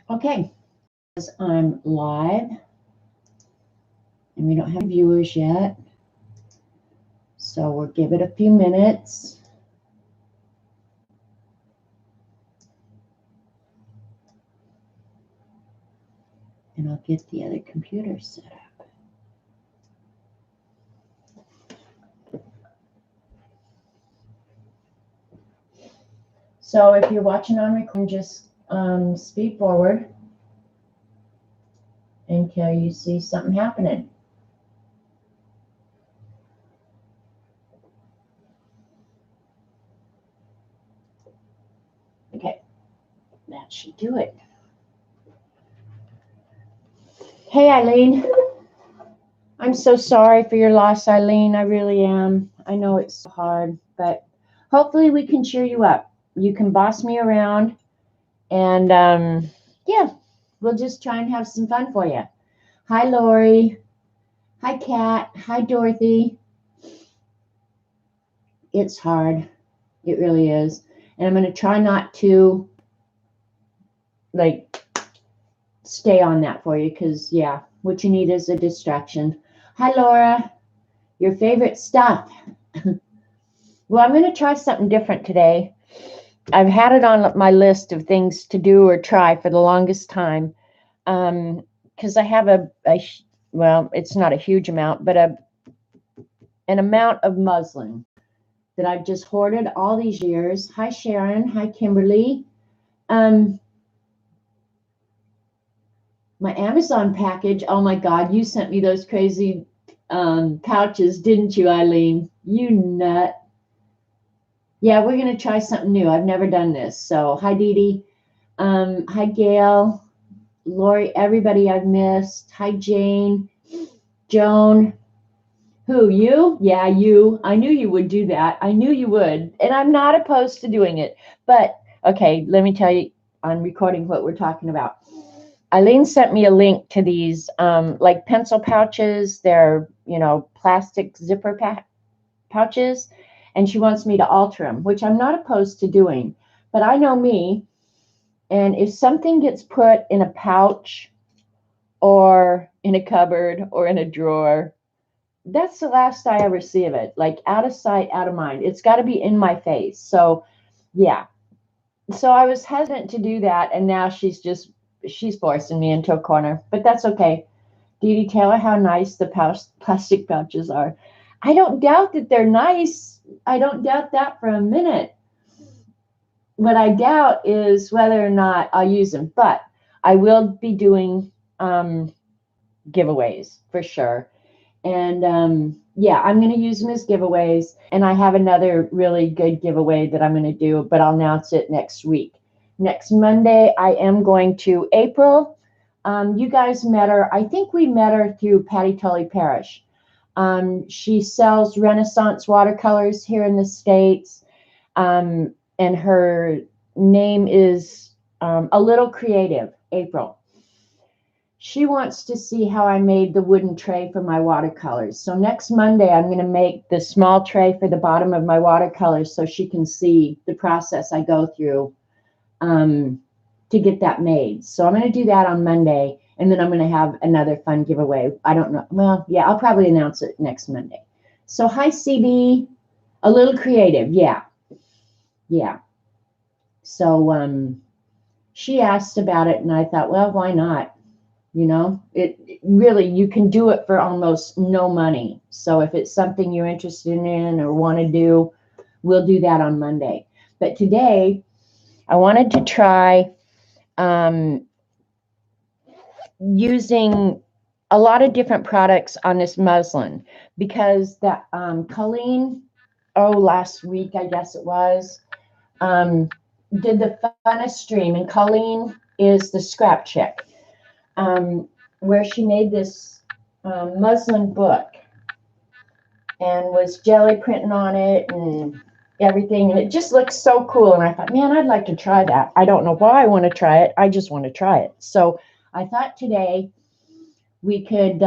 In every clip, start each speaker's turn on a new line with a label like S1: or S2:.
S1: Okay, I'm live and we don't have viewers yet, so we'll give it a few minutes. And I'll get the other computer set up. So if you're watching on recording, just speed forward until you see something happening. Okay, that should do it. Hey, Eileen. I'm so sorry for your loss, Eileen. I really am. I know it's so hard, but hopefully we can cheer you up. You can boss me around, and yeah, we'll just try and have some fun for you. Hi, Lori. Hi, Kat. Hi, Dorothy. It's hard. It really is. And I'm going to try not to, like, stay on that for you because, yeah, what you need is a distraction. Hi, Laura. Your favorite stuff. Well, I'm going to try something different today. I've had it on my list of things to do or try for the longest time because I have well, it's not a huge amount, but an amount of muslin that I've just hoarded all these years. Hi, Sharon. Hi, Kimberly. My Amazon package, oh my God, you sent me those crazy pouches, didn't you, Eileen? You nut. Yeah, we're going to try something new. I've never done this. So, hi, Dee Dee. Hi, Gail. Lori, everybody I've missed. Hi, Jane. Joan. Who, you? Yeah, you. I knew you would do that. I knew you would. And I'm not opposed to doing it. But, okay, let me tell you on recording what we're talking about. Eileen sent me a link to these like pencil pouches. They're, plastic zipper pouches. And she wants me to alter them, which I'm not opposed to doing. But I know me. And if something gets put in a pouch or in a cupboard or in a drawer, that's the last I ever see of it. Like out of sight, out of mind. It's got to be in my face. So, yeah. So I was hesitant to do that. And now she's forcing me into a corner. But that's okay. Dee Dee Taylor, how nice the plastic pouches are. I don't doubt that they're nice. I don't doubt that for a minute. What I doubt is whether or not I'll use them. But I will be doing giveaways for sure. And yeah, I'm going to use them as giveaways. And I have another really good giveaway that I'm going to do, but I'll announce it next week. Next Monday, I am going to April. You guys met her. I think we met her through Patty Tully Parrish. She sells Renaissance watercolors here in the States. And her name is A Little Creative, April. She wants to see how I made the wooden tray for my watercolors. So next Monday, I'm going to make the small tray for the bottom of my watercolors so she can see the process I go through to get that made. So I'm going to do that on Monday, and then I'm going to have another fun giveaway. I don't know. Well, yeah, I'll probably announce it next Monday. So hi, CB. A Little Creative. Yeah. Yeah. So she asked about it, and I thought, well, why not? It really, you can do it for almost no money. So if it's something you're interested in or want to do, we'll do that on Monday. But today, I wanted to try using a lot of different products on this muslin because that Colleen, last week, I guess it was, did the funnest stream, and Colleen is the scrap chick. Where she made this muslin book and was jelly printing on it and everything. And it just looks so cool. And I thought, man, I'd like to try that. I don't know why I want to try it. I just want to try it. So I thought today we could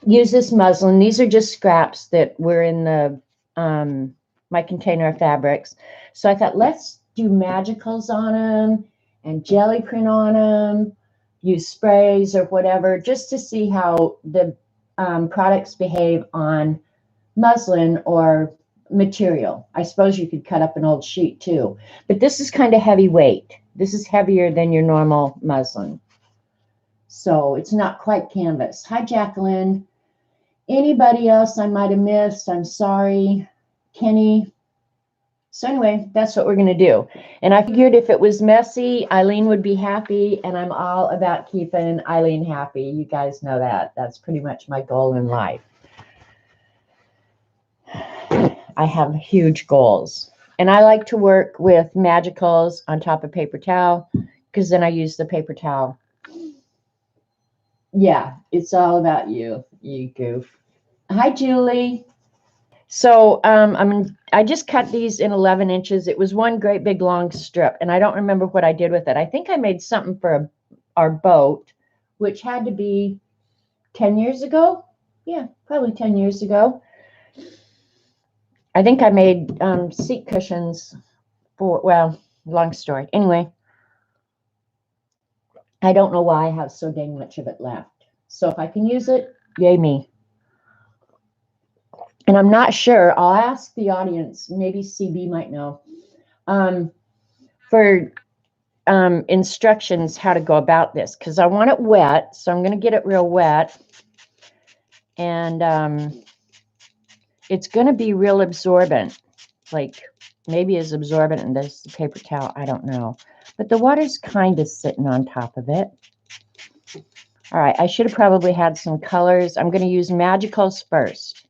S1: use this muslin. These are just scraps that were in the my container of fabrics. So I thought, let's do magicals on them and jelly print on them, use sprays or whatever, just to see how the products behave on muslin or material. I suppose you could cut up an old sheet too, but this is kind of heavyweight. This is heavier than your normal muslin. So it's not quite canvas. Hi, Jacqueline. Anybody else I might have missed? I'm sorry. Kenny. So anyway, that's what we're going to do. And I figured if it was messy, Eileen would be happy, and I'm all about keeping Eileen happy. You guys know that. That's pretty much my goal in life. I have huge goals. And I like to work with magicals on top of paper towel, because then I use the paper towel. Yeah, it's all about you, you goof. Hi, Julie. So I just cut these in 11 inches. It was one great big long strip, and I don't remember what I did with it. I think I made something for our boat, which had to be 10 years ago. Yeah, probably 10 years ago. I think I made seat cushions for, well, long story. Anyway, I don't know why I have so dang much of it left. So if I can use it, yay me. And I'm not sure. I'll ask the audience. Maybe CB might know. For instructions how to go about this, because I want it wet. So I'm going to get it real wet. And it's going to be real absorbent. Like maybe as absorbent as the paper towel. I don't know. But the water's kind of sitting on top of it. All right. I should have probably had some colors. I'm going to use magicals first.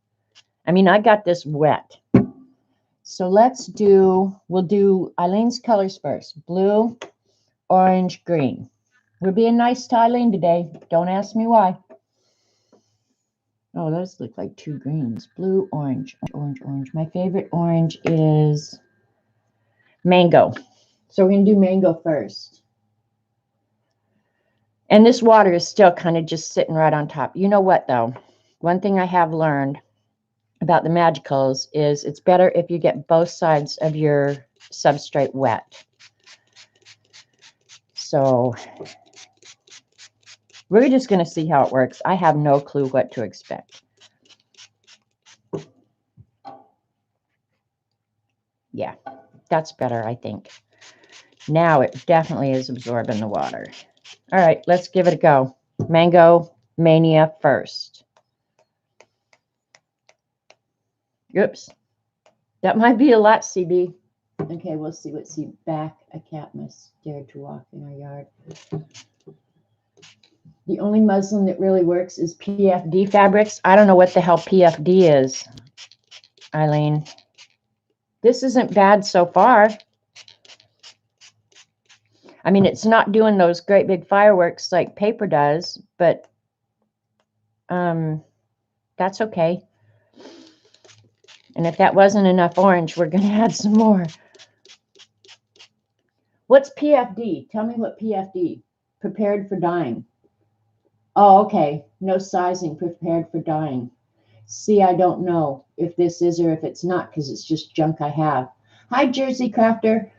S1: I mean, I got this wet. So we'll do Eileen's colors first. Blue, orange, green. We're being nice to Eileen today. Don't ask me why. Oh, those look like two greens. Blue, orange, orange, orange. My favorite orange is mango. So we're going to do mango first. And this water is still kind of just sitting right on top. You know what, though? One thing I have learned about the magicals is it's better if you get both sides of your substrate wet. So we're just going to see how it works. I have no clue what to expect. Yeah, that's better, I think. Now it definitely is absorbing the water. All right, let's give it a go. Mango Mania first. Oops. That might be a lot, CB. Okay, we'll see what's back. A cat must dare to walk in our yard. The only muslin that really works is PFD fabrics. I don't know what the hell PFD is, Eileen. This isn't bad so far. I mean, it's not doing those great big fireworks like paper does, but that's okay. And if that wasn't enough orange, we're going to add some more. What's PFD? Tell me what PFD. Prepared for dyeing. Oh, okay. No sizing. Prepared for dyeing. See, I don't know if this is or if it's not because it's just junk I have. Hi, Jersey Crafter.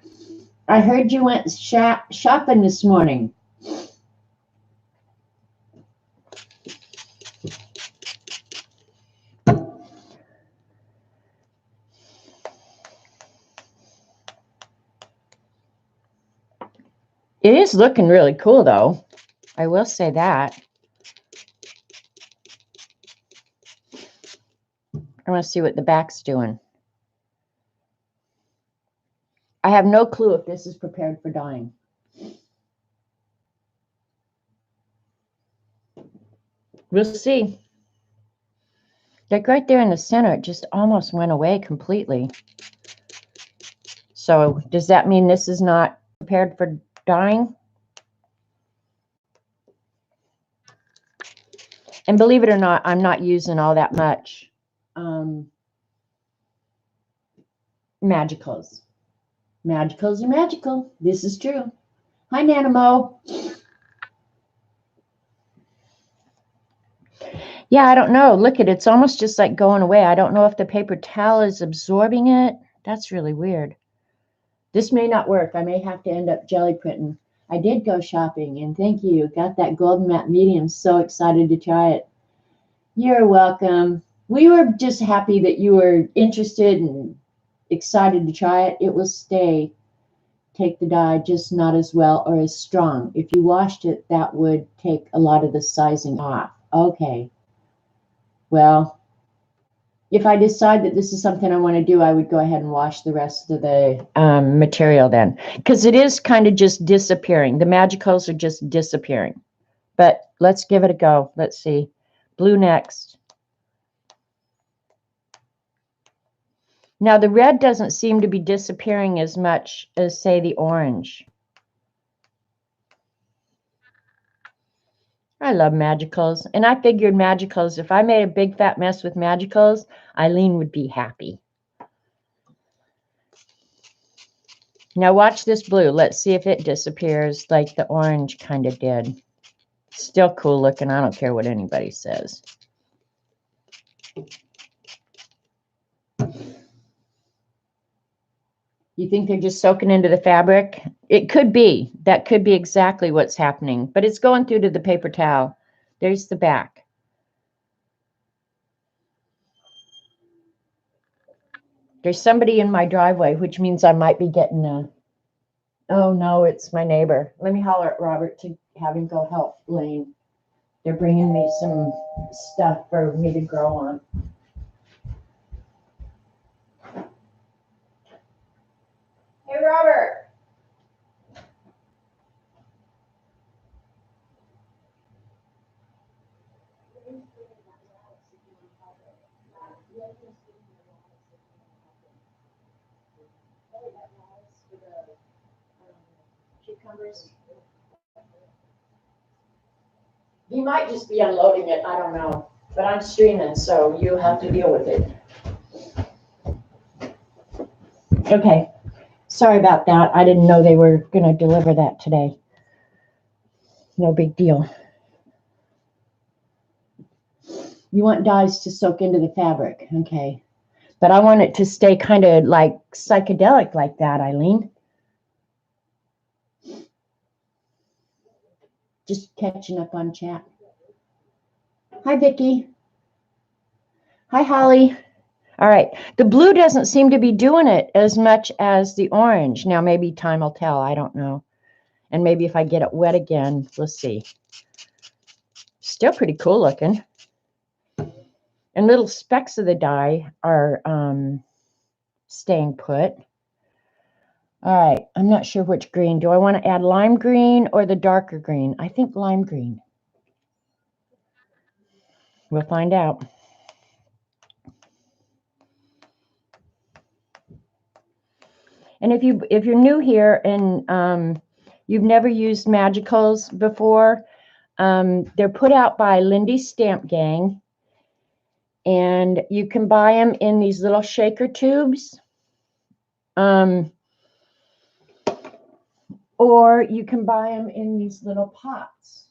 S1: I heard you went shopping this morning. It is looking really cool, though. I will say that. I want to see what the back's doing. I have no clue if this is prepared for dyeing. We'll see. Like right there in the center, it just almost went away completely. So does that mean this is not prepared for dyeing? And believe it or not, I'm not using all that much magicals. Magicals are magical. This is true. Hi, Nanamo. Yeah, I don't know. Look it's almost just like going away. I don't know if the paper towel is absorbing it. That's really weird. This may not work. I may have to end up jelly printing. I did go shopping, and thank you. Got that golden matte medium. So excited to try it. You're welcome. We were just happy that you were interested and excited to try it. It will stay. Take the dye, just not as well or as strong. If you washed it, that would take a lot of the sizing off. Okay. Well, if I decide that this is something I want to do, I would go ahead and wash the rest of the material then, because it is kind of just disappearing. The magicals are just disappearing. But let's give it a go. Let's see. Blue next. Now the red doesn't seem to be disappearing as much as, say, the orange. I love magicals, and I figured magicals, if I made a big fat mess with magicals, Eileen would be happy. Now watch this blue. Let's see if it disappears like the orange kind of did. Still cool looking. I don't care what anybody says. You think they're just soaking into the fabric? It could be. That could be exactly what's happening. But it's going through to the paper towel. There's the back. There's somebody in my driveway, which means I might be getting a... Oh, no, it's my neighbor. Let me holler at Robert to have him go help Lane. They're bringing me some stuff for me to grow on. Hey, Robert. Cucumbers. He might just be unloading it. I don't know. But I'm streaming, so you have to deal with it. Okay. Sorry about that. I didn't know they were going to deliver that today. No big deal. You want dyes to soak into the fabric. Okay. But I want it to stay kind of like psychedelic like that, Eileen. Just catching up on chat. Hi, Vicki. Hi, Holly. All right. The blue doesn't seem to be doing it as much as the orange. Now, maybe time will tell. I don't know. And maybe if I get it wet again, we'll see. Still pretty cool looking. And little specks of the dye are staying put. All right. I'm not sure which green. Do I want to add lime green or the darker green? I think lime green. We'll find out. And if you're new here and you've never used magicals before, they're put out by Lindy's Stamp Gang, and you can buy them in these little shaker tubes, or you can buy them in these little pots.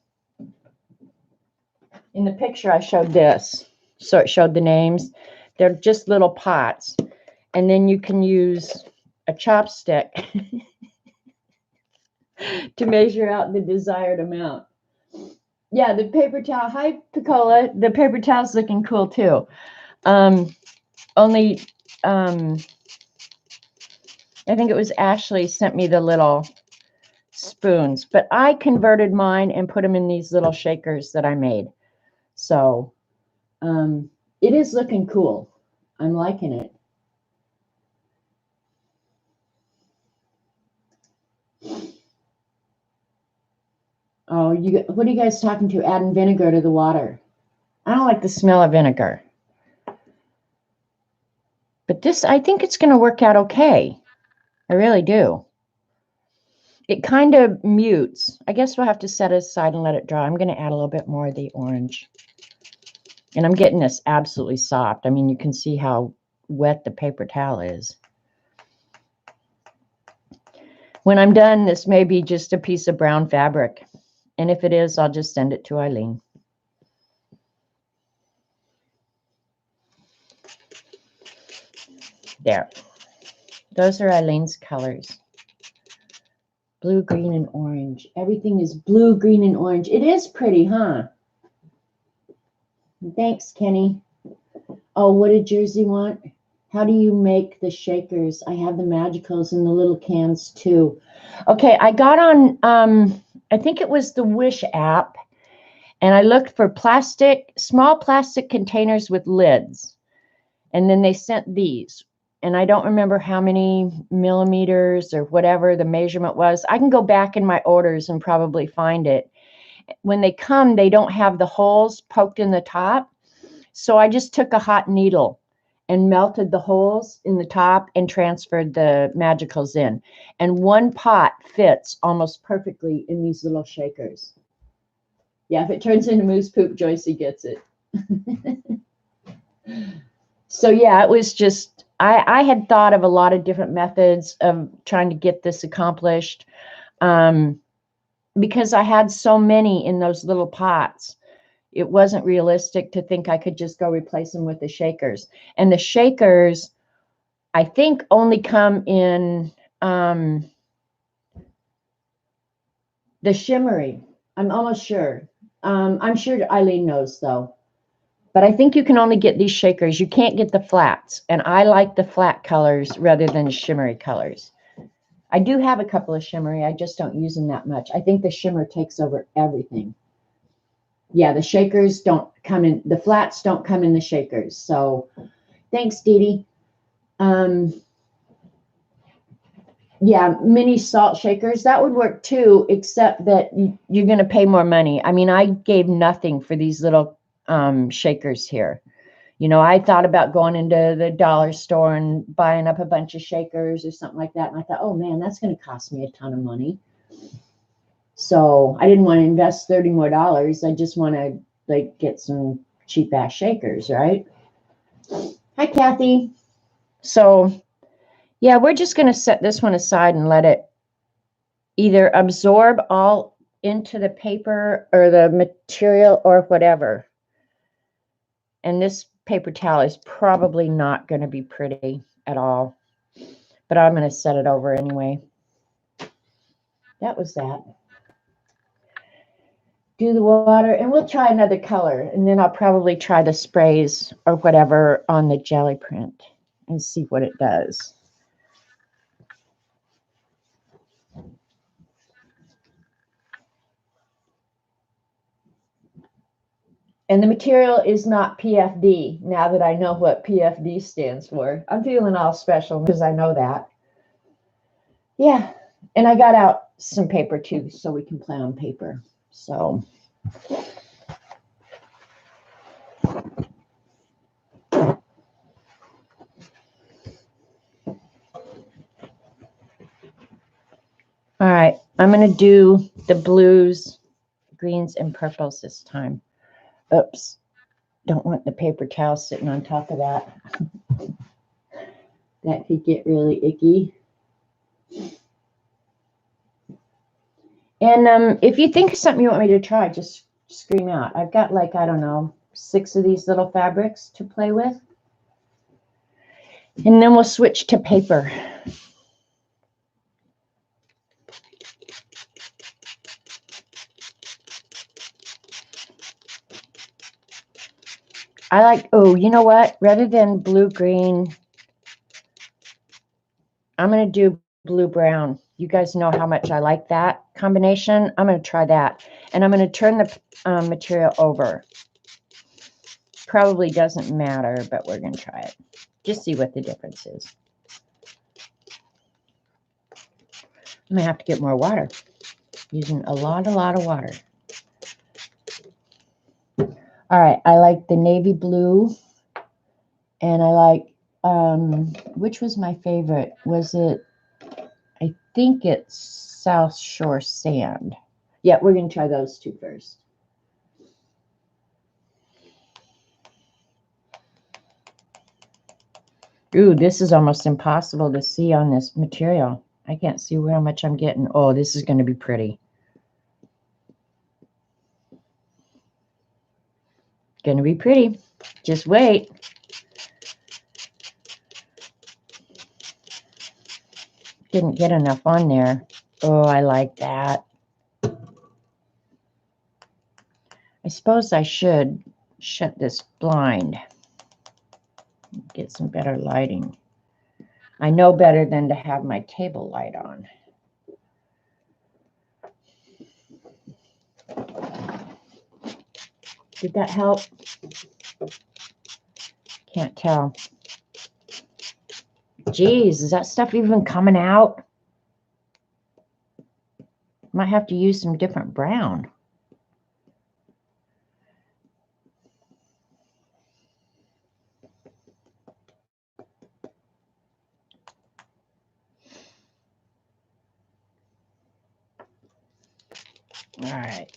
S1: In the picture, I showed this, so it showed the names. They're just little pots, and then you can use a chopstick to measure out the desired amount. Yeah, the paper towel. Hi, Picola. The paper towel's looking cool too. Only, I think it was Ashley sent me the little spoons, but I converted mine and put them in these little shakers that I made. So, it is looking cool. I'm liking it. Oh, what are you guys talking to? Adding vinegar to the water. I don't like the smell of vinegar. But this, I think it's going to work out okay. I really do. It kind of mutes. I guess we'll have to set it aside and let it dry. I'm going to add a little bit more of the orange. And I'm getting this absolutely soft. I mean, you can see how wet the paper towel is. When I'm done, this may be just a piece of brown fabric. And if it is, I'll just send it to Eileen. There. Those are Eileen's colors. Blue, green, and orange. Everything is blue, green, and orange. It is pretty, huh? Thanks, Kenny. Oh, what did Jersey want? How do you make the shakers? I have the magicals in the little cans too. Okay, I got on, I think it was the Wish app, and I looked for small plastic containers with lids. And then they sent these. And I don't remember how many millimeters or whatever the measurement was. I can go back in my orders and probably find it. When they come, they don't have the holes poked in the top. So I just took a hot needle and melted the holes in the top and transferred the magicals in. And one pot fits almost perfectly in these little shakers. Yeah, if it turns into moose poop, Joycey gets it. So yeah, it was just, I had thought of a lot of different methods of trying to get this accomplished, because I had so many in those little pots. It wasn't realistic to think I could just go replace them with the shakers. And the shakers, I think, only come in the shimmery. I'm almost sure. I'm sure Eileen knows, though. But I think you can only get these shakers. You can't get the flats. And I like the flat colors rather than shimmery colors. I do have a couple of shimmery. I just don't use them that much. I think the shimmer takes over everything. Yeah, the shakers don't come in. The flats don't come in the shakers. So thanks, Dee Dee. Yeah, mini salt shakers. That would work too, except that you're going to pay more money. I mean, I gave nothing for these little shakers here. You know, I thought about going into the dollar store and buying up a bunch of shakers or something like that. And I thought, oh man, that's going to cost me a ton of money. So I didn't want to invest $30 more. I just want to like get some cheap ass shakers, right? Hi, Kathy. So yeah, we're just going to set this one aside and let it either absorb all into the paper or the material or whatever. And this paper towel is probably not going to be pretty at all, but I'm going to set it over anyway. That was that. Do the water, and we'll try another color, and then I'll probably try the sprays or whatever on the jelly print and see what it does. And the material is not PFD, now that I know what PFD stands for. I'm feeling all special because I know that. Yeah, and I got out some paper too, so we can play on paper. So all right, I'm going to do the blues, greens, and purples this time. Oops, don't want the paper towel sitting on top of that. That could get really icky. And if you think of something you want me to try, just scream out. I've got like, I don't know, 6 of these little fabrics to play with. And then we'll switch to paper. I like, oh, you know what? Rather than blue-green, I'm going to do blue-brown. You guys know how much I like that combination. I'm going to try that. And I'm going to turn the material over. Probably doesn't matter, but we're going to try it. Just see what the difference is. I'm going to have to get more water. Using a lot of water. All right, I like the navy blue, and I like, which was my favorite? Was it, I think it's South Shore Sand. Yeah, we're going to try those two first. Ooh, this is almost impossible to see on this material. I can't see how much I'm getting. Oh, this is going to be pretty. Going to be pretty. Just wait. Didn't get enough on there.
S2: Oh, I like that. I suppose I should shut this blind. Get some better lighting. I know better than to have my table light on. Did that help? Can't tell. Geez, is that stuff even coming out? Might have to use some different brown. All right,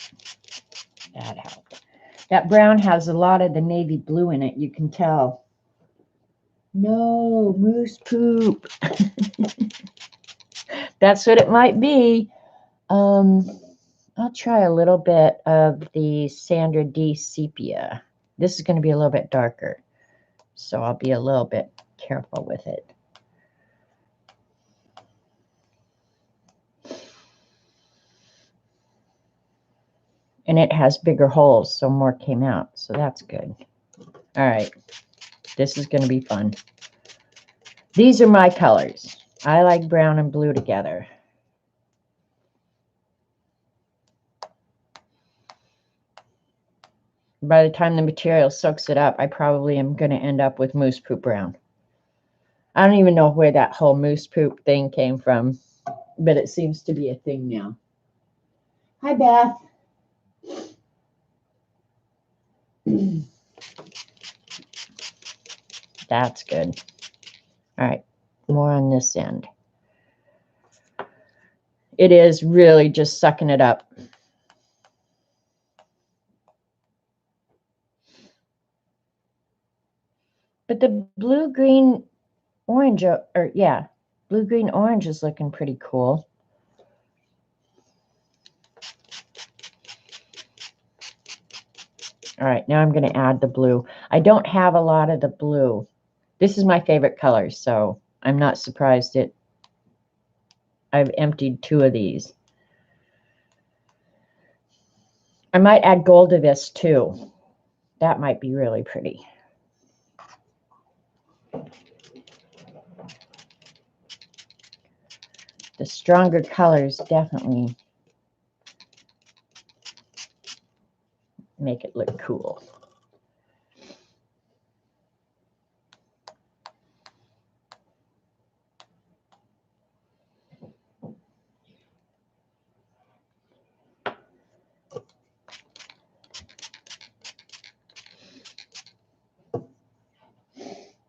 S2: that helped. That brown has a lot of the navy blue in it, you can tell. No, moose poop. That's what it might be. I'll try a little bit of the Sandra D Sepia. This is going to be a little bit darker, so I'll be a little bit careful with it. And it has bigger holes, so more came out, so that's good. All right, this is going to be fun. These are my colors. I like brown and blue together. By the time the material soaks it up, I probably am going to end up with moose poop brown. I don't even know where that whole moose poop thing came from, but it seems to be a thing now. Hi, Beth. That's good. All right, more on this end. It is really just sucking it up. But the blue, green, orange, blue, green, orange is looking pretty cool. All right, now I'm going to add the blue. I don't have a lot of the blue. This is my favorite color, so I'm not surprised I've emptied 2 of these. I might add gold to this too. That might be really pretty. The stronger colors definitely make it look cool.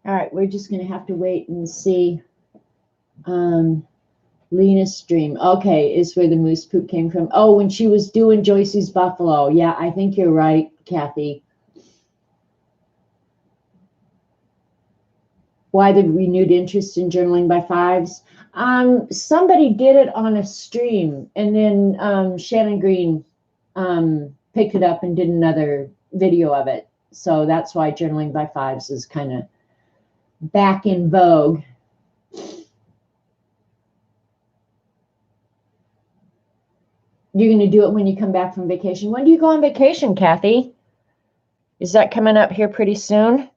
S2: All right, we're just going to have to wait and see. Lena's stream. Okay, is where the moose poop came from. Oh, when she was doing Joyce's buffalo. Yeah, I think you're right, Kathy. Why the renewed interest in journaling by fives? Somebody did it on a stream, and then Shannon Green picked it up and did another video of it. So that's why journaling by fives is kind of back in vogue. You're going to do it when you come back from vacation. When do you go on vacation, Kathy? Is that coming up here pretty soon?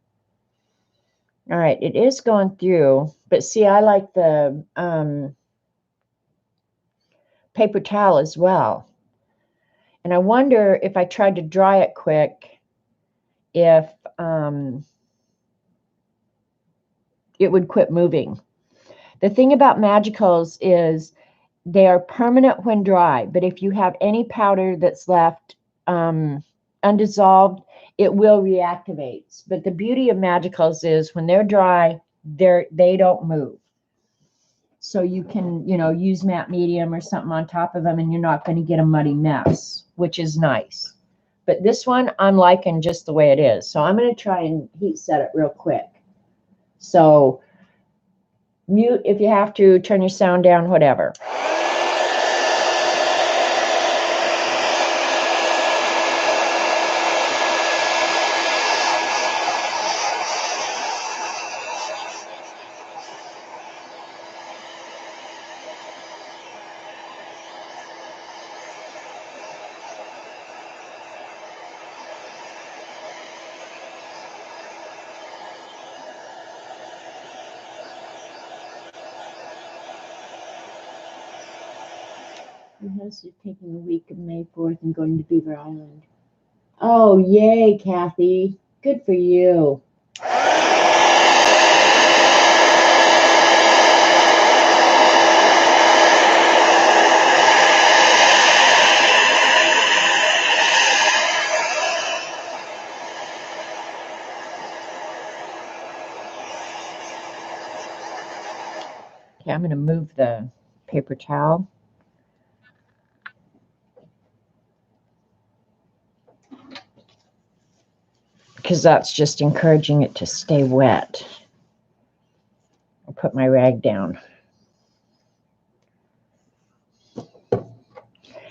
S2: All right, it is going through, but see, I like the paper towel as well. And I wonder if I tried to dry it quick, if it would quit moving. The thing about Magicals is they are permanent when dry, but if you have any powder that's left undissolved, it will reactivate. But the beauty of Magicals is when they're dry, they don't move. So you can, use matte medium or something on top of them, and you're not going to get a muddy mess, which is nice. But this one, I'm liking just the way it is. So I'm going to try and heat set it real quick. So mute if you have to, turn your sound down, whatever.
S1: Unless you're taking the week of May 4th and going to Beaver Island. Oh, yay, Kathy. Good for you.
S2: Okay, I'm going to move the paper towel. Because that's just encouraging it to stay wet. I'll put my rag down.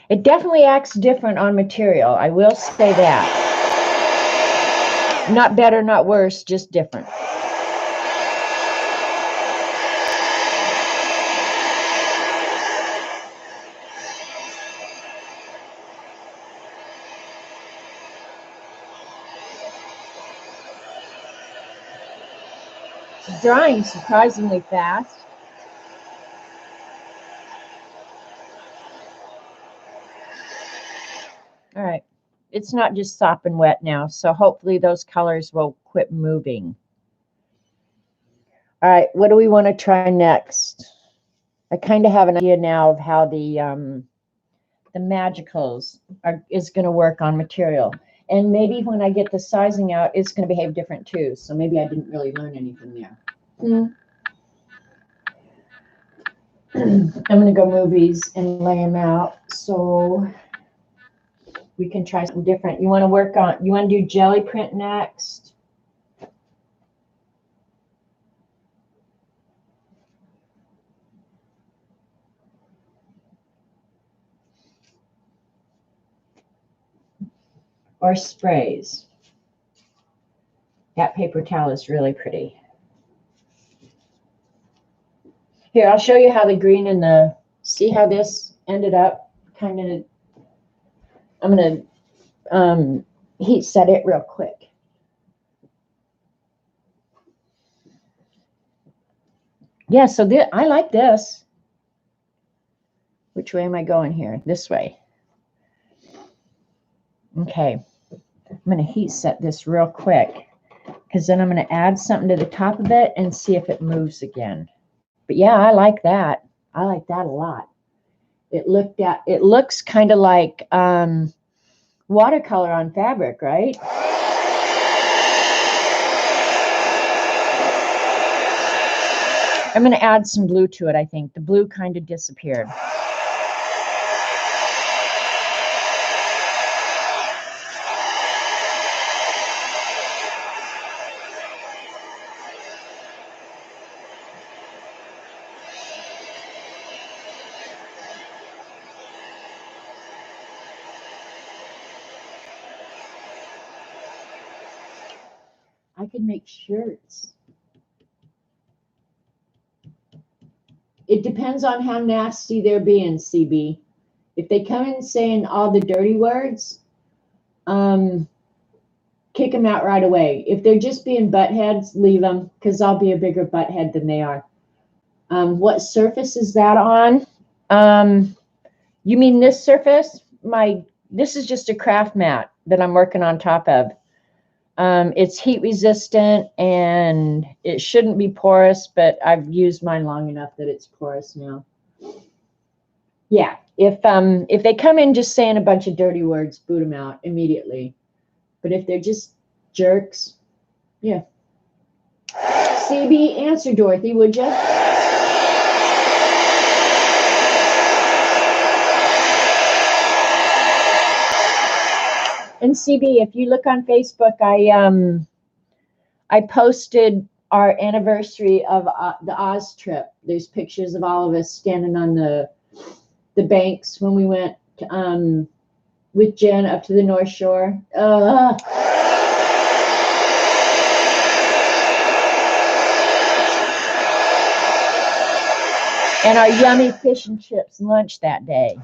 S2: It definitely acts different on material. I will say that. Not better, not worse, just different. It's drying surprisingly fast. All right. It's not just sopping wet now, so hopefully those colors will quit moving. All right, what do we want to try next? I kind of have an idea now of how the magicals is going to work on material. And maybe when I get the sizing out, it's going to behave different too. So maybe I didn't really learn anything there. I'm going to go move these and lay them out so we can try something different. You want to do jelly print next? Or sprays? That paper towel is really pretty. Here, I'll show you how the green and see how this ended up kind of. I'm going to heat set it real quick. Yeah, so I like this. Which way am I going here? This way. Okay. I'm going to heat set this real quick because then I'm going to add something to the top of it and see if it moves again. But yeah, I like that. I like that a lot. It looks kind of like watercolor on fabric, right? I'm going to add some blue to it, I think. The blue kind of disappeared. I could make shirts. It depends on how nasty they're being, CB. If they come in saying all the dirty words, kick them out right away. If they're just being buttheads, leave them because I'll be a bigger butthead than they are. What surface is that on? You mean this surface? This is just a craft mat that I'm working on top of. It's heat resistant and it shouldn't be porous, but I've used mine long enough that it's porous now. Yeah, if they come in just saying a bunch of dirty words, boot them out immediately. But if they're just jerks, yeah. CB, answer Dorothy, would you? And CB, if you look on Facebook, I posted our anniversary of the Oz trip. There's pictures of all of us standing on the banks when we went with Jen up to the North Shore. And our yummy fish and chips lunch that day.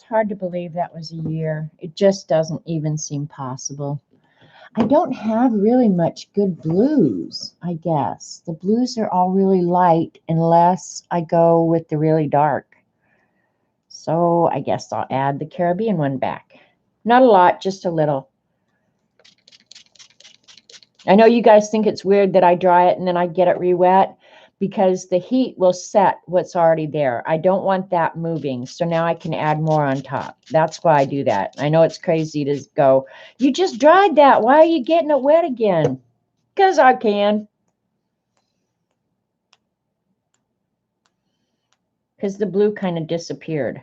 S2: hard to believe that was a year. It just doesn't even seem possible. I don't have really much good blues, I guess. The blues are all really light unless I go with the really dark. So I guess I'll add the Caribbean one back. Not a lot, just a little. I know you guys think it's weird that I dry it and then I get it re-wet because the heat will set what's already there. I don't want that moving, so now I can add more on top. That's why I do that. I know it's crazy to go, you just dried that. Why are you getting it wet again? Because I can. Because the blue kind of disappeared.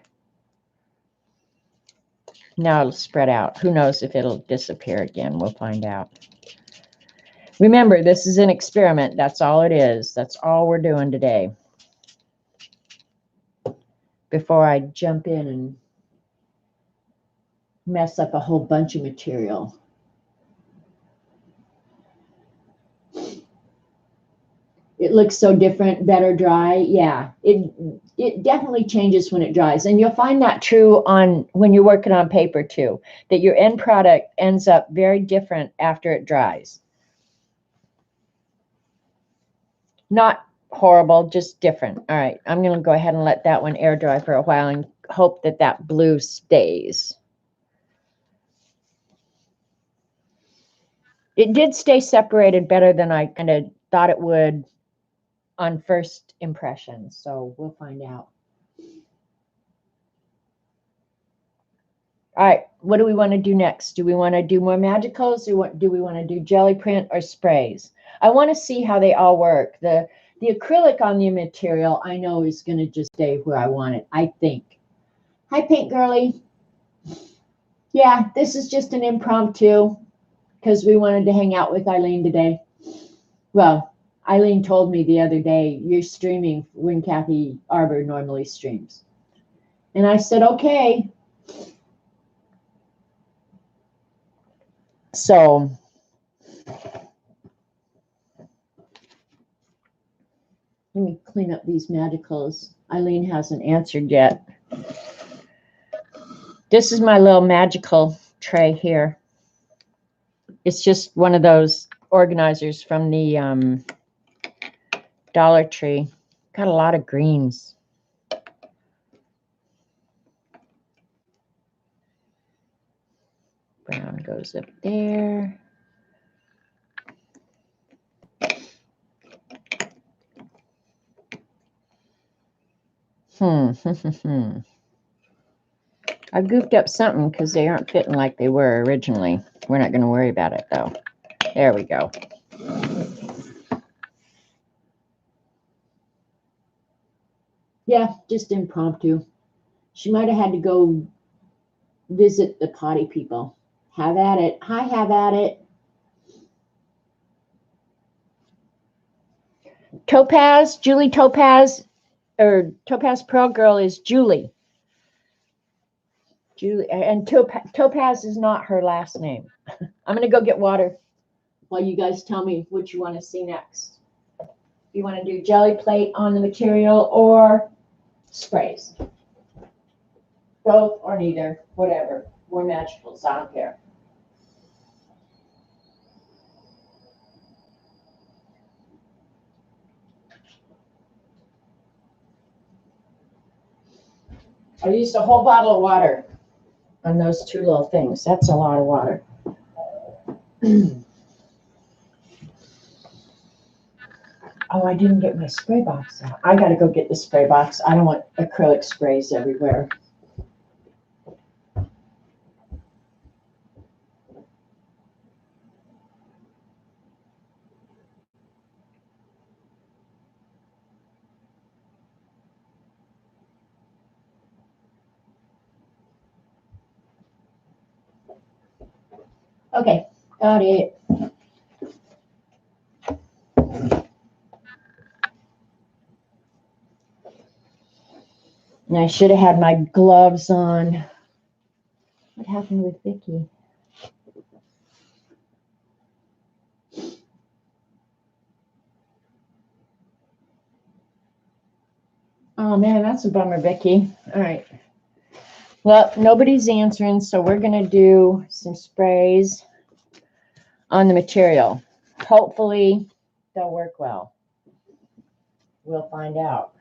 S2: Now it'll spread out. Who knows if it'll disappear again? We'll find out. Remember, this is an experiment. That's all it is. That's all we're doing today. Before I jump in and mess up a whole bunch of material. It looks so different, better dry. Yeah, it definitely changes when it dries. And you'll find that true on when you're working on paper too, that your end product ends up very different after it dries. Not horrible, just different. All right, I'm going to go ahead and let that one air dry for a while and hope that that blue stays. It did stay separated better than I kind of thought it would on first impression, so we'll find out. All right, what do we want to do next? Do we want to do more magicals, or what do we want to do, jelly print or sprays? I want to see how they all work. The acrylic on the material I know is going to just stay where I want it, I think. Hi, Paint Girly. Yeah, this is just an impromptu because we wanted to hang out with Eileen today. Well, Eileen told me the other day, you're streaming when Kathy Arbor normally streams. And I said, okay. So let me clean up these magicals. Eileen hasn't answered yet. This is my little magical tray here. It's just one of those organizers from the Dollar Tree. Got a lot of greens. Brown goes up there. I goofed up something because they aren't fitting like they were originally. We're not going to worry about it, though. There we go. Yeah, just impromptu. She might have had to go visit the potty people. Have at it. Hi, have at it. Topaz, Julie Topaz, or Topaz Pearl Girl is Julie. Julie, and Topaz is not her last name. I'm going to go get water while you guys tell me what you want to see next. You want to do jelly plate on the material or sprays? Both or neither, whatever. We're magicals, I don't care. I used a whole bottle of water on those two little things. That's a lot of water. Oh, I didn't get my spray box out. I got to go get the spray box. I don't want acrylic sprays everywhere. Okay, got it. And I should have had my gloves on. What happened with Vicky? Oh man, that's a bummer, Vicky. All right. Well, nobody's answering, so we're going to do some sprays on the material. Hopefully, they'll work well. We'll find out.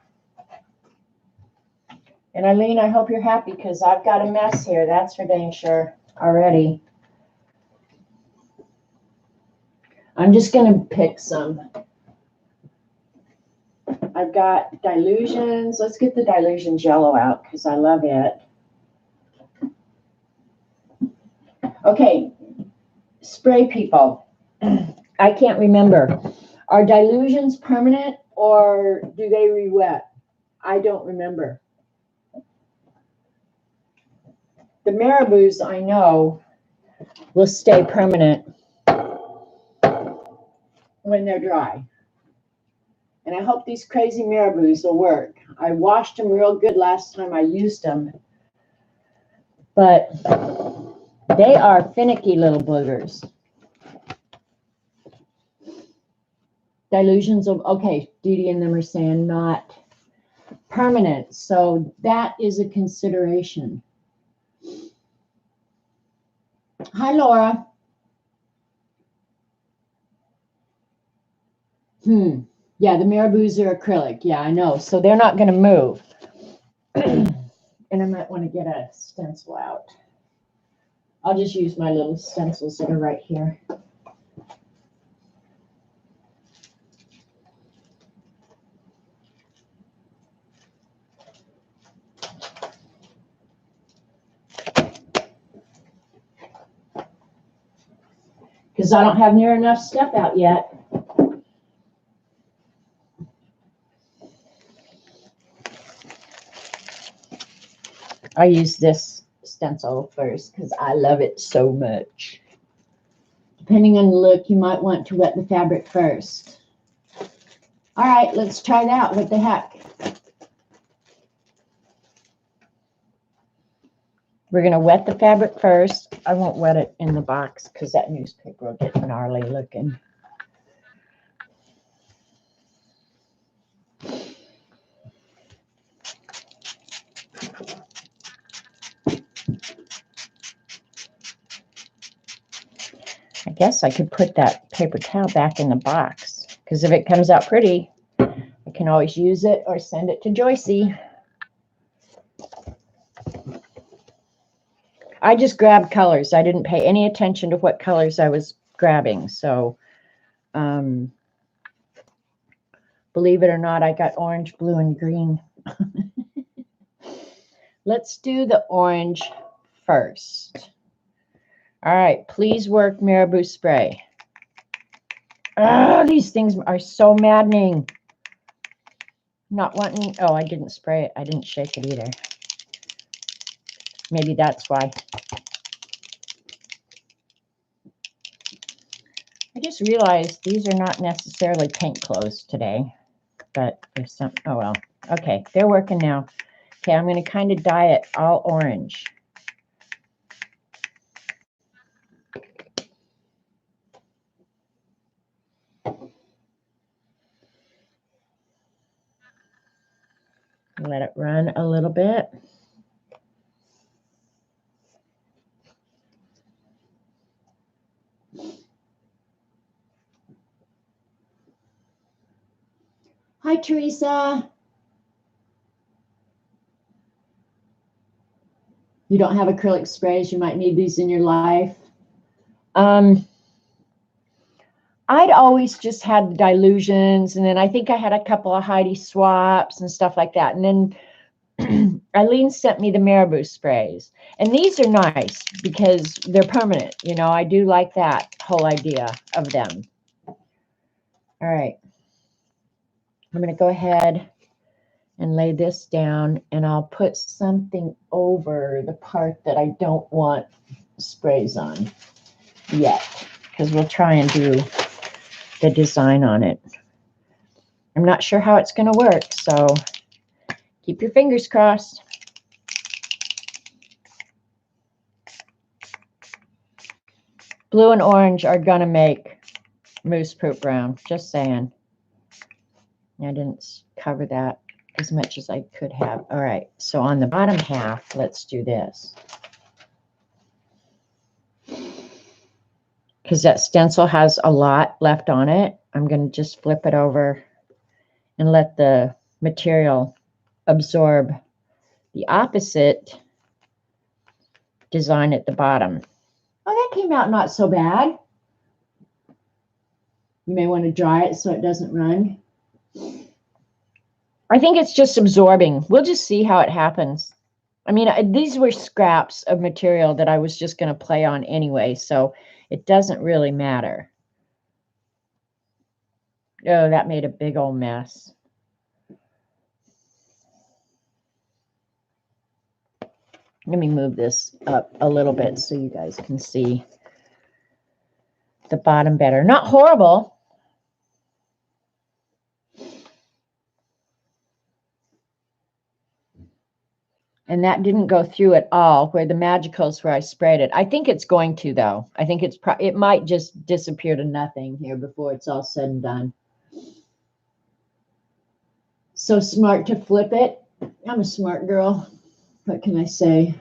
S2: And Eileen, I hope you're happy because I've got a mess here. That's for dang sure already. I'm just going to pick some. I've got Dilutions. Let's get the Dilutions yellow out because I love it. Okay, spray people. I can't remember. Are Dilutions permanent or do they re-wet? I don't remember. The Marabous, I know, will stay permanent when they're dry. And I hope these crazy Marabous will work. I washed them real good last time I used them. But they are finicky little boogers. Dilutions of, okay, Dee Dee and them are saying not permanent. So that is a consideration. Hi, Laura. Yeah, the Marabous are acrylic. Yeah, I know. So they're not going to move. And I might want to get a stencil out. I'll just use my little stencils that are right here. Because I don't have near enough stuff out yet. I use this stencil first because I love it so much. Depending on the look, you might want to wet the fabric first. All right, let's try that. What the heck? We're going to wet the fabric first. I won't wet it in the box because that newspaper will get gnarly looking. I guess I could put that paper towel back in the box because if it comes out pretty, I can always use it or send it to Joycey. I just grabbed colors. I didn't pay any attention to what colors I was grabbing. So, believe it or not, I got orange, blue, and green. Let's do the orange first. All right, please work Marabou spray. Oh, these things are so maddening. Not wanting, oh, I didn't spray it. I didn't shake it either. Maybe that's why. I just realized these are not necessarily paint clothes today, but there's some, oh well. Okay, they're working now. Okay, I'm going to kind of dye it all orange. Let it run a little bit. Hi, Teresa. You don't have acrylic sprays. You might need these in your life. I'd always just had the Dilutions, and then I think I had a couple of Heidi swaps and stuff like that. And then Eileen sent me the Marabou sprays. And these are nice because they're permanent. You know, I do like that whole idea of them. All right. I'm going to go ahead and lay this down, and I'll put something over the part that I don't want sprays on yet, because we'll try and do the design on it. I'm not sure how it's going to work, so keep your fingers crossed. Blue and orange are going to make moose poop brown, just saying. I didn't cover that as much as I could have. All right, so on the bottom half, let's do this. Because that stencil has a lot left on it, I'm going to just flip it over and let the material absorb the opposite design at the bottom.
S1: Oh, that came out not so bad. You may want to dry it so it doesn't run.
S2: I think it's just absorbing. We'll just see how it happens. I mean, these were scraps of material that I was just going to play on anyway, so it doesn't really matter. Oh, that made a big old mess. Let me move this up a little bit so you guys can see the bottom better. Not horrible. And that didn't go through at all where the Magicals where I sprayed it. I think it's going to, though. I think it might just disappear to nothing here before it's all said and done. So smart to flip it. I'm a smart girl. What can I say?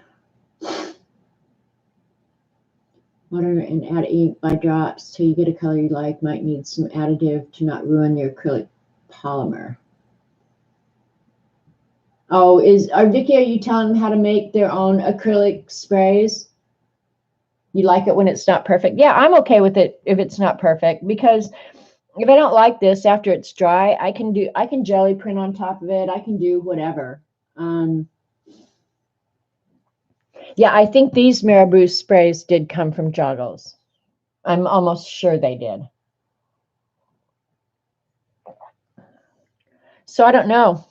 S2: Water and add ink by drops till you get a color you like. Might need some additive to not ruin your acrylic polymer. Oh, Vicky, are you telling them how to make their own acrylic sprays? You like it when it's not perfect? Yeah, I'm okay with it if it's not perfect, because if I don't like this after it's dry, I can jelly print on top of it. I can do whatever. Yeah, I think these Marabou sprays did come from Joggles. I'm almost sure they did. So I don't know.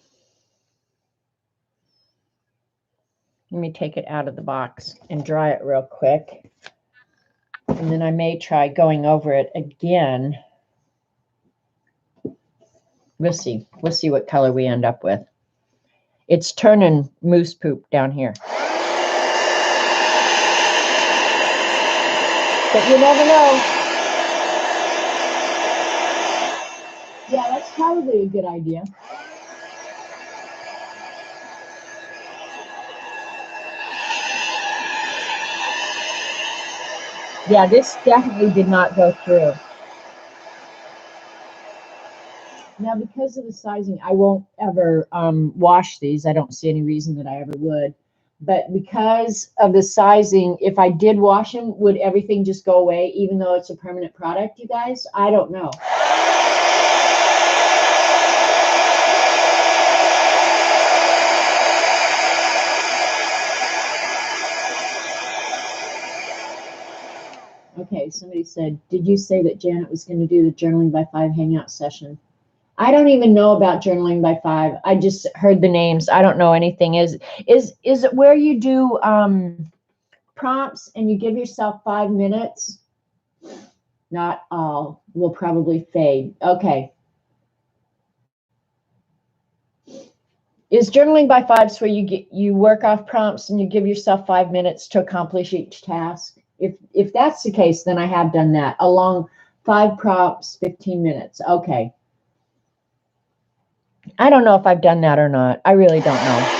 S2: Let me take it out of the box and dry it real quick. And then I may try going over it again. We'll see. We'll see what color we end up with. It's turning moose poop down here. But you never know.
S1: Yeah, that's probably a good idea.
S2: Yeah, this definitely did not go through.
S1: Now, because of the sizing, I won't ever wash these. I don't see any reason that I ever would. But because of the sizing, if I did wash them, would everything just go away, even though it's a permanent product, you guys? I don't know. Okay, somebody said, did you say that Janet was going to do the Journaling by 5 hangout session? I don't even know about Journaling by 5. I just
S2: heard the names. I don't know anything. Is it where you do
S1: prompts and you give yourself 5 minutes? Not all. Will probably fade. Okay.
S2: Is Journaling by 5 where you work off prompts and you give yourself 5 minutes to accomplish each task?
S1: If that's the case, then I have done that. Along 5 prompts, 15 minutes. Okay.
S2: I don't know if I've done that or not. I really don't know.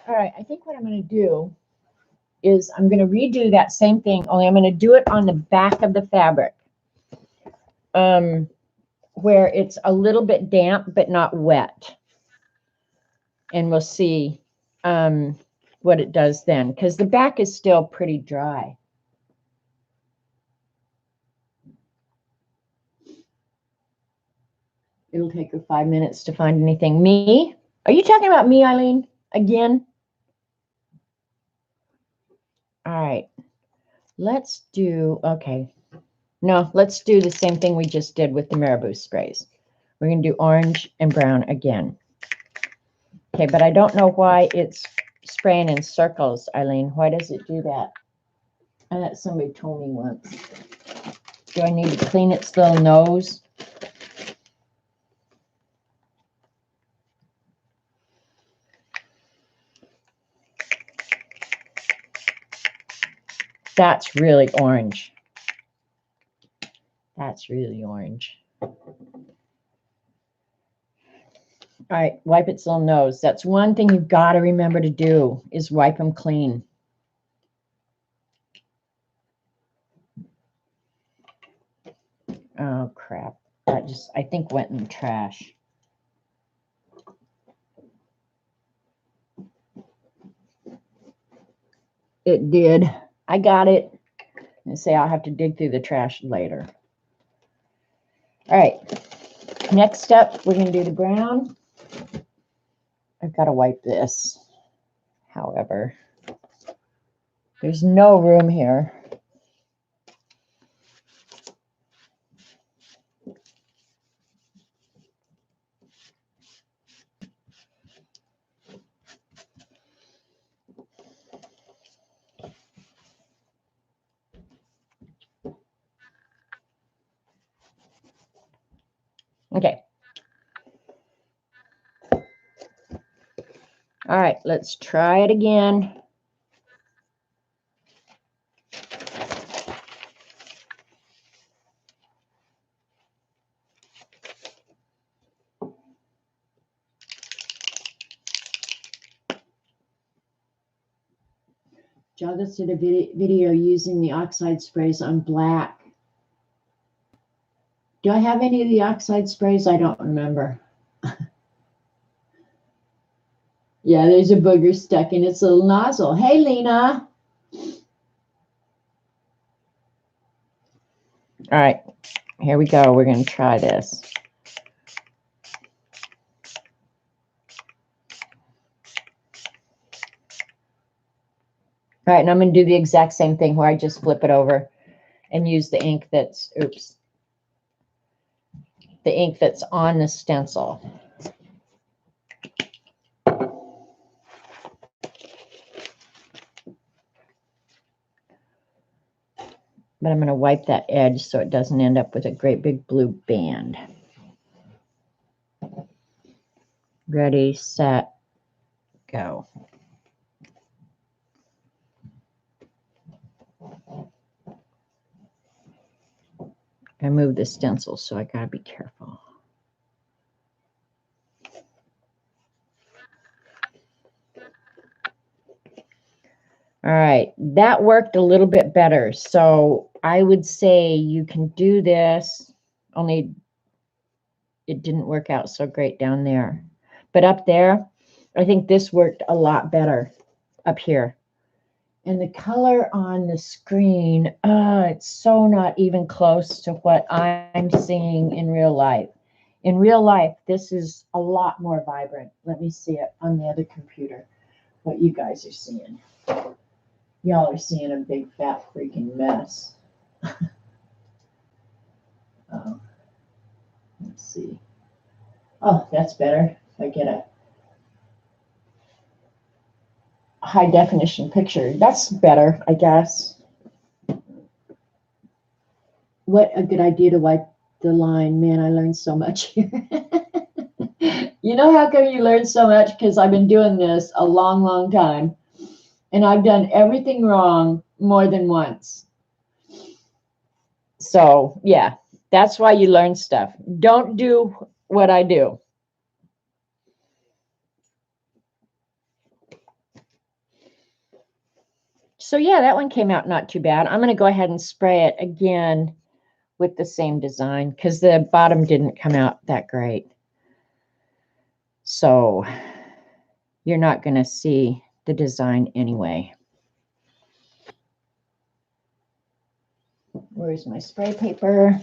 S1: All right, I think what I'm going to do is I'm going to redo that same thing, only I'm going to do it on the back of the fabric, where it's a little bit damp but not wet. And we'll see what it does then, because the back is still pretty dry. It'll take her 5 minutes to find anything. Me? Are you talking about me, Eileen? Again? All right. Let's do, okay. No, let's do the same thing we just did with the Marabou sprays. We're going to do orange and brown again. Okay, but I don't know why it's spraying in circles, Eileen. Why does it do that? And that somebody told me once. Do I need to clean its little nose?
S2: That's really orange. That's really orange. All right, wipe its little nose. That's one thing you've got to remember to do is wipe them clean. Oh, crap. That just, I think, went in the trash. It did. I got it. And say I'll have to dig through the trash later. All right. Next up, we're going to do the brown. I've got to wipe this. However, there's no room here. Okay. All right, let's try it again.
S1: Joggles did a video using the oxide sprays on black. Do I have any of the oxide sprays? I don't remember. Yeah, there's a booger stuck in its little nozzle. Hey, Lena.
S2: All right, here we go. We're going to try this. All right, and I'm going to do the exact same thing where I just flip it over and use the ink that's, oops, the ink that's on the stencil. But I'm going to wipe that edge so it doesn't end up with a great big blue band. Ready, set, go. I moved the stencil, so I got to be careful. All right, that worked a little bit better. So I would say you can do this, only it didn't work out so great down there. But up there, I think this worked a lot better up here. And the color on the screen, it's so not even close to what I'm seeing in real life. In real life, this is a lot more vibrant. Let me see it on the other computer, what you guys are seeing. Y'all are seeing a big fat freaking mess. Let's see. Oh, that's better. I get a high definition picture. That's better, I guess. What a good idea to wipe the line. Man, I learned so much here. You know how come you learn so much? Because I've been doing this a long, long time. And I've done everything wrong more than once. So, yeah, that's why you learn stuff. Don't do what I do. So, yeah, that one came out not too bad. I'm going to go ahead and spray it again with the same design because the bottom didn't come out that great. So, you're not going to see the design anyway. Where's my spray paper?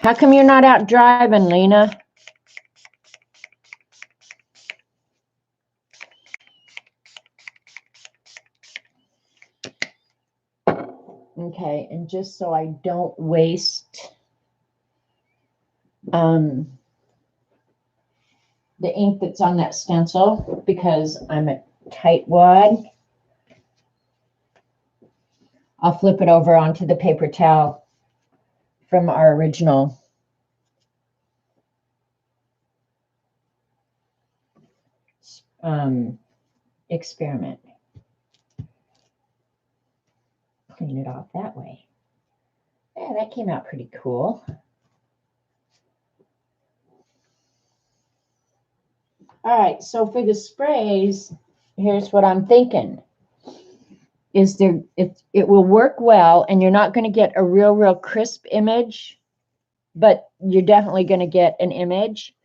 S2: How come you're not out driving, Lena? Okay, and just so I don't waste the ink that's on that stencil, because I'm a tightwad, I'll flip it over onto the paper towel from our original experiment. Clean it off that way. Yeah, that came out pretty cool. All right, so for the sprays, here's what I'm thinking. Is there it will work well, and you're not going to get a real crisp image, but you're definitely going to get an image.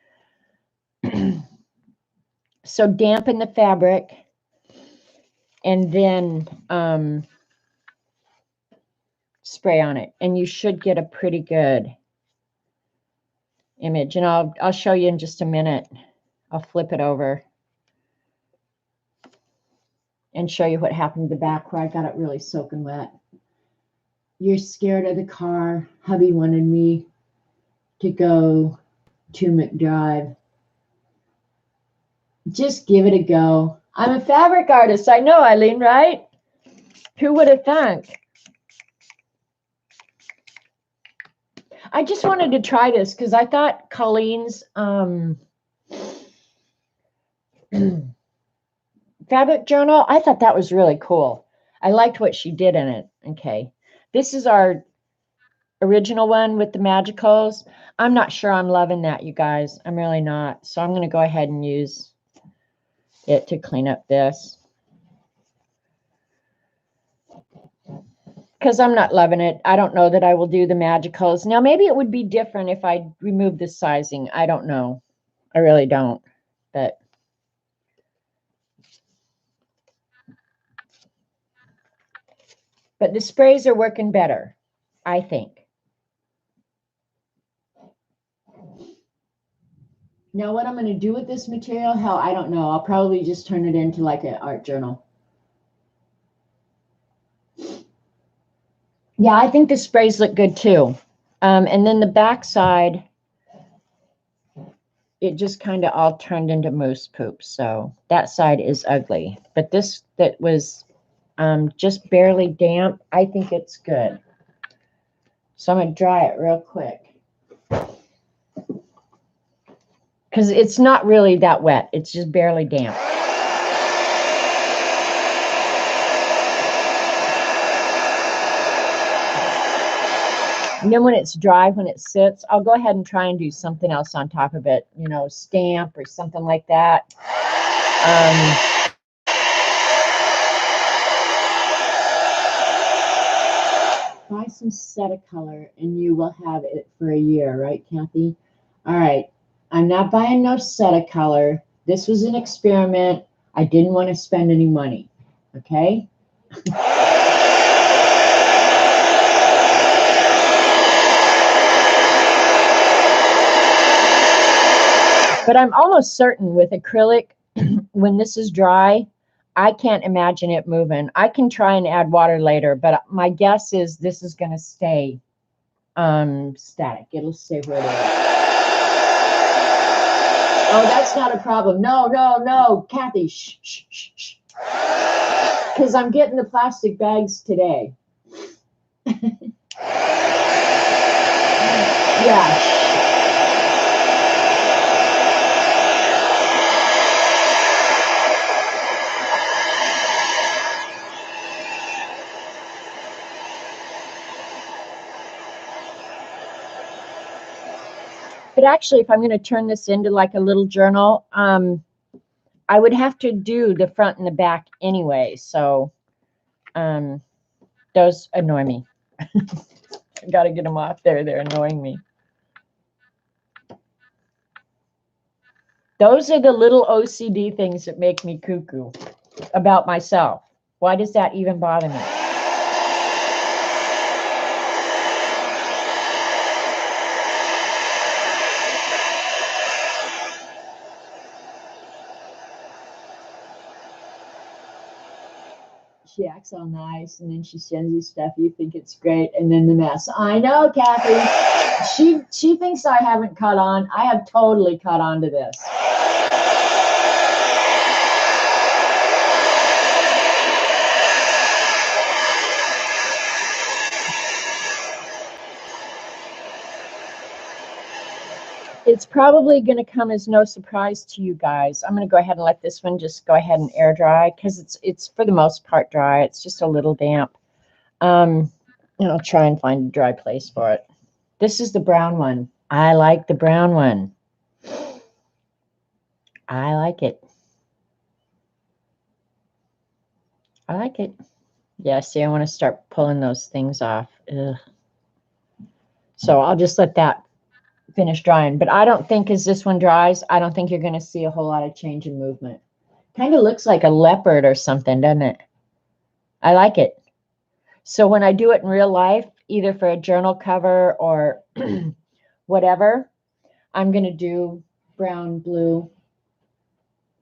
S2: So dampen the fabric, and then spray on it, and you should get a pretty good image. And I'll show you in just a minute. I'll flip it over and show you what happened to the back where I got it really soaking wet. You're scared of the car. Hubby wanted me to go to McDrive. Just give it a go. I'm a fabric artist. I know, Eileen, right? Who would have thunk? I just wanted to try this because I thought Colleen's fabric journal, I thought that was really cool. I liked what she did in it. Okay. This is our original one with the magicals. I'm not sure I'm loving that, you guys. I'm really not. So I'm going to go ahead and use it to clean up this, because I'm not loving it. I don't know that I will do the magicals. Now, maybe it would be different if I removed the sizing. I don't know. I really don't. But the sprays are working better, I think. Now, what I'm going to do with this material, hell, I don't know. I'll probably just turn it into like an art journal. Yeah, I think the sprays look good too. And then the back side, it just kind of all turned into moose poop. So that side is ugly. But this that was just barely damp, I think it's good. So I'm going to dry it real quick, because it's not really that wet. It's just barely damp. And then when it's dry, when it sits, I'll go ahead and try and do something else on top of it, you know, stamp or something like that. Buy some Cetacolor and you will have it for a year, right, Kathy? All right. I'm not buying no Cetacolor. This was an experiment. I didn't want to spend any money. Okay? But I'm almost certain with acrylic, when this is dry, I can't imagine it moving. I can try and add water later, but my guess is this is going to stay static. It'll stay where it is. Oh, that's not a problem. No, Kathy, shh, shh, shh, shh. Because I'm getting the plastic bags today. Yeah. But actually, if I'm going to turn this into like a little journal, I would have to do the front and the back anyway. So those annoy me. I got to get them off there. They're annoying me. Those are the little OCD things that make me cuckoo about myself. Why does that even bother me? She acts all nice, and then she sends you stuff. You think it's great, and then the mess. I know, Kathy. She thinks I haven't caught on. I have totally caught on to this. It's probably going to come as no surprise to you guys. I'm going to go ahead and let this one just go ahead and air dry because it's for the most part dry. It's just a little damp. And I'll try and find a dry place for it. This is the brown one. I like the brown one. I like it. I like it. Yeah, see, I want to start pulling those things off. Ugh. So I'll just let that finish drying. But I don't think as this one dries, I don't think you're going to see a whole lot of change in movement. Kind of looks like a leopard or something, doesn't it? I like it. So when I do it in real life, either for a journal cover or whatever, I'm going to do brown, blue.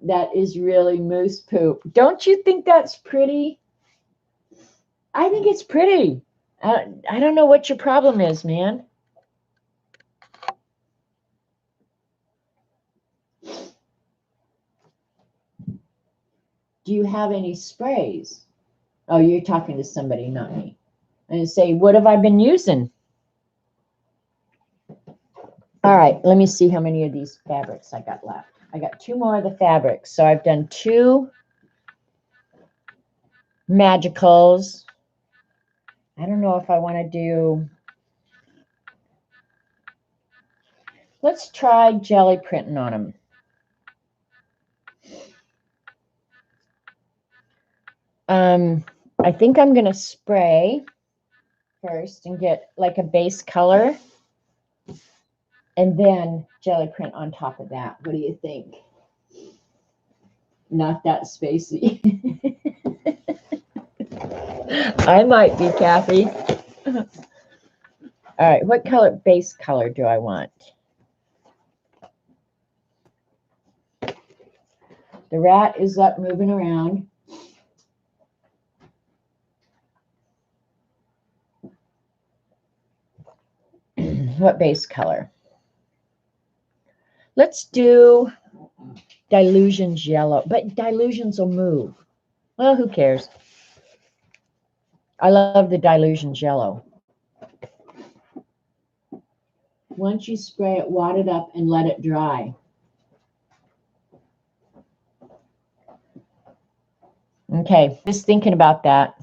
S2: That is really moose poop. Don't you think that's pretty? I think it's pretty. I don't know what your problem is, man. Do you have any sprays? Oh, you're talking to somebody, not me. And say, what have I been using? All right, let me see how many of these fabrics I got left. I got 2 more of the fabrics. So I've done 2 magicals. I don't know if I want to do, let's try jelly printing on them. I think I'm going to spray first and get like a base color and then jelly print on top of that. What do you think? Not that spacey. I might be, Kathy. All right, what color, base color do I want? The rat is up moving around. What base color? Let's do Dilutions yellow, but Dilutions will move. Well, who cares? I love the Dilutions yellow. Once you spray it, wad it up and let it dry. Okay, just thinking about that,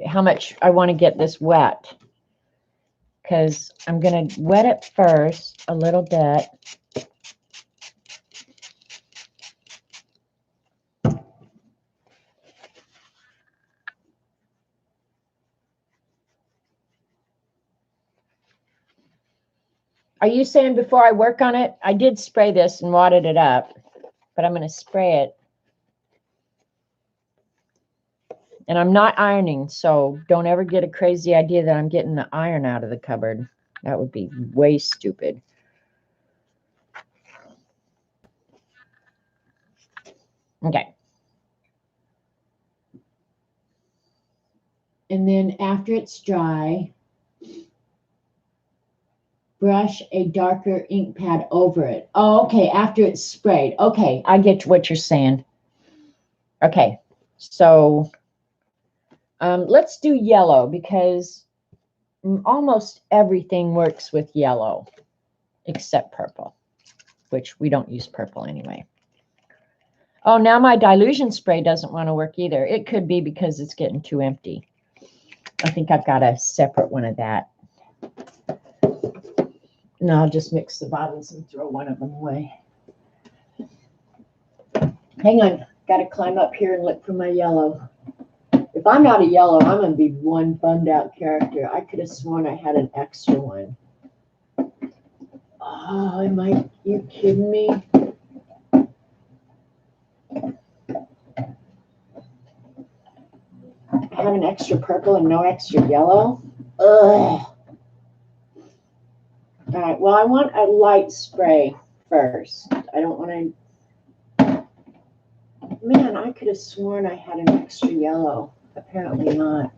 S2: how much I want to get this wet, because I'm going to wet it first a little bit. Are you saying before I work on it? I did spray this and wadded it up, but I'm going to spray it. And I'm not ironing, so don't ever get a crazy idea that I'm getting the iron out of the cupboard. That would be way stupid. Okay. And then after it's dry, brush a darker ink pad over it. Oh, okay, after it's sprayed. Okay, I get what you're saying. Okay, so let's do yellow because almost everything works with yellow except purple, which we don't use purple anyway. Oh, now my dilution spray doesn't want to work either. It could be because it's getting too empty. I think I've got a separate one of that. No, I'll just mix the bottles and throw one of them away. Hang on, got to climb up here and look for my yellow. If I'm out of yellow, I'm going to be one bummed out character. I could have sworn I had an extra one. Oh, you kidding me? I have an extra purple and no extra yellow? Ugh. All right, well, I want a light spray first. I don't want to... Man, I could have sworn I had an extra yellow. Apparently not.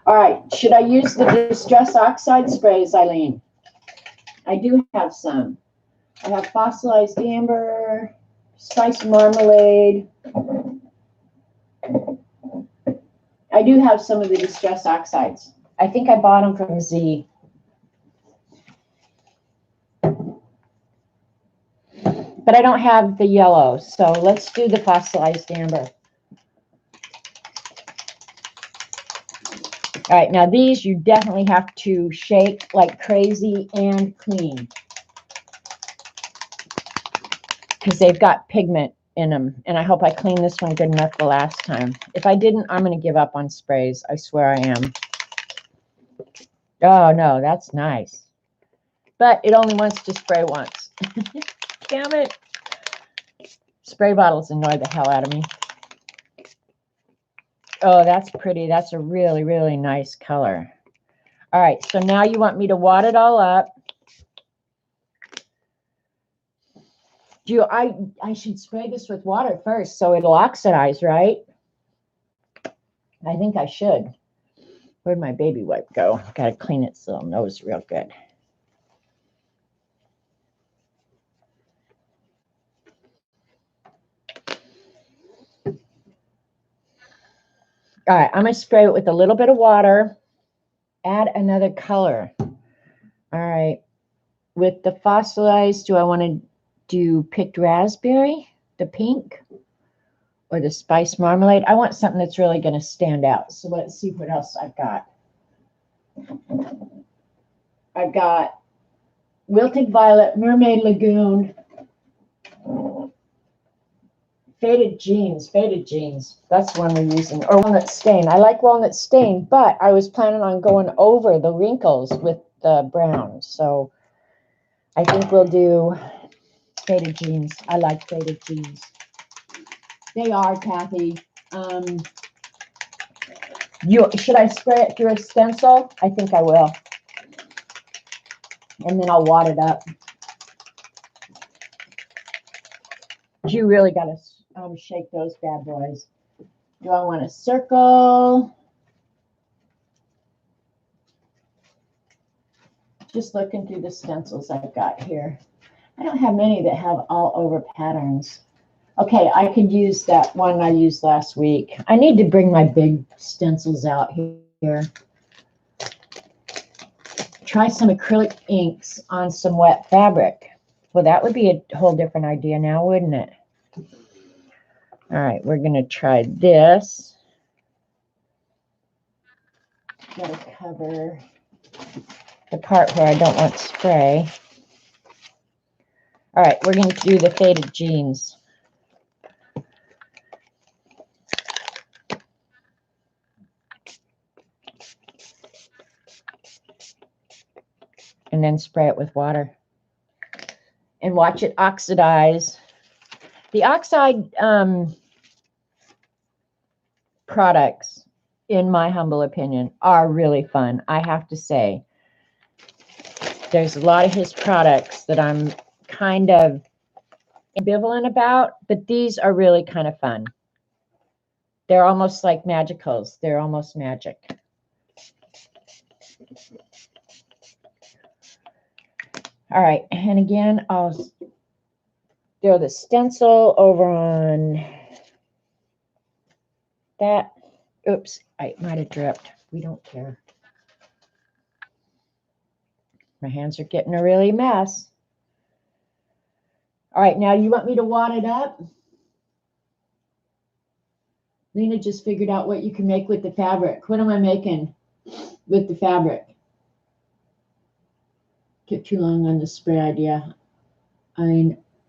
S2: All right, should I use the Distress Oxide sprays, Eileen? I do have some. I have Fossilized Amber, Spiced Marmalade. I do have some of the Distress Oxides. I think I bought them from Z. But I don't have the yellow, so let's do the fossilized amber. All right, now these you definitely have to shake like crazy and clean because they've got pigment in them. And I hope I cleaned this one good enough the last time. If I didn't, I'm going to give up on sprays. I swear I am. Oh, no, that's nice. But it only wants to spray once. Damn it. Spray bottles annoy the hell out of me. Oh, that's pretty. That's a really, really nice color. All right, so now you want me to wad it all up. I should spray this with water first so it'll oxidize, right? I think I should. Where'd my baby wipe go? Got to clean its little nose real good. All right, I'm going to spray it with a little bit of water. Add another color. All right. With the fossilized, do I want to do picked raspberry, the pink, or the spice marmalade? I want something that's really going to stand out. So let's see what else I've got. I've got wilted violet, mermaid lagoon, faded jeans. That's the one we're using. Or walnut stain. I like walnut stain, but I was planning on going over the wrinkles with the brown. So I think we'll do faded jeans. I like faded jeans. They are, Kathy. Should I spray it through a stencil? I think I will. And then I'll wad it up. You really got to shake those bad boys. Do I want a circle? Just looking through the stencils I've got here. I don't have many that have all over patterns. Okay, I could use that one I used last week. I need to bring my big stencils out here. Try some acrylic inks on some wet fabric. Well, that would be a whole different idea now, wouldn't it? All right, we're going to try this. Got to cover the part where I don't want spray. All right, we're going to do the faded jeans. And then spray it with water. And watch it oxidize. The oxide products, in my humble opinion, are really fun. I have to say, there's a lot of his products that I'm kind of ambivalent about, but these are really kind of fun. They're almost like magicals. They're almost magic. All right, and again, I'll throw the stencil over on that. Oops, I might have dripped. We don't care. My hands are getting a really mess. All right, now you want me to wad it up? Lena just figured out what you can make with the fabric. What am I making with the fabric? Took too long on the spray idea.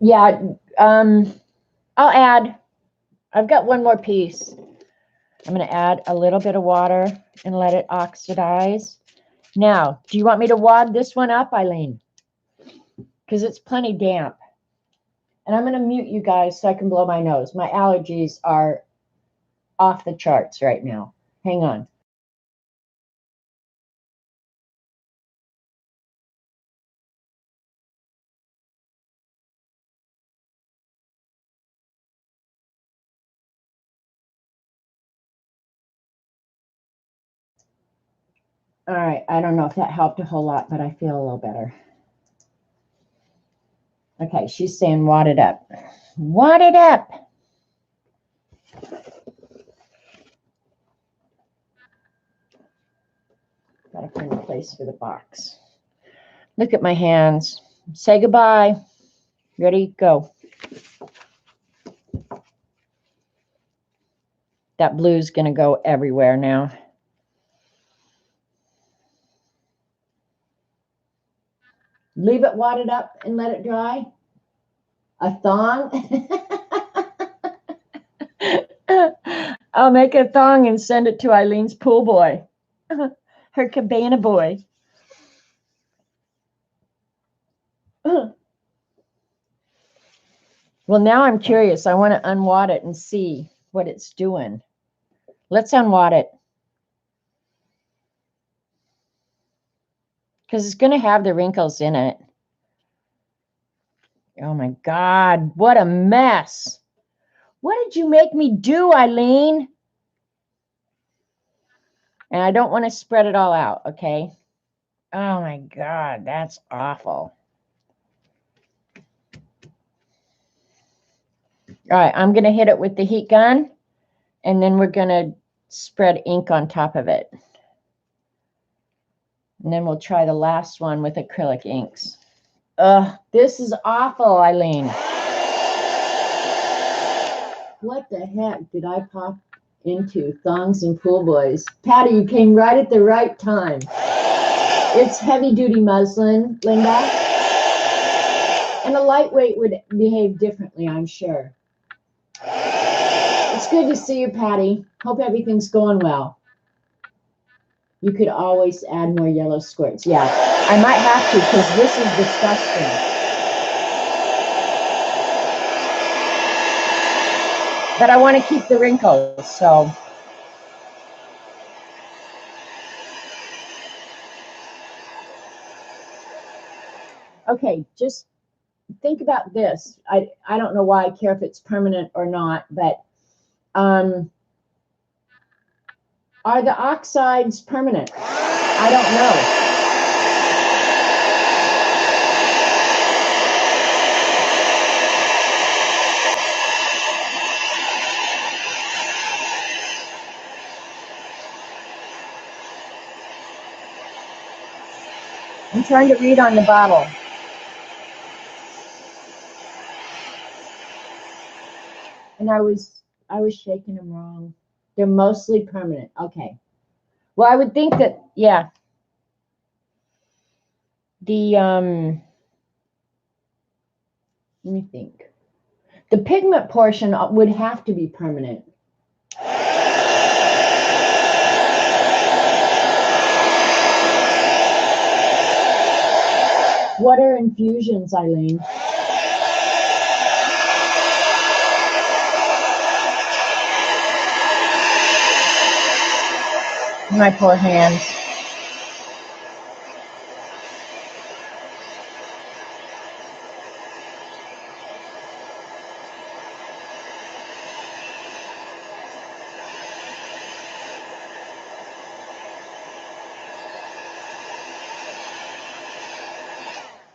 S2: Yeah, I'll add. I've got one more piece. I'm going to add a little bit of water and let it oxidize. Now, do you want me to wad this one up, Eileen? Because it's plenty damp. And I'm going to mute you guys so I can blow my nose. My allergies are off the charts right now. Hang on. All right, I don't know if that helped a whole lot, but I feel a little better. Okay, she's saying wad it up. Wad it up. Gotta find a place for the box. Look at my hands. Say goodbye. Ready? Go. That blue's going to go everywhere now.
S1: Leave it wadded up and let it dry. A thong.
S2: I'll make a thong and send it to Eileen's pool boy, her cabana boy. Well, now I'm curious. I want to unwad it and see what it's doing. Let's unwad it. Because it's going to have the wrinkles in it. Oh my God, what a mess. What did you make me do, Eileen? And I don't want to spread it all out, okay? Oh my God, that's awful. All right, I'm going to hit it with the heat gun, and then we're going to spread ink on top of it. And then we'll try the last one with acrylic inks. Ugh, this is awful, Eileen.
S1: What the heck did I pop into? Thongs and pool boys. Patty, you came right at the right time. It's heavy-duty muslin, Linda. And a lightweight would behave differently, I'm sure. It's good to see you, Patty. Hope everything's going well. You could always add more yellow squirts. Yeah, I might have to because this is disgusting.
S2: But I want to keep the wrinkles, so.
S1: Okay, just think about this. I don't know why I care if it's permanent or not, but are the oxides permanent? I don't know.
S2: I'm trying to read on the bottle.
S1: And I was shaking them wrong. They're mostly permanent. Okay.
S2: Well, I would think that, yeah. The,
S1: let me think. The pigment portion would have to be permanent. What are infusions, Eileen?
S2: my poor hands.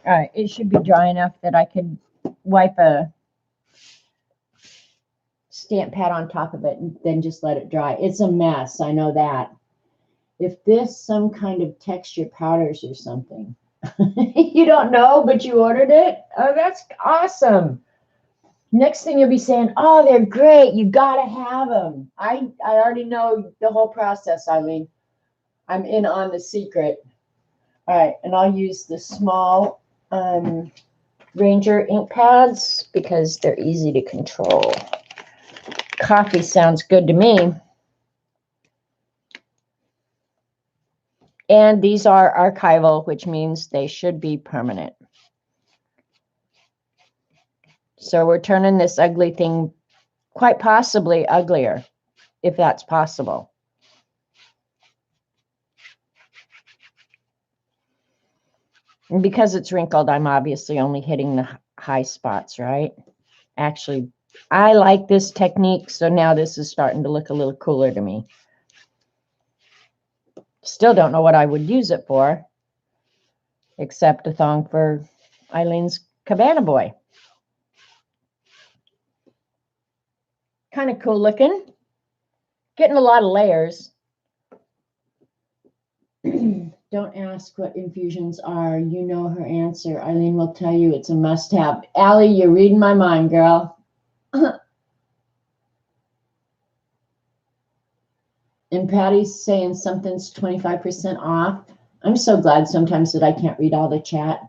S2: All right, it should be dry enough that I could wipe a
S1: Stamp pad on top of it and then just let it dry. It's a mess, I know that. If this some kind of texture powders or something. You don't know, but you ordered it? Oh, that's awesome. Next thing you'll be saying, oh, they're great. You got to have them. I already know the whole process, Eileen. I'm in on the secret. All right, and I'll use the small
S2: Ranger ink pads because they're easy to control. Coffee sounds good to me. And these are archival, which means they should be permanent. So we're turning this ugly thing quite possibly uglier, if that's possible. And because it's wrinkled, I'm obviously only hitting the high spots, right? Actually, I like this technique, so now this is starting to look a little cooler to me. Still don't know what I would use it for, except a thong for Eileen's cabana boy. Kind of cool looking. Getting a lot of layers. Don't
S1: Don't ask what infusions are. You know her answer. Eileen will tell you it's a must-have. Allie, you're reading my mind, girl. And Patty's saying something's 25% off. I'm so glad sometimes that I can't read all the chat.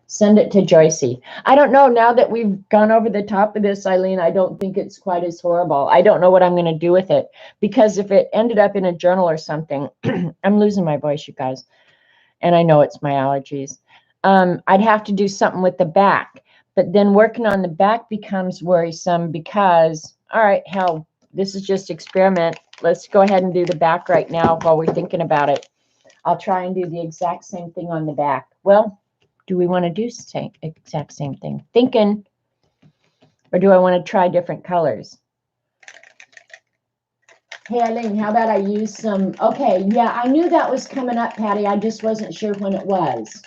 S2: Send it to Joycey. I don't know. Now that we've gone over the top of this, Eileen, I don't think it's quite as horrible. I don't know what I'm going to do with it, because if it ended up in a journal or something, I'm losing my voice, you guys. And I know it's my allergies. I'd have to do something with the back. But then working on the back becomes worrisome because, all right, hell, this is just experiment. Let's go ahead and do the back right now while we're thinking about it. I'll try and do the exact same thing on the back. Well, do we want to do the exact same thing? Thinking. Or do I want to try different colors?
S1: Hey, Eileen, how about I use some? Okay, yeah, I knew that was coming up, Patty. I just wasn't sure when it was.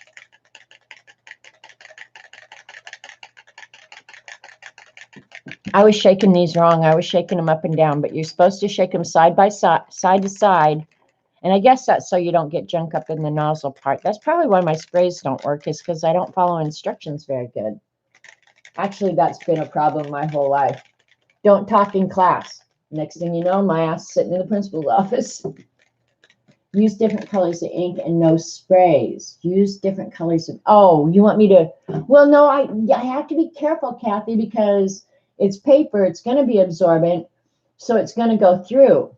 S2: I was shaking these wrong. I was shaking them up and down, but you're supposed to shake them side by side, side to side. And I guess that's so you don't get junk up in the nozzle part. That's probably why my sprays don't work, is because I don't follow instructions very good.
S1: Actually, that's been a problem my whole life. Don't talk in class. Next thing you know, my ass is sitting in the principal's office. Use different colors of ink and no sprays. Use different colors of, oh, you want me to, well, no, I have to be careful, Kathy, because it's paper. It's going to be absorbent, so it's going to go through.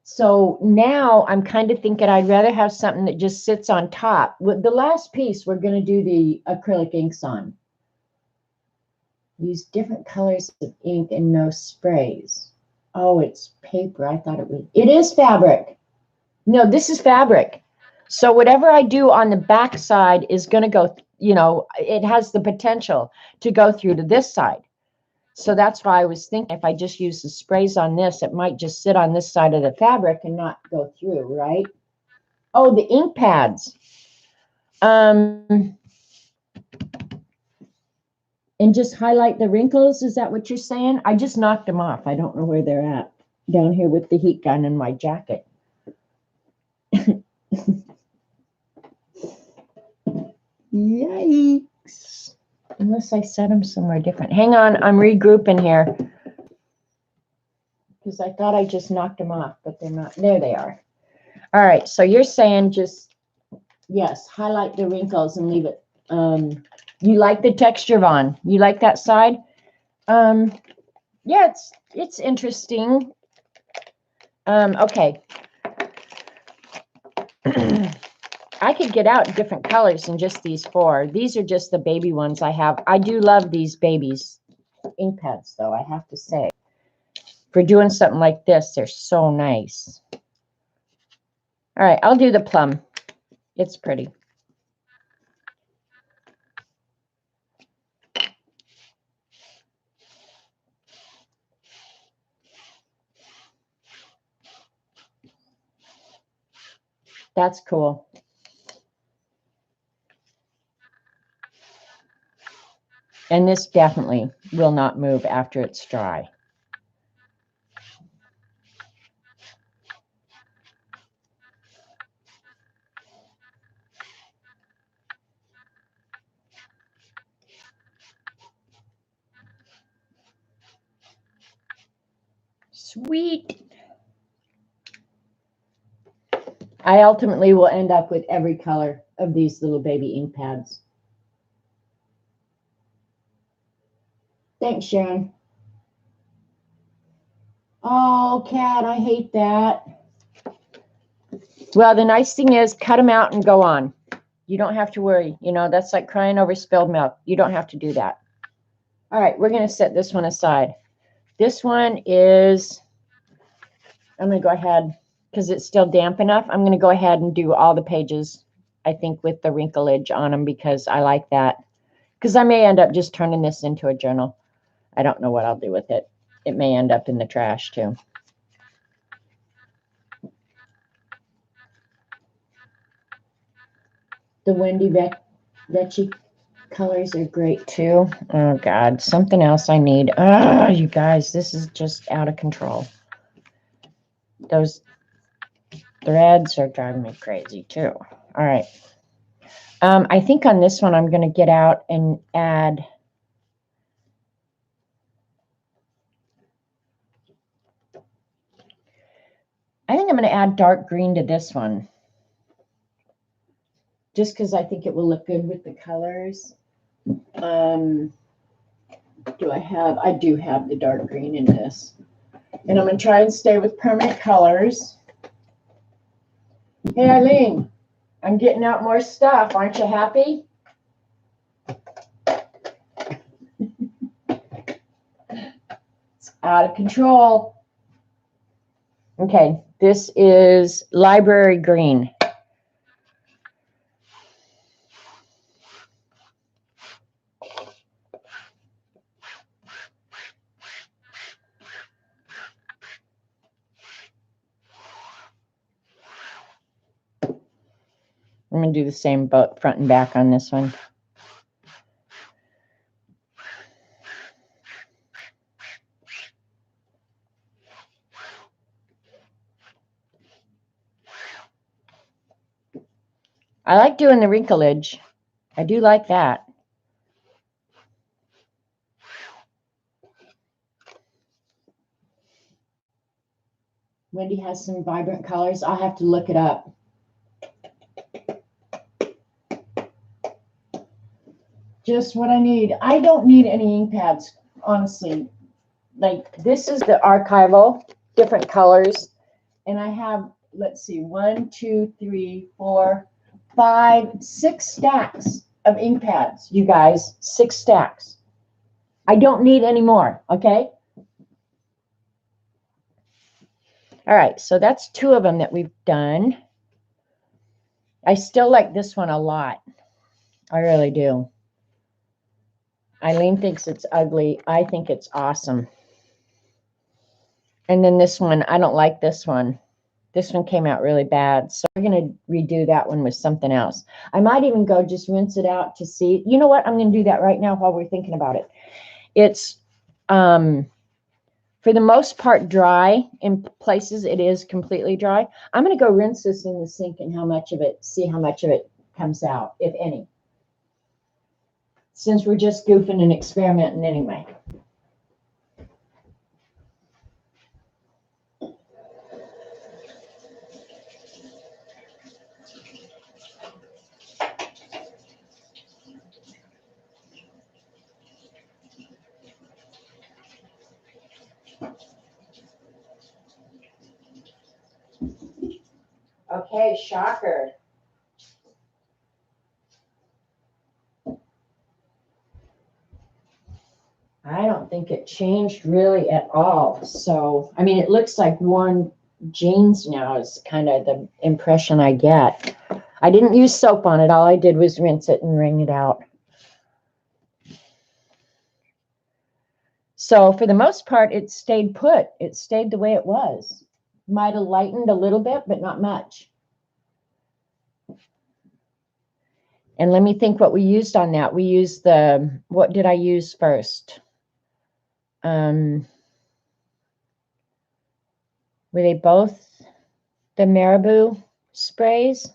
S2: So now I'm kind of thinking I'd rather have something that just sits on top.
S1: With the last piece, we're going to do the acrylic inks on. Use different colors of ink and no sprays. Oh, it's paper. I thought it was. It is fabric.
S2: No, this is fabric. So whatever I do on the back side is going to go, you know, it has the potential to go through to this side. So that's why I was thinking if I just use the sprays on this, it might just sit on this side of the fabric and not go through, right? Oh, the ink pads. And just highlight the wrinkles. Is that what you're saying? I just knocked them off. I don't know where they're at. Down here with the heat gun in my jacket. Yikes. Unless I set them somewhere different. Hang on, I'm regrouping here. Because I thought I just knocked them off, but they're not. There they are. All right, so you're saying just,
S1: yes, highlight the wrinkles and leave it.
S2: You like the texture, Vaughn? You like that side? Yeah, it's interesting. Okay. I could get out different colors than just these four. These are just the baby ones I have. I do love these babies ink pads, though, I have to say. For doing something like this, they're so nice. All right, I'll do the plum. It's pretty. That's cool. And this definitely will not move after it's dry. Sweet.
S1: I ultimately will end up with every color of these little baby ink pads. Thanks, Sharon. Oh, Kat, I hate that.
S2: Well, the nice thing is cut them out and go on. You don't have to worry. You know, that's like crying over spilled milk. You don't have to do that. All right, we're going to set this one aside. This one is, I'm going to go ahead, because it's still damp enough, I'm going to go ahead and do all the pages, I think, with the wrinklage on them, because I like that. Because I may end up just turning this into a journal. I don't know what I'll do with it. It may end up in the trash, too.
S1: The Wendy Vecchi colors are great,
S2: too. Oh, God. Something else I need. Oh, you guys, this is just out of control. Those threads are driving me crazy, too. All right. I think on this one, I'm going to get out and add. I think I'm going to add dark green to this one. Just because I think it will look good with the colors. I do have the dark green in this. And I'm going to try and stay with permanent colors. Hey, Eileen, I'm getting out more stuff. Aren't you happy? It's out of control. Okay, this is library green. I'm going to do the same both front and back on this one. I like doing the wrinklage. I do like that. Wendy has some vibrant colors. I'll have to look it up. Just what I need. I don't need any ink pads, honestly. Like, this is the archival, different colors. And I have, let's see, 1, 2, 3, 4, 5, 6 stacks of ink pads, you guys. 6 stacks. I don't need any more, okay? All right, so that's 2 of them that we've done. I still like this one a lot. I really do. Eileen thinks it's ugly. I think it's awesome. And then this one, I don't like this one. This one came out really bad. So we're going to redo that one with something else. I might even go just rinse it out to see. You know what? I'm going to do that right now while we're thinking about it. It's, for the most part, dry. In places, it is completely dry. I'm going to go rinse this in the sink and see how much of it comes out, if any. Since we're just goofing and experimenting anyway. Okay, shocker. I don't think it changed really at all. So, I mean, it looks like worn jeans now is kind of the impression I get. I didn't use soap on it. All I did was rinse it and wring it out. So for the most part, it stayed put. It stayed the way it was. Might have lightened a little bit, but not much. And let me think what we used on that. We used what did I use first? Were they both the Marabou sprays?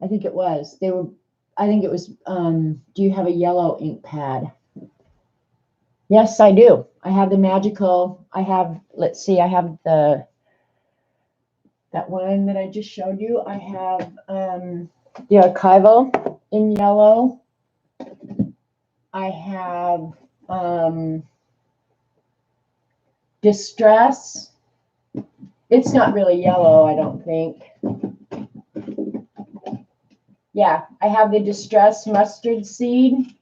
S2: I think it was. I think it was, do you have a yellow ink pad? Yes, I do. I have the magical, let's see, I have that one that I just showed you. I have the archival in yellow. I have distress. It's not really yellow, I don't think. Yeah, I have the distress mustard seed,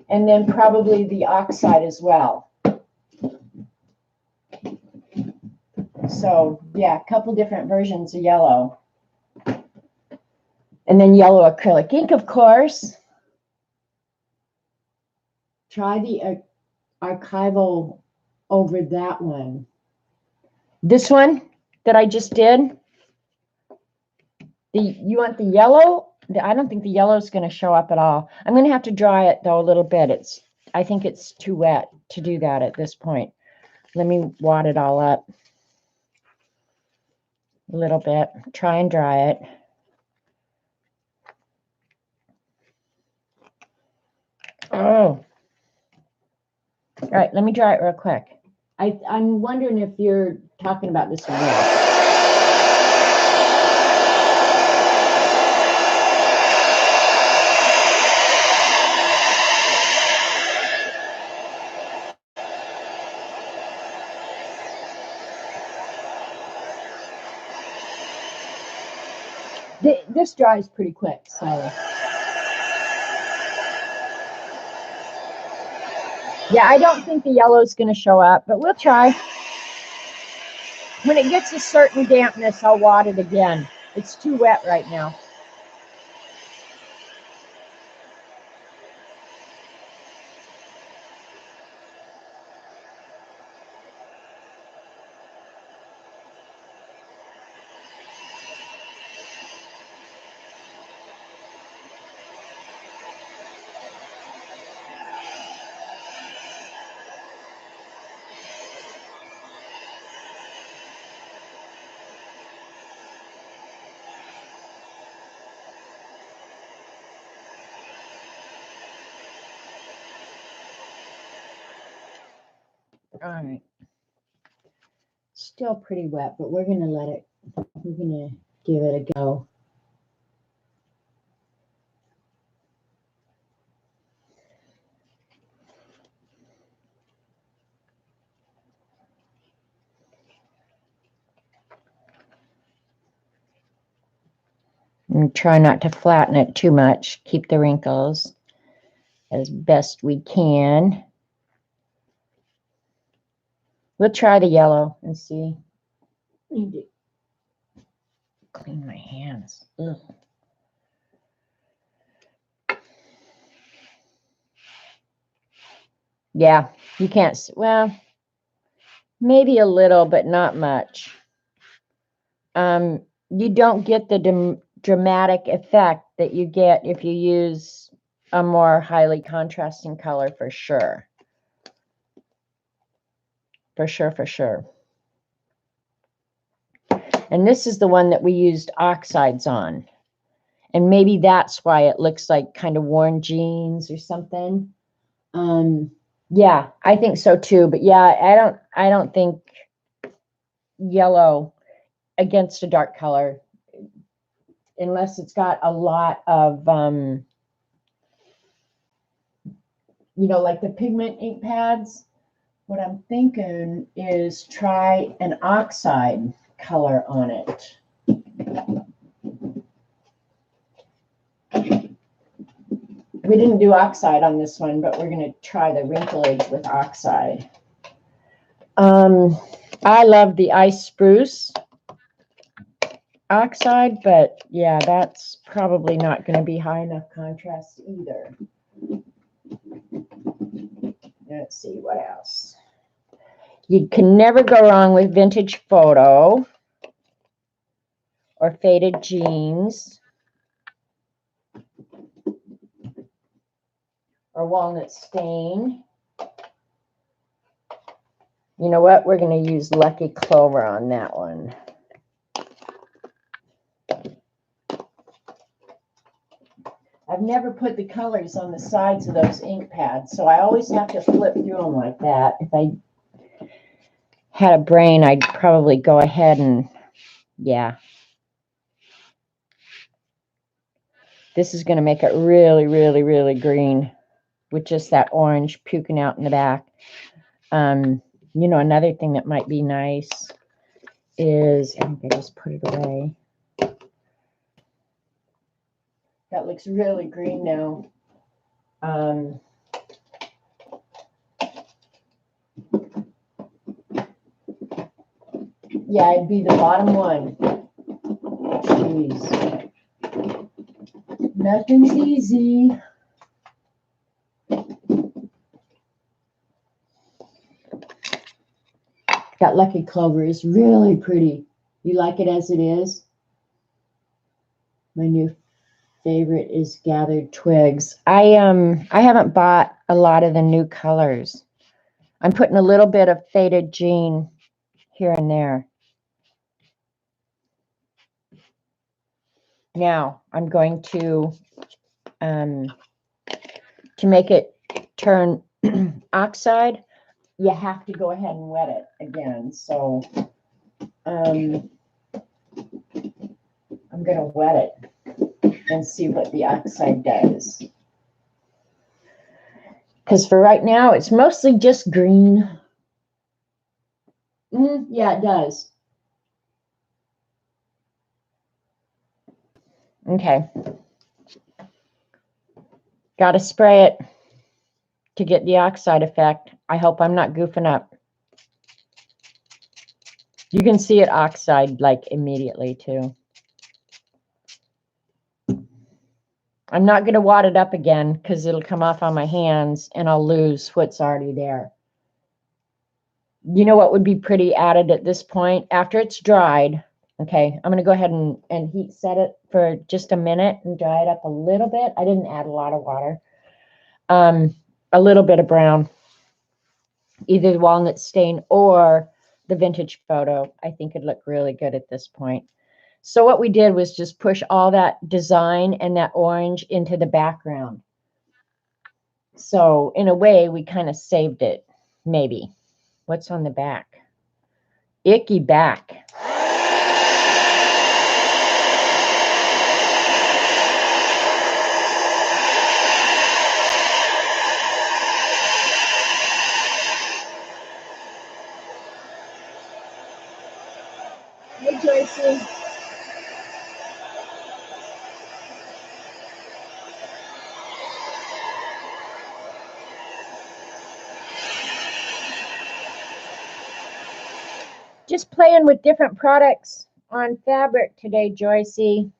S2: and then probably the oxide as well. So yeah, a couple different versions of yellow. And then yellow acrylic ink, of course. Try the archival over that one. This one that I just did. You want the yellow? I don't think the yellow is going to show up at all. I'm going to have to dry it though a little bit. I think it's too wet to do that at this point. Let me wad it all up a little bit. Try and dry it. All right, let me dry it real quick.
S1: I'm wondering if you're talking about this one. Yeah. This dries pretty quick, so.
S2: Yeah, I don't think the yellow's going to show up, but we'll try. When it gets a certain dampness, I'll wad it again. It's too wet right now. All right.
S1: Still pretty wet, but we're going to give it a go.
S2: And try not to flatten it too much. Keep the wrinkles as best we can. We'll try the yellow and see. Clean my hands. Ugh. Yeah, you can't, well, maybe a little, but not much. You don't get the dramatic effect that you get if you use a more highly contrasting color, for sure. For sure, for sure. And this is the one that we used oxides on. And maybe that's why it looks like kind of worn jeans or something. Yeah, I think so too. But yeah, I don't think yellow against a dark color, unless it's got a lot of you know, like the pigment ink pads. What I'm thinking is try an oxide color on it. We didn't do oxide on this one, but we're going to try the wrinklage with oxide. I love the ice spruce oxide, but yeah, that's probably not going to be high enough contrast either. Let's see what else. You can never go wrong with vintage photo or faded jeans or walnut stain. You know what? We're going to use Lucky Clover on that one. I've never put the colors on the sides of those ink pads, so I always have to flip through them like that. If I had a brain, I'd probably go ahead and, yeah. This is going to make it really, really, really green with just that orange puking out in the back. You know, another thing that might be nice is, I think I just put it away. That looks really green now. Yeah, it'd be the bottom one. Jeez. Nothing's easy. That Lucky Clover is really pretty. You like it as it is? My new favorite is Gathered Twigs. I haven't bought a lot of the new colors. I'm putting a little bit of Faded Jean here and there. Now I'm going to make it turn oxide, you have to go ahead and wet it again. So I'm going to wet it and see what the oxide does. Because for right now, it's mostly just green.
S1: Yeah, it does.
S2: Okay. Got to spray it to get the oxide effect. I hope I'm not goofing up. You can see it oxide like immediately too. I'm not going to wad it up again because it'll come off on my hands and I'll lose what's already there. You know what would be pretty added at this point? After it's dried, okay, I'm going to go ahead and heat set it for just a minute and dry it up a little bit. I didn't add a lot of water. A little bit of brown, either the walnut stain or the vintage photo. I think it'd look really good at this point. So what we did was just push all that design and that orange into the background. So in a way, we kind of saved it, maybe. What's on the back? Icky back.
S1: Hey, Joycey.
S2: Just playing with different products on fabric today, Joycey.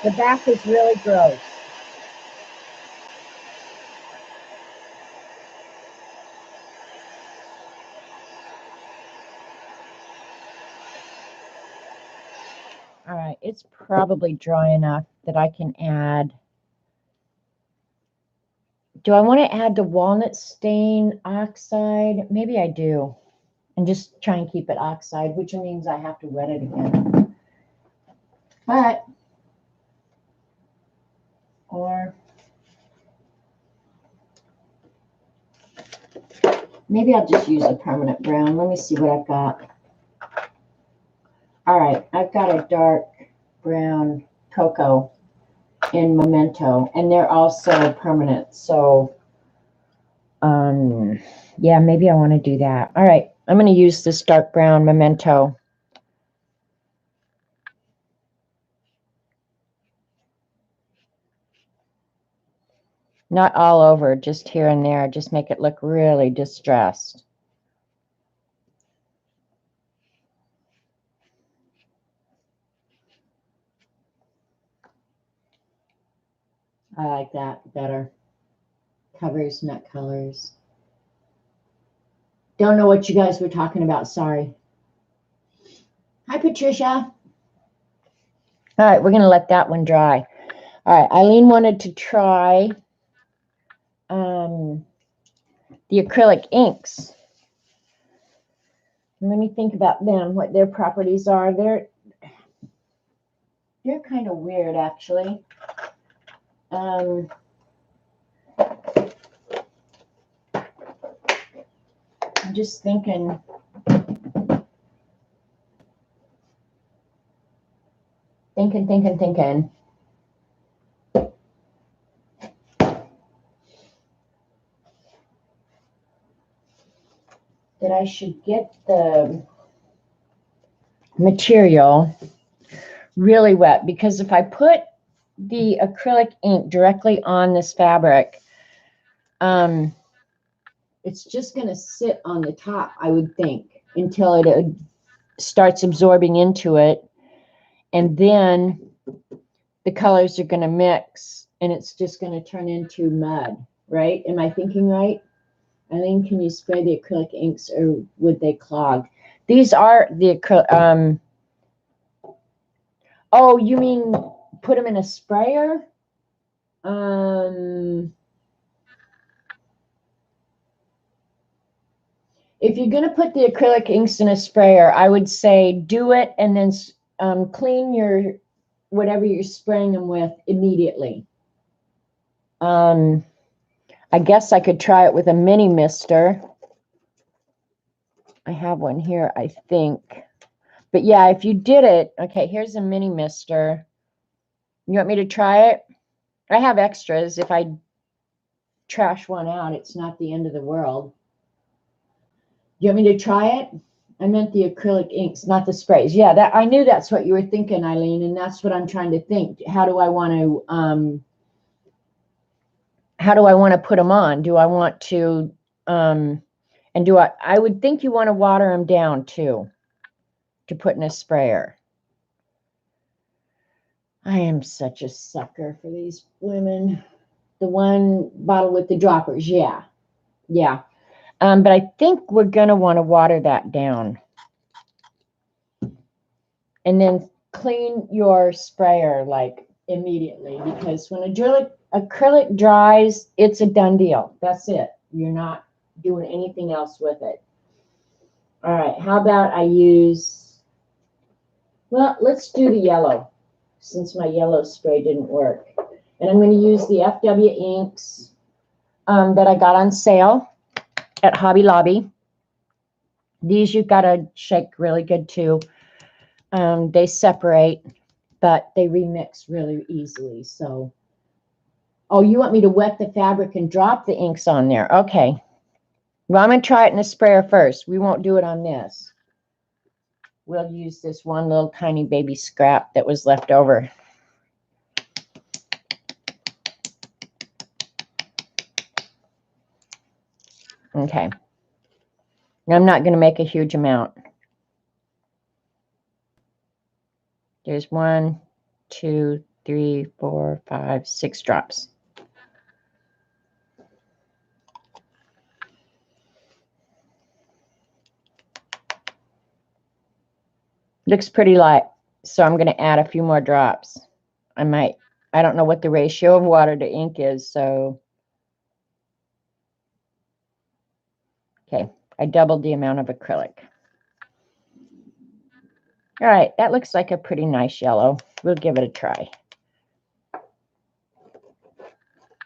S2: The back is really gross. All right, it's probably dry enough that I can add. Do I want to add the walnut stain oxide? Maybe I do. And just try and keep it oxide, which means I have to wet it again. But, or maybe I'll just use a permanent brown. Let me see what I've got. All right, I've got a dark brown cocoa in Memento, and they're also permanent. So, yeah, maybe I want to do that. All right, I'm going to use this dark brown Memento. Not all over, just here and there. Just make it look really distressed. I like that better. Covers, not colors. Don't know what you guys were talking about. Sorry. Hi, Patricia. All right, we're going to let that one dry. All right, Eileen wanted to try the acrylic inks. Let me think about them, what their properties are. They're kind of weird, actually. I'm just thinking. Thinking. That I should get the material really wet, because if I put the acrylic ink directly on this fabric, it's just going to sit on the top, I would think, until it starts absorbing into it, and then the colors are going to mix
S1: and it's just going to turn into mud, right? Am I thinking right? Eileen, can you spray the acrylic inks or would they clog?
S2: These are the acrylic. Oh, you mean put them in a sprayer? If you're going to put the acrylic inks in a sprayer, I would say do it and then clean your whatever you're spraying them with immediately. I guess I could try it with a mini mister. I have one here, I think. But yeah, if you did it, okay, here's a mini mister. You want me to try it? I have extras. If I trash one out, it's not the end of the world. You want me to try it? I meant the acrylic inks, not the sprays. Yeah, that I knew that's what you were thinking, Eileen, and that's what I'm trying to think. How do I want to put them on? Do I want to and do I would think you want to water them down too to put in a sprayer. I am such a sucker for these women. The one bottle with the droppers, yeah. Yeah. But I think we're going to want to water that down. And then clean your sprayer like immediately, because when acrylic dries, it's a done deal. That's it. You're not doing anything else with it. All right, how about I use, well, let's do the yellow since my yellow spray didn't work. And I'm going to use the FW inks that I got on sale at Hobby Lobby. These you've got to shake really good too. They separate, but they remix really easily. So, oh, you want me to wet the fabric and drop the inks on there? Okay. Well, I'm going to try it in a sprayer first. We won't do it on this. We'll use this one little tiny baby scrap that was left over. Okay. Now, I'm not going to make a huge amount. There's 1, 2, 3, 4, 5, 6 drops. Looks pretty light, so I'm going to add a few more drops. I don't know what the ratio of water to ink is, so. Okay, I doubled the amount of acrylic. All right, that looks like a pretty nice yellow. We'll give it a try.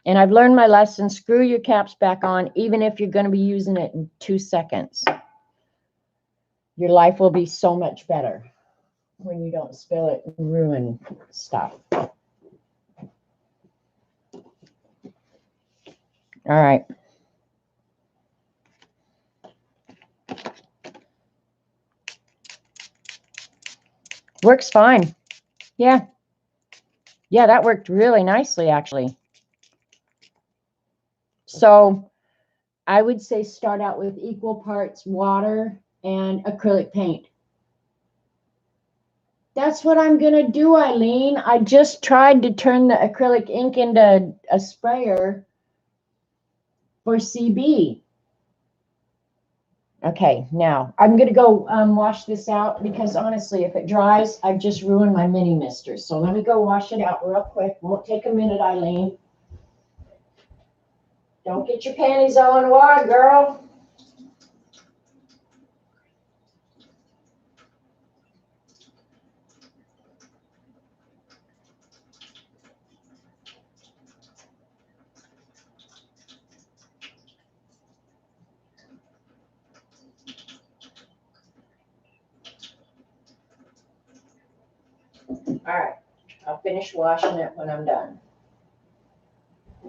S2: And I've learned my lesson. Screw your caps back on, even if you're going to be using it in 2 seconds. Your life will be so much better when you don't spill it and ruin stuff. All right. Works fine. Yeah. Yeah, that worked really nicely, actually. So I would say start out with equal parts water and acrylic paint. That's what I'm going to do, Eileen. I just tried to turn the acrylic ink into a sprayer for CB. Okay, now I'm going to go wash this out because honestly, if it dries, I've just ruined my mini mister. So let me go wash it out real quick. Won't take a minute, Eileen. Don't get your panties all in water, girl. All right, I'll finish washing it when I'm done.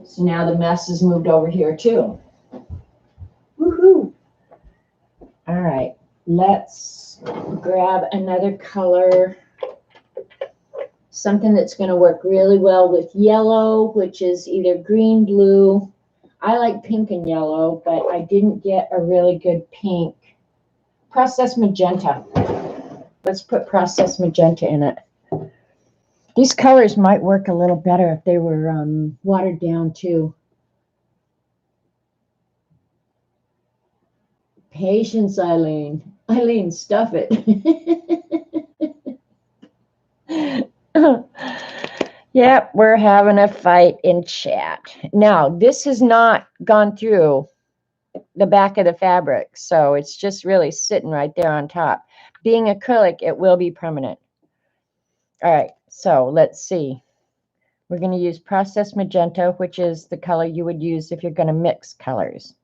S2: So now the mess is moved over here too. Woohoo! All right, let's grab another color. Something that's going to work really well with yellow, which is either green, blue. I like pink and yellow, but I didn't get a really good pink. Processed magenta. Let's put processed magenta in it. These colors might work a little better if they were
S1: Watered down too. Patience, Eileen. Eileen, stuff it.
S2: Yep, we're having a fight in chat. Now, this has not gone through the back of the fabric, so it's just really sitting right there on top. Being acrylic, it will be permanent. All right, so let's see. We're going to use processed magenta, which is the color you would use if you're going to mix colors.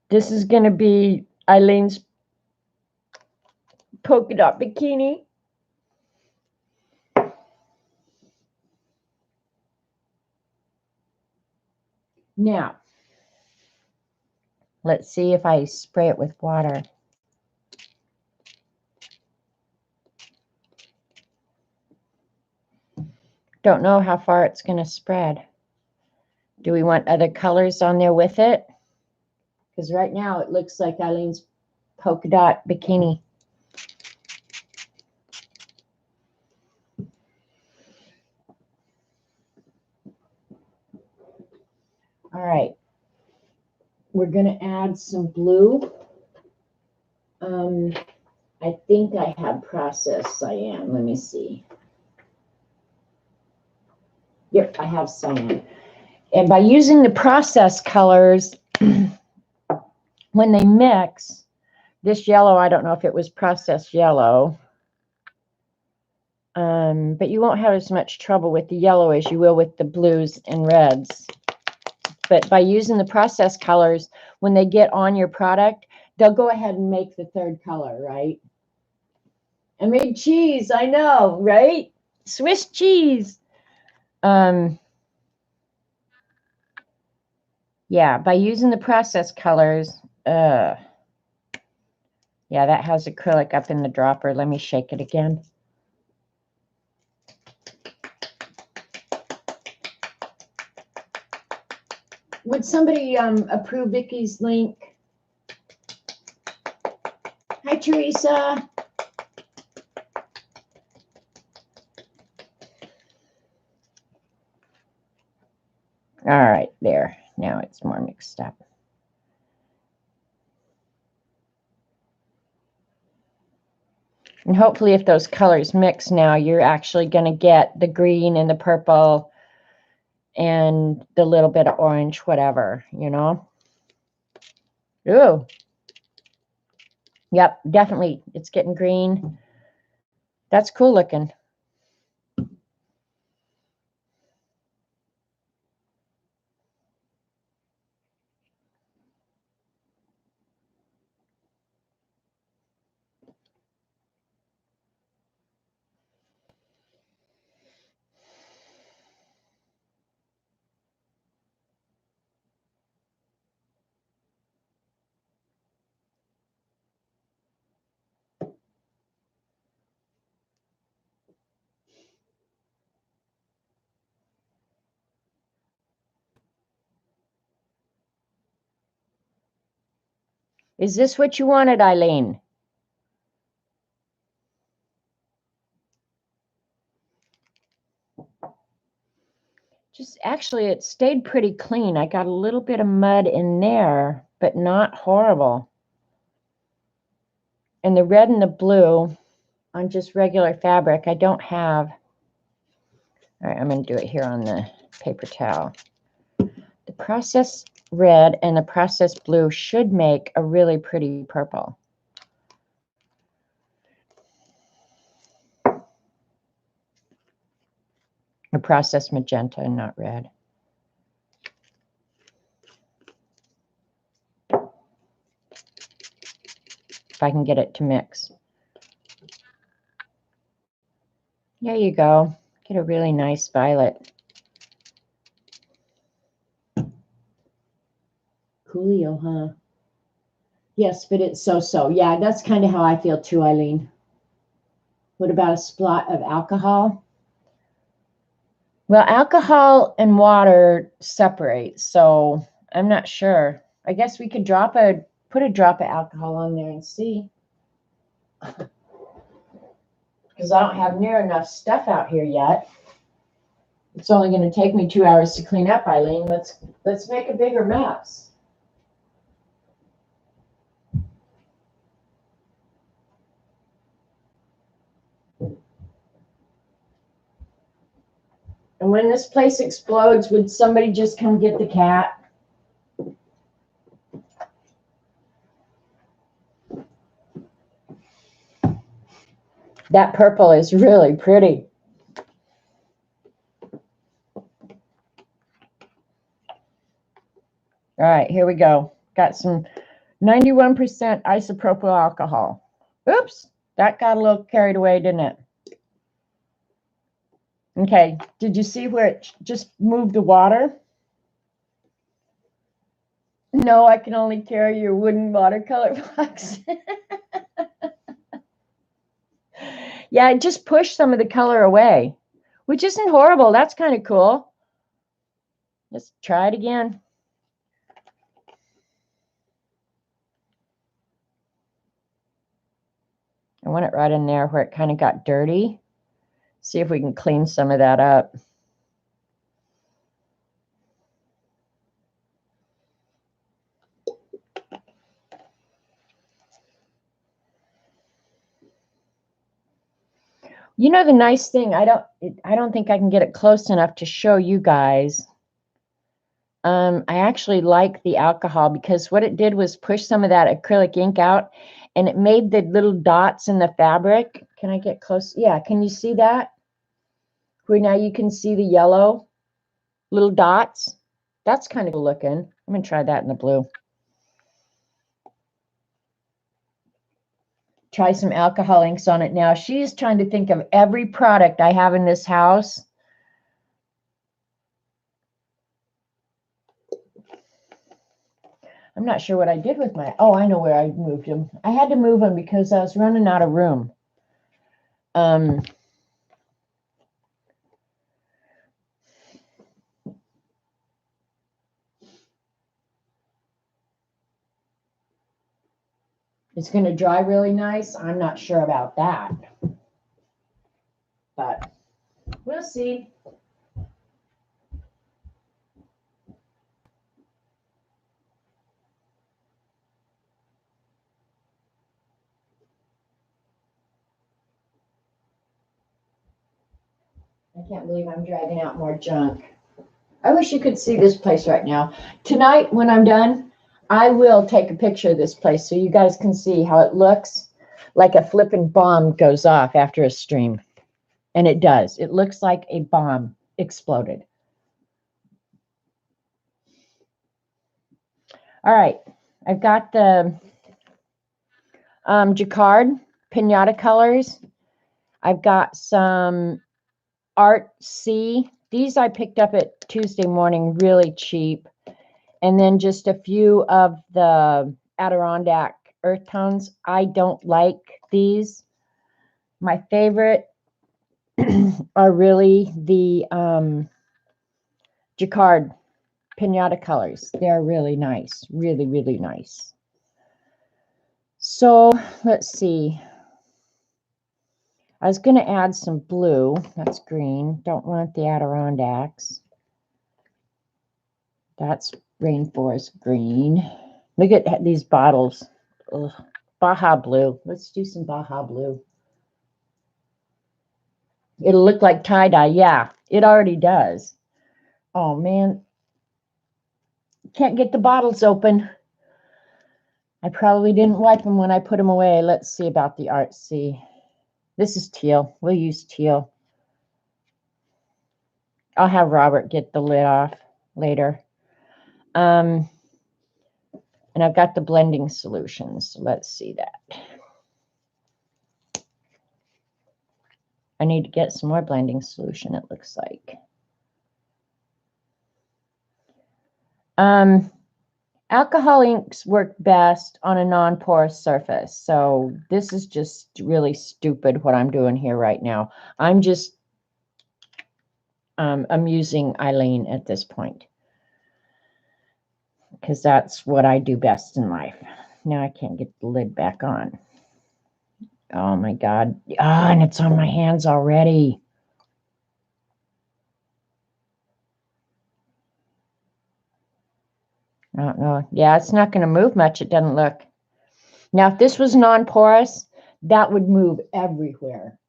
S2: This is going to be Eileen's polka dot bikini. Now, let's see if I spray it with water. Don't know how far it's going to spread. Do we want other colors on there with it? Because right now it looks like Eileen's polka dot bikini. All right. We're going to add some blue. I think I have processed cyan. Let me see. Yep, I have cyan. And by using the processed colors, when they mix, this yellow, I don't know if it was processed yellow, but you won't have as much trouble with the yellow as you will with the blues and reds. But by using the processed colors, when they get on your product, they'll go ahead and make the third color, right? I made cheese, I know, right? Swiss cheese. Yeah, by using the processed colors, yeah, that has acrylic up in the dropper. Let me shake it again.
S1: Would somebody approve Vicky's link? Hi, Teresa.
S2: All right, there. Now it's more mixed up. And hopefully if those colors mix now, you're actually going to get the green and the purple and the little bit of orange, whatever, you know. Ooh. Yep, definitely. It's getting green. That's cool looking. Is this what you wanted, Eileen? Just actually, it stayed pretty clean. I got a little bit of mud in there, but not horrible. And the red and the blue on just regular fabric, I don't have. All right, I'm going to do it here on the paper towel. The processed red and the processed blue should make a really pretty purple. A processed magenta, not red. If I can get it to mix. There you go. Get a really nice violet.
S1: Coolio, huh? Yes, but it's so-so. Yeah, that's kind of how I feel too, Eileen. What about a splat of alcohol?
S2: Well, alcohol and water separate, so I'm not sure. I guess we could put a drop of alcohol on there and see. because I don't have near enough stuff out here yet. It's only going to take me 2 hours to clean up, Eileen. Let's make a bigger mess. And when this place explodes, would somebody just come get the cat? That purple is really pretty. All right, here we go. Got some 91% isopropyl alcohol. Oops, that got a little carried away, didn't it? Okay, did you see where it just moved the water? No, I can only carry your wooden watercolor box. Yeah, I just pushed some of the color away, which isn't horrible. That's kind of cool. Let's try it again. I want it right in there where it kind of got dirty. See if we can clean some of that up. You know, the nice thing, I don't think I can get it close enough to show you guys. I actually like the alcohol because what it did was push some of that acrylic ink out, and it made the little dots in the fabric. Can I get close? Yeah, can you see that? Where now you can see the yellow little dots. That's kind of cool looking. I'm going to try that in the blue. Try some alcohol inks on it now. She's trying to think of every product I have in this house. I'm not sure what I did with my, oh, I know where I moved them. I had to move them because I was running out of room. It's going to dry really nice. I'm not sure about that, but we'll see. I can't believe I'm dragging out more junk. I wish you could see this place right now. Tonight, when I'm done, I will take a picture of this place so you guys can see how it looks like a flipping bomb goes off after a stream. And it does. It looks like a bomb exploded. All right. I've got the jacquard pinata colors. I've got some Art C. These I picked up at Tuesday morning, really cheap. And then just a few of the Adirondack earth tones. I don't like these. My favorite are really the jacquard pinata colors. They're really nice, really, really nice. So let's see. I was going to add some blue. That's green. Don't want the Adirondacks. That's rainforest green. Look at these bottles. Ugh. Baja blue. Let's do some Baja blue. It'll look like tie-dye. Yeah, it already does. Oh, man. Can't get the bottles open. I probably didn't wipe them when I put them away. Let's see about the Art C. This is teal. We'll use teal. I'll have Robert get the lid off later. And I've got the blending solutions. So let's see that. I need to get some more blending solution, it looks like. Alcohol inks work best on a non-porous surface. So this is just really stupid what I'm doing here right now. I'm just amusing Eileen at this point, because that's what I do best in life. Now I can't get the lid back on. Oh my God. Ah, and it's on my hands already. I don't know. Yeah, it's not going to move much. It doesn't look. Now, if this was non-porous, that would move everywhere.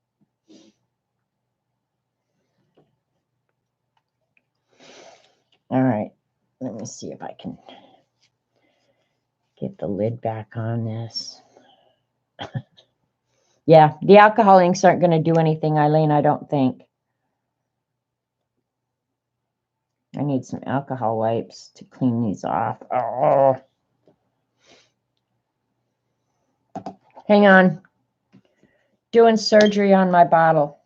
S2: All right. Let me see if I can get the lid back on this. Yeah, the alcohol inks aren't going to do anything, Eileen, I don't think. I need some alcohol wipes to clean these off. Oh. Hang on. Doing surgery on my bottle.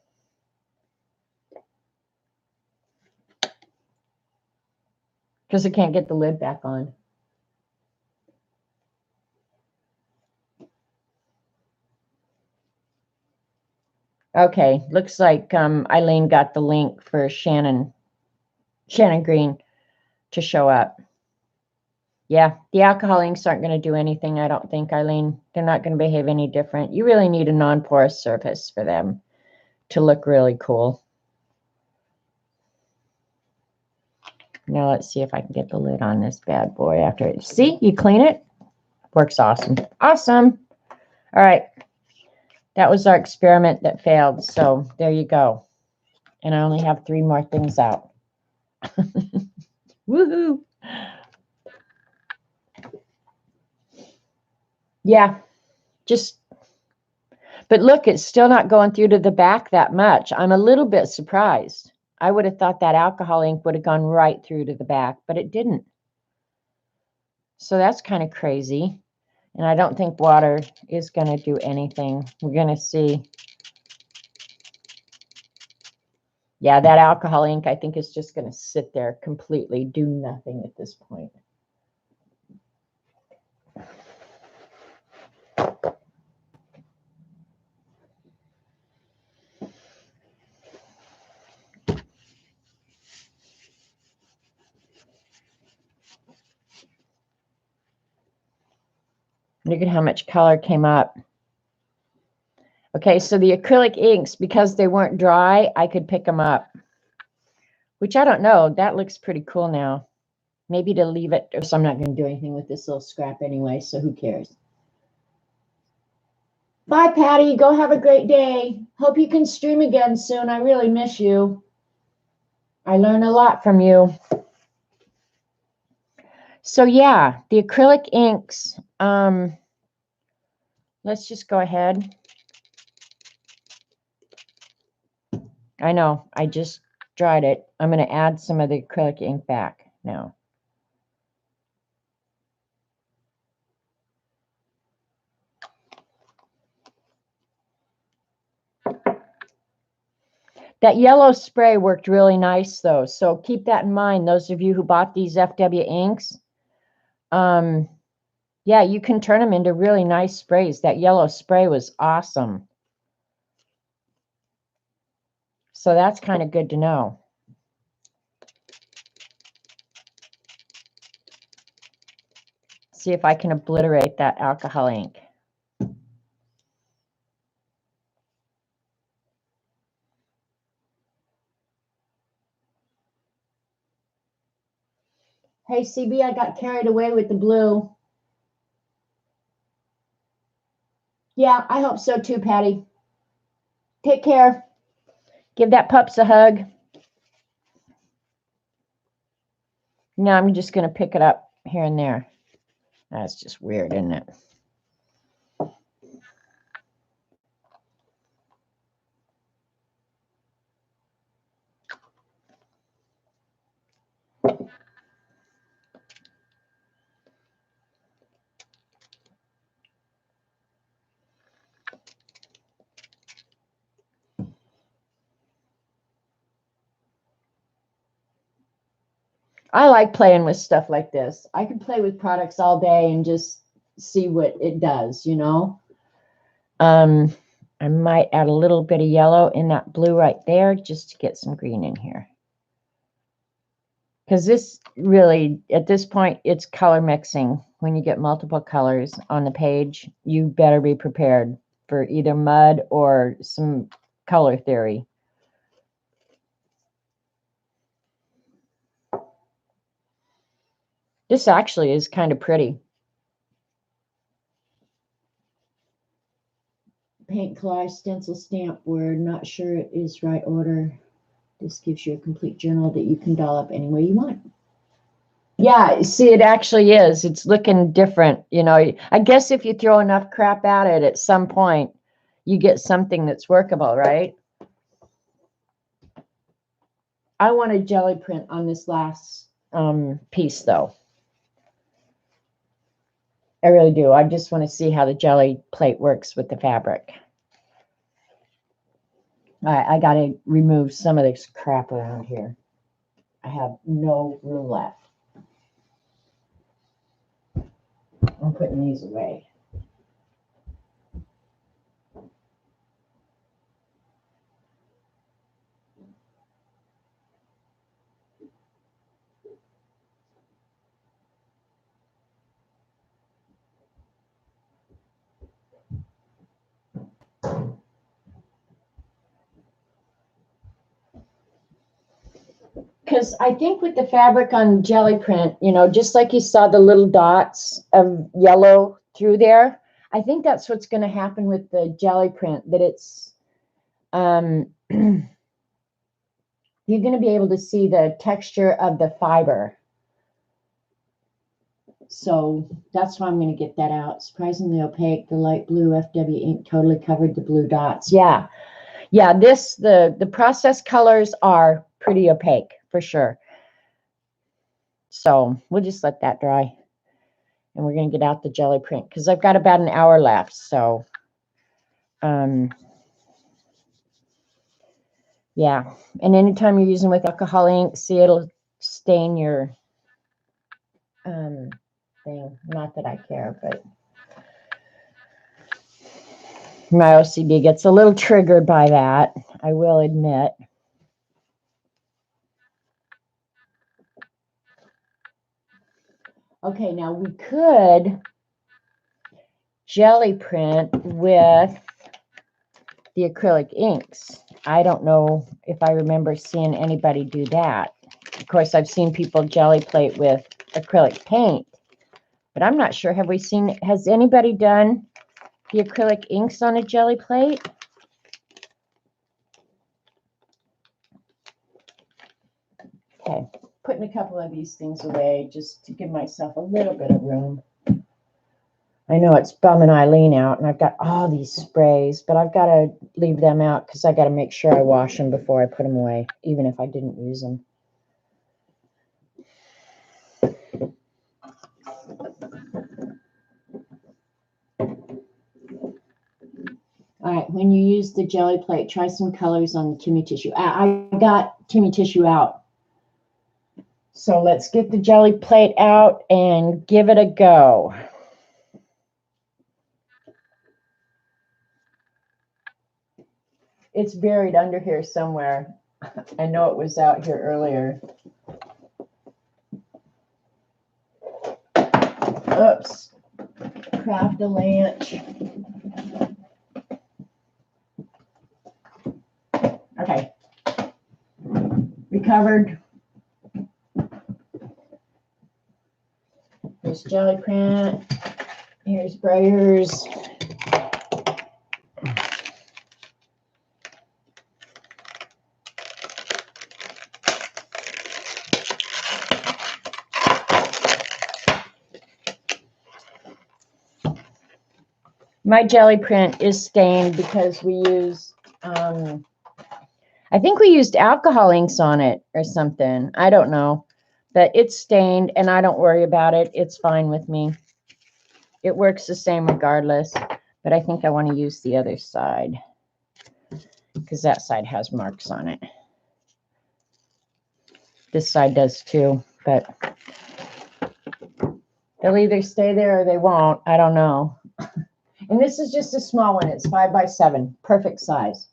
S2: Because I can't get the lid back on. Okay, looks like Eileen got the link for Shannon Green to show up. Yeah, the alcohol inks aren't going to do anything, I don't think, Eileen. They're not going to behave any different. You really need a non-porous surface for them to look really cool. Now let's see if I can get the lid on this bad boy after it. See, you clean it. Works awesome. Awesome. All right. That was our experiment that failed. So there you go. And I only have 3 more things out. Woohoo. Yeah. But look, it's still not going through to the back that much. I'm a little bit surprised. I would have thought that alcohol ink would have gone right through to the back, but it didn't. So that's kind of crazy. And I don't think water is going to do anything. We're going to see. Yeah, that alcohol ink, I think, is just going to sit there completely, do nothing at this point. Look at how much color came up. Okay, so the acrylic inks, because they weren't dry, I could pick them up. Which I don't know. That looks pretty cool now. Maybe to leave it, or so I'm not going to do anything with this little scrap anyway, so who cares? Bye, Patty. Go have a great day. Hope you can stream again soon. I really miss you. I learn a lot from you. So yeah, the acrylic inks. Let's just go ahead. I know, I just dried it. I'm going to add some of the acrylic ink back now. That yellow spray worked really nice, though. So keep that in mind, those of you who bought these FW inks. Yeah, you can turn them into really nice sprays. That yellow spray was awesome. So that's kind of good to know. See if I can obliterate that alcohol ink. Hey, CB, I got carried away with the blue. Yeah, I hope so too, Patty. Take care. Give that pups a hug. Now I'm just going to pick it up here and there. That's just weird, isn't it? I like playing with stuff like this. I can play with products all day and just see what it does, you know. I might add a little bit of yellow in that blue right there just to get some green in here. Because this really, at this point, it's color mixing. When you get multiple colors on the page, you better be prepared. for either mud or some color theory. This actually is kind of pretty.
S1: Paint, collage, stencil, stamp, word. Not sure it is right order. This gives you a complete journal that you can doll up any way you want.
S2: Yeah, see, it actually is. It's looking different. You know, I guess if you throw enough crap at it at some point, you get something that's workable, right? I want a jelly print on this last piece, though. I really do. I just want to see how the jelly plate works with the fabric. All right, I got to remove some of this crap around here. I have no room left. I'm putting these away. Because I think with the fabric on jelly print, you know, just like you saw the little dots of yellow through there, I think that's what's going to happen with the jelly print, that it's, you're going to be able to see the texture of the fiber. So that's why I'm going to get that out. Surprisingly opaque. The light blue FW ink totally covered the blue dots. Yeah. Yeah, the process colors are pretty opaque for sure. So we'll just let that dry. And we're going to get out the jelly print because I've got about an hour left. So, yeah. And anytime you're using with alcohol ink, see, it'll stain your thing. Not that I care, but my OCD gets a little triggered by that, I will admit. Okay, now we could jelly print with the acrylic inks. I don't know if I remember seeing anybody do that. Of course, I've seen people jelly plate with acrylic paint, but I'm not sure. Have we seen, has anybody done the acrylic inks on a jelly plate? Okay, putting a couple of these things away just to give myself a little bit of room. I know it's bumming Eileen out, and I've got all these sprays, but I've got to leave them out because I got to make sure I wash them before I put them away, even if I didn't use them.
S1: All right, when you use the jelly plate, try some colors on the Timmy tissue. I got Timmy tissue out.
S2: So let's get the jelly plate out and give it a go. It's buried under here somewhere. I know it was out here earlier. Oops. Craft a lunch. Okay. Recovered. Here's jelly print. Here's sprayers. My jelly print is stained because we used, I think we used alcohol inks on it or something. I don't know. But it's stained and I don't worry about it. It's fine with me. It works the same regardless. But I think I want to use the other side because that side has marks on it. This side does too, but they'll either stay there or they won't. I don't know. And this is just a small one. It's 5 by 7, perfect size.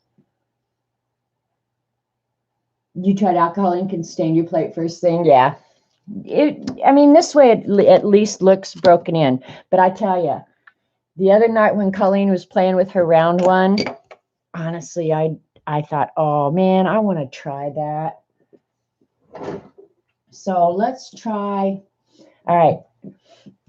S1: You tried alcohol ink and stained your plate first thing?
S2: Yeah. I mean, this way it at least looks broken in. But I tell you, The other night when Colleen was playing with her round one, honestly, I thought, oh man, I want to try that. So let's try. All right.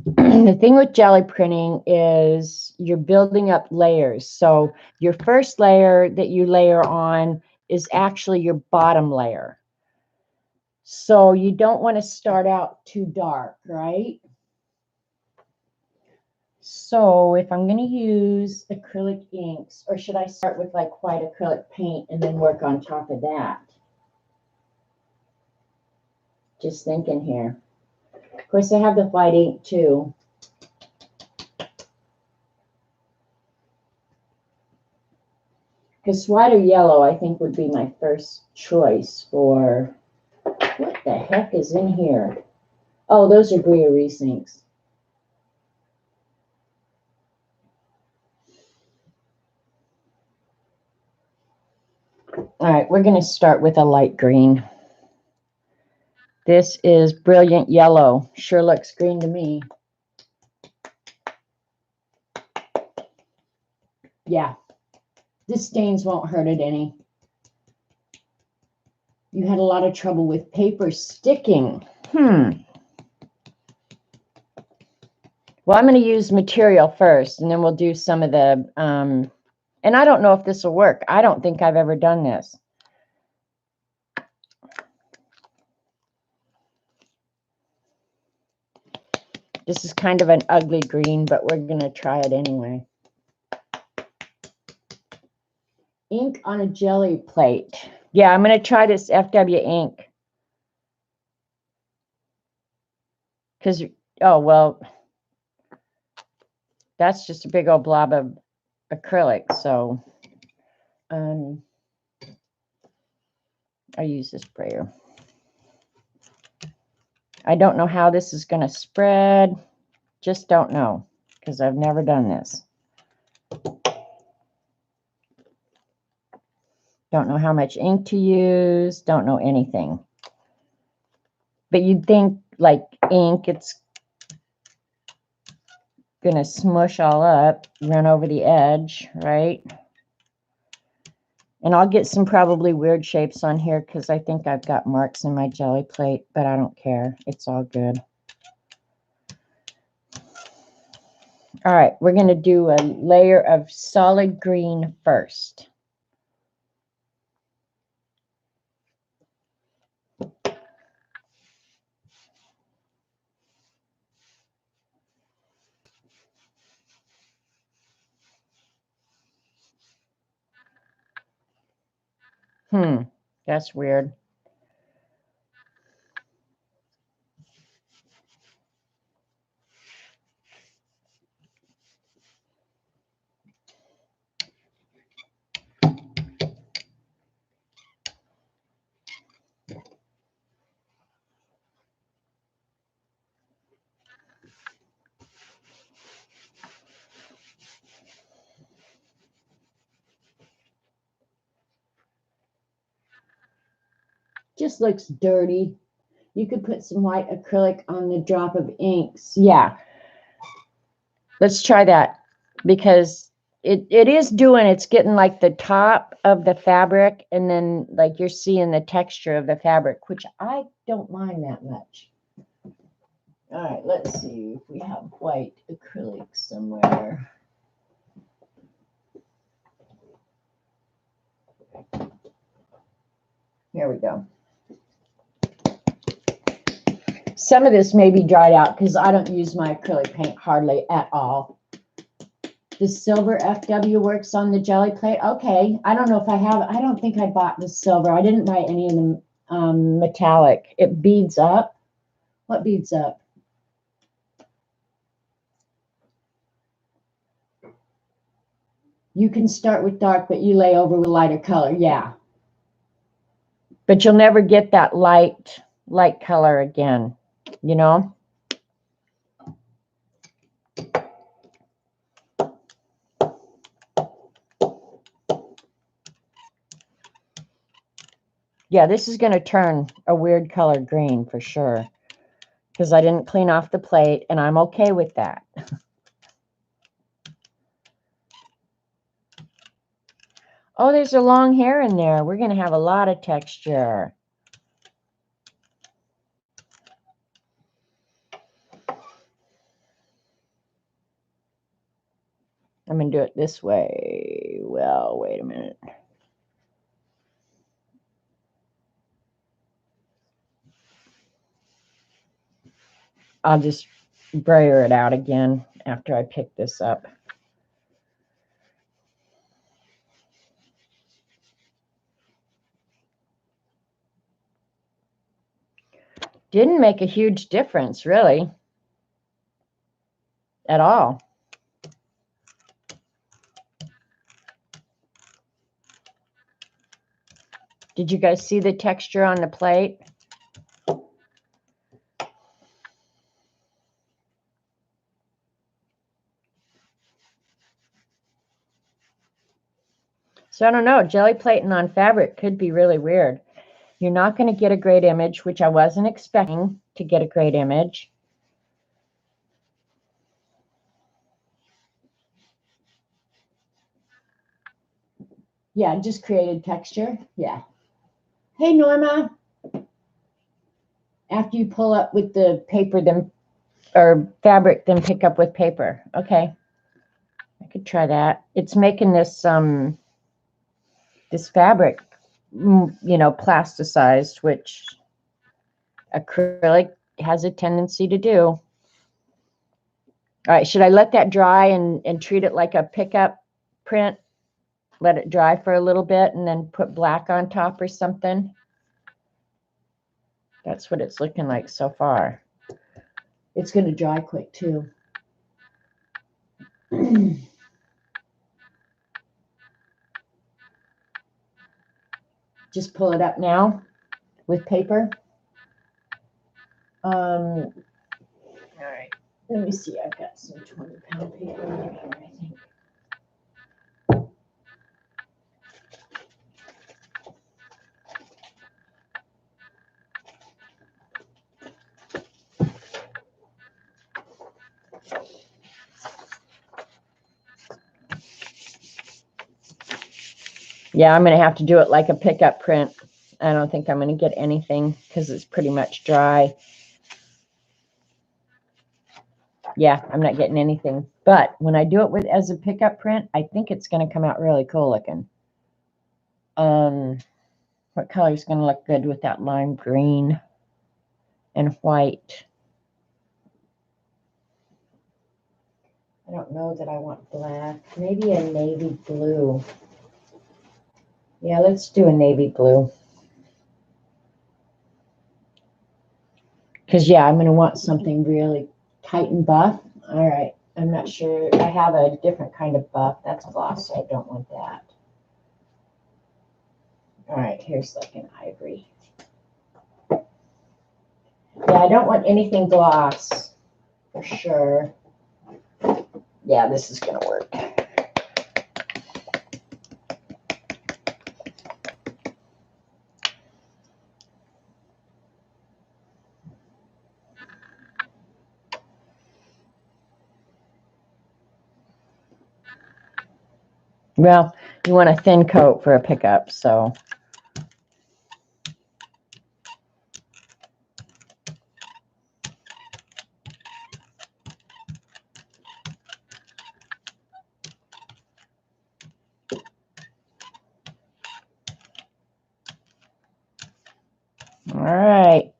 S2: The thing with jelly printing is you're building up layers. So your first layer that you layer on is actually your bottom layer. So you don't want to start out too dark, right? So if I'm going to use acrylic inks, or should I start with like white acrylic paint and then work on top of that? Just thinking here. Of course, I have the white ink too. Because white or yellow, I think, would be my first choice for... What the heck is in here? Oh, those are Bria Reese inks. All right, we're going to start with a light green. This is Brilliant Yellow. Sure looks green to me. Yeah, the stains won't hurt it any. You had a lot of trouble with paper sticking. Well, I'm going to use material first, and then we'll do some of the... and I don't know if this will work. I don't think I've ever done this. This is kind of an ugly green, but we're going to try it anyway. Ink on a jelly plate. Yeah, I'm going to try this FW ink. Because, oh, well, that's just a big old blob of acrylic. So I use this sprayer. I don't know how this is going to spread. Just don't know, because I've never done this. Don't know how much ink to use. Don't know anything. But you'd think, like ink, it's going to smush all up, run over the edge, right? And I'll get some probably weird shapes on here because I think I've got marks in my jelly plate, but I don't care. It's all good. All right, we're going to do a layer of solid green first. That's weird. Just looks dirty. You could put some white acrylic on the drop of inks. Yeah. Let's try that, because it is doing, it's getting like the top of the fabric, and then like you're seeing the texture of the fabric, which I don't mind that much. All right, let's see if we have white acrylic somewhere. Here we go. Some of this may be dried out because I don't use my acrylic paint hardly at all. The silver FW works on the jelly plate. Okay, I don't know if I have. I don't think I bought the silver. I didn't buy any of the metallic. It beads up. What beads up? You can start with dark, but you lay over with lighter color. Yeah. But you'll never get that light color again, you know? Yeah, this is going to turn a weird color green for sure, because I didn't clean off the plate, and I'm okay with that. Oh, there's a long hair in there. We're going to have a lot of texture. I'm going to do it this way. Well, wait a minute. I'll just brayer it out again after I pick this up. Didn't make a huge difference, really, at all. Did you guys see the texture on the plate? So I don't know, jelly plating on fabric could be really weird. You're not going to get a great image, which I wasn't expecting to get a great image.
S1: Yeah, just created texture. Yeah. Hey, Norma. After you pull up with the
S2: Paper, then, or fabric, then pick up with paper. Okay. I could try that. It's making this this fabric, you know, plasticized, which acrylic has a tendency to do. All right, should I let that dry and treat it like a pickup print? Let it dry for a little bit and then put black on top or something? That's what it's looking like so far.
S1: It's going to dry quick, too.
S2: Just pull it up now with paper.
S1: All right. Let me see. I've got some 20-pound paper in here, I think.
S2: Yeah, I'm going to have to do it like a pickup print. I don't think I'm going to get anything because it's pretty much dry. Yeah, I'm not getting anything. But when I do it as a pickup print, I think it's going to come out really cool looking. What color is going to look good with that lime green and white? I don't know that I want black. Maybe a navy blue. Yeah, let's do a navy blue. Because, yeah, I'm going to want something really tight and buff. All right. I'm not sure. I have a different kind of buff. That's gloss, so I don't want that. All right, here's like an ivory. Yeah, I don't want anything gloss for sure. Yeah, this is going to work. Well, you want a thin coat for a pickup, so. All right.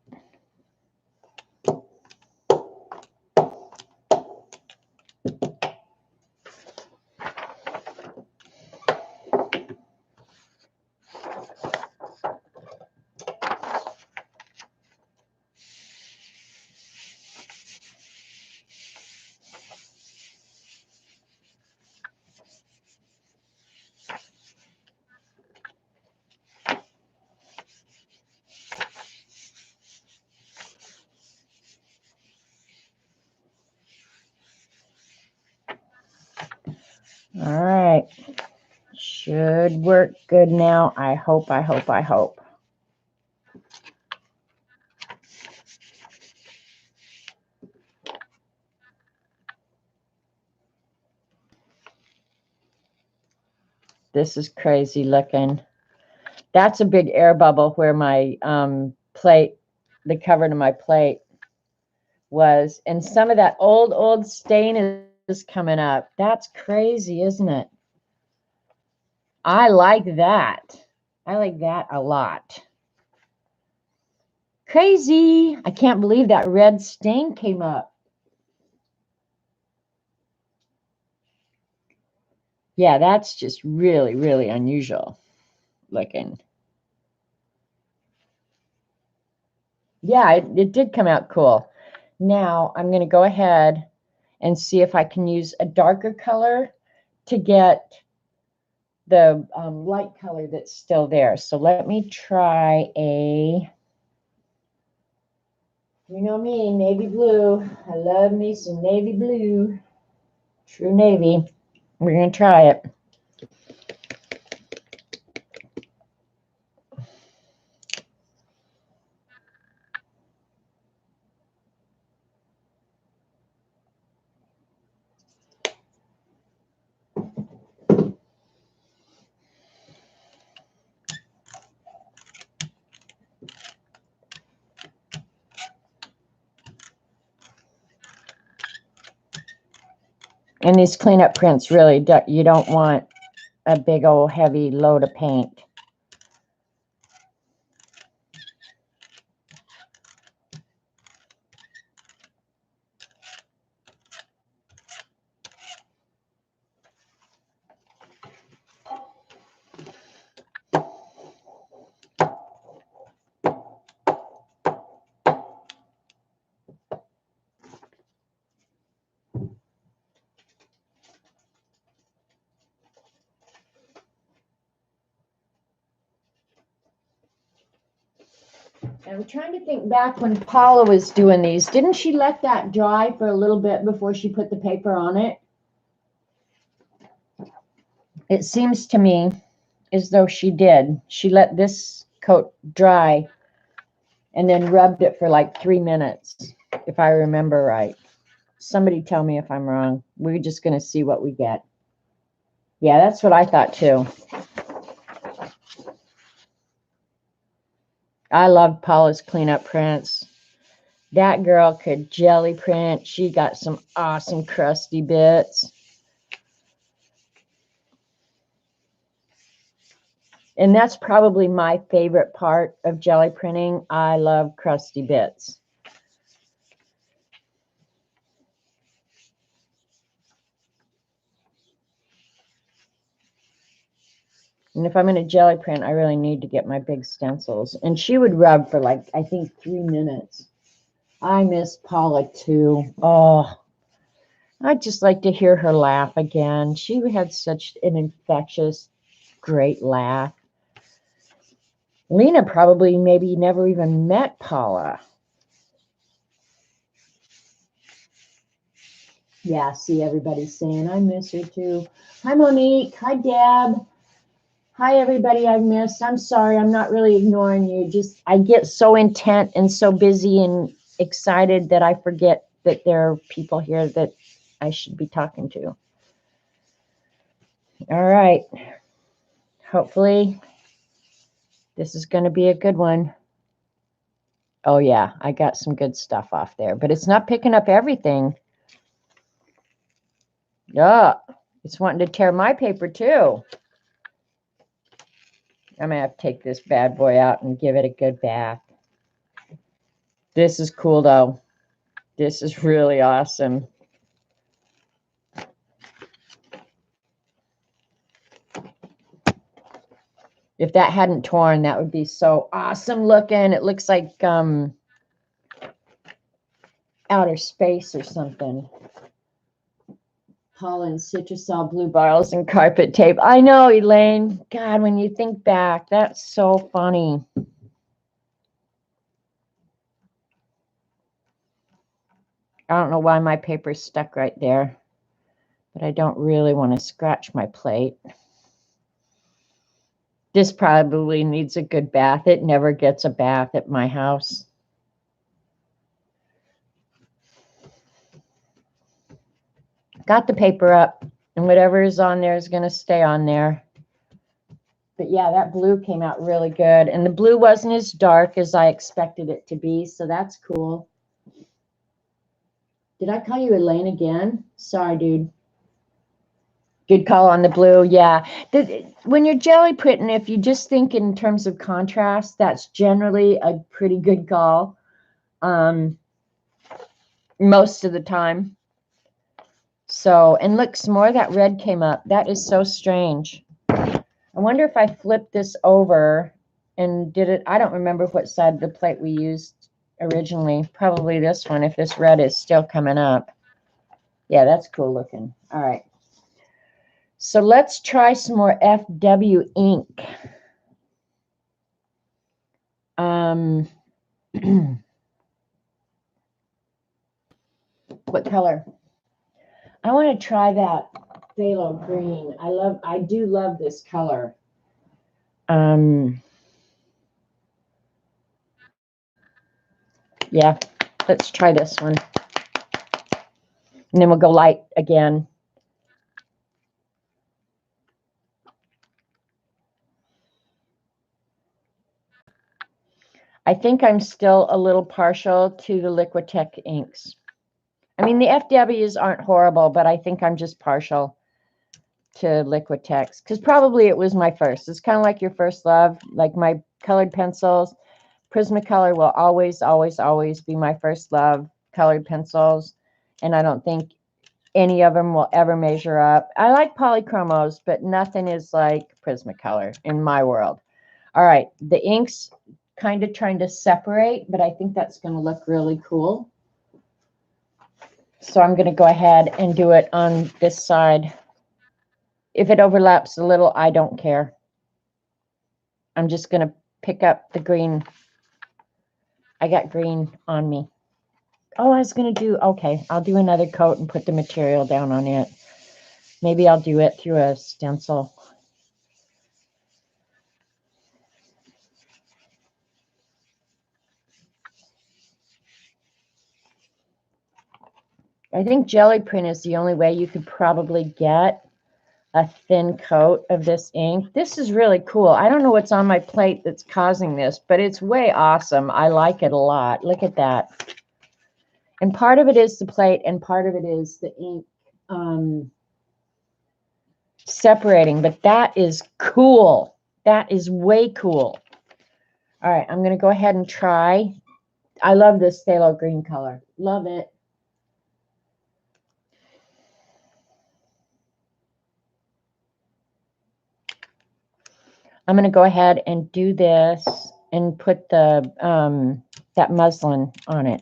S2: All right. Should work good now. I hope, I hope, I hope. This is crazy looking. That's a big air bubble where my plate, the cover to my plate was. And some of that old stain is coming up. That's crazy, isn't it? I like that. I like that a lot. Crazy. I can't believe that red stain came up. Yeah, that's just really, really unusual looking. Yeah, it did come out cool. Now I'm going to go ahead and see if I can use a darker color to get the light color that's still there. So let me try a, you know me, navy blue. I love me some navy blue. True navy. We're going to try it. And these cleanup prints, really, you don't want a big old heavy load of paint. I'm trying to think back when Paula was doing these. Didn't she let that dry for a little bit before she put the paper on it? It seems to me as though she did. She let this coat dry and then rubbed it for like 3 minutes, if I remember right. Somebody tell me if I'm wrong. We're just going to see what we get. Yeah, that's what I thought too. I love Paula's cleanup prints. That girl could jelly print. She got some awesome crusty bits. And that's probably my favorite part of jelly printing. I love crusty bits. And if I'm going to jelly print, I really need to get my big stencils. And she would rub for like, I think 3 minutes. I miss Paula too. Oh, I'd just like to hear her laugh again. She had such an infectious, great laugh. Lena probably maybe never even met Paula. Yeah, see, everybody's saying I miss her too. Hi, Monique. Hi, Deb. Hi, everybody I've missed. I'm sorry. I'm not really ignoring you. Just I get so intent and so busy and excited that I forget that there are people here that I should be talking to. All right. Hopefully this is going to be a good one. Oh, yeah. I got some good stuff off there, but it's not picking up everything. Yeah. It's wanting to tear my paper too. I'm going to have to take this bad boy out and give it a good bath. This is cool, though. This is really awesome. If that hadn't torn, that would be so awesome looking. It looks like outer space or something. Pollen, citrusol, blue bottles, and carpet tape. I know, Elaine. God, when you think back, that's so funny. I don't know why my paper's stuck right there, but I don't really want to scratch my plate. This probably needs a good bath. It never gets a bath at my house. Got the paper up, and whatever is on there is going to stay on there. But yeah, that blue came out really good. And the blue wasn't as dark as I expected it to be, so that's cool. Did I call you Elaine again? Sorry, dude. Good call on the blue, yeah. When you're jelly printing, if you just think in terms of contrast, that's generally a pretty good call most of the time. So, and look, some more of that red came up. That is so strange. I wonder if I flipped this over and did it. I don't remember what side of the plate we used originally. Probably this one, if this red is still coming up. Yeah, that's cool looking. All right. So let's try some more FW ink. What color? I want to try that phthalo green. I do love this color. Yeah, let's try this one. And then we'll go light again. I think I'm still a little partial to the Liquitech inks. I mean, the FWs aren't horrible, but I think I'm just partial to Liquitex because probably it was my first. It's kind of like your first love, like my colored pencils. Prismacolor will always, always, always be my first love, colored pencils. And I don't think any of them will ever measure up. I like polychromos, but nothing is like Prismacolor in my world. All right, the inks kind of trying to separate, but I think that's going to look really cool. So I'm going to go ahead and do it on this side. If it overlaps a little, I don't care. I'm just going to pick up the green. I got green on me. Oh, I was going to do, okay, I'll do another coat and put the material down on it. Maybe I'll do it through a stencil. I think jelly print is the only way you could probably get a thin coat of this ink. This is really cool. I don't know what's on my plate that's causing this, but it's way awesome. I like it a lot. Look at that. And part of it is the plate and part of it is the ink separating, but that is cool. That is way cool. All right, I'm going to go ahead and try. I love this phthalo green color. Love it. I'm going to go ahead and do this and put the that muslin on it.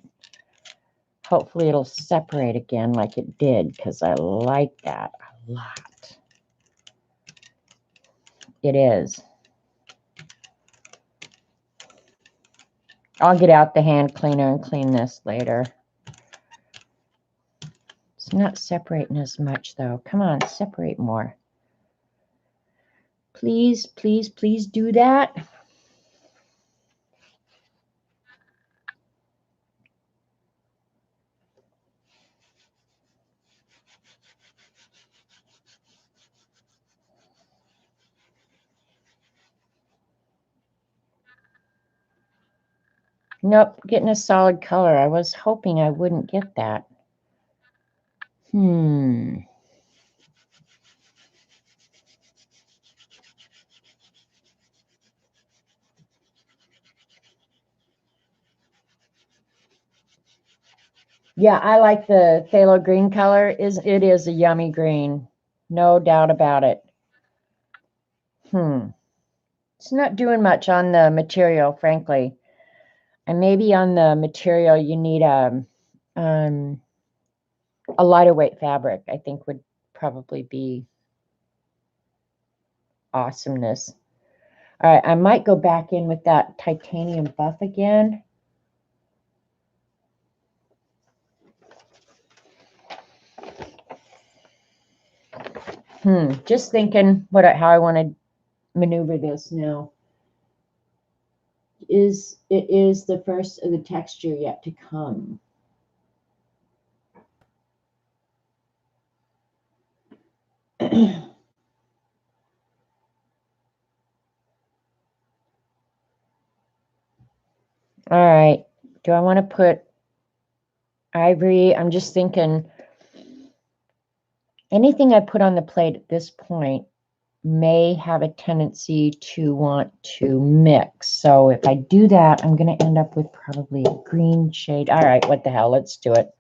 S2: Hopefully it'll separate again like it did because I like that a lot. It is. I'll get out the hand cleaner and clean this later. It's not separating as much though. Come on, separate more. Please, please, please do that. Nope, getting a solid color. I was hoping I wouldn't get that. Yeah, I like the phthalo green color. It is a yummy green. No doubt about it. It's not doing much on the material, frankly. And maybe on the material you need a lighter weight fabric, I think would probably be awesomeness. All right, I might go back in with that titanium buff again. Just thinking how I want to maneuver this now. It is the first of the texture yet to come. All right. Do I want to put ivory? I'm just thinking anything I put on the plate at this point may have a tendency to want to mix. So if I do that, I'm going to end up with probably a green shade. All right, what the hell? Let's do it.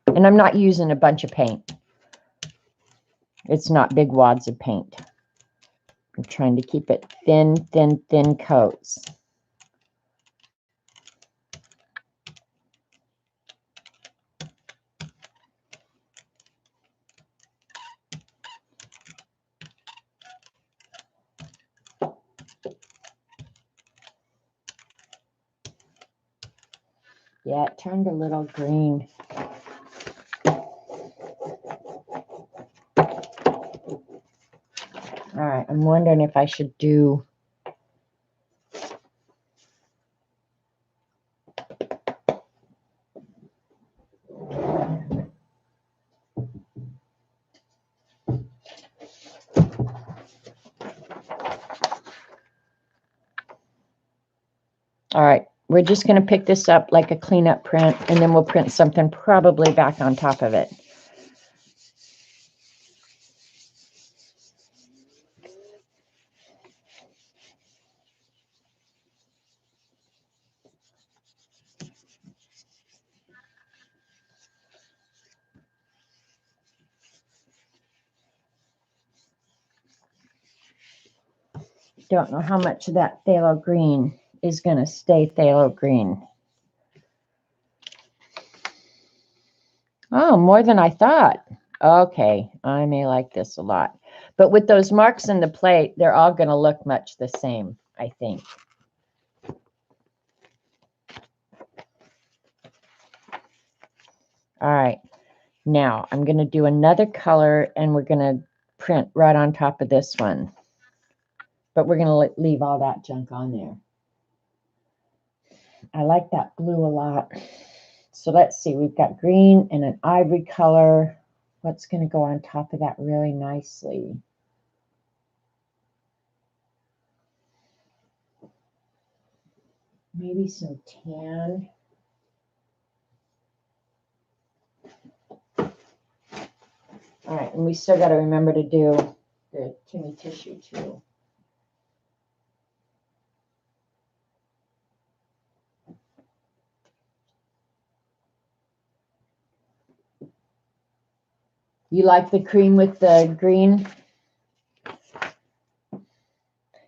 S2: And I'm not using a bunch of paint. It's not big wads of paint. I'm trying to keep it thin, thin, thin coats. Yeah, it turned a little green. All right, I'm wondering if I should do all right, we're just going to pick this up like a cleanup print, and then we'll print something probably back on top of it. Don't know how much of that phthalo green is going to stay phthalo green. Oh, more than I thought. Okay, I may like this a lot. But with those marks in the plate, they're all going to look much the same, I think. All right, now I'm going to do another color, and we're going to print right on top of this one. But we're going to leave all that junk on there. I like that blue a lot. So let's see, we've got green and an ivory color. What's going to go on top of that really nicely? Maybe some tan. All right, and we still got to remember to do the Timmy tissue too. You like the cream with the green?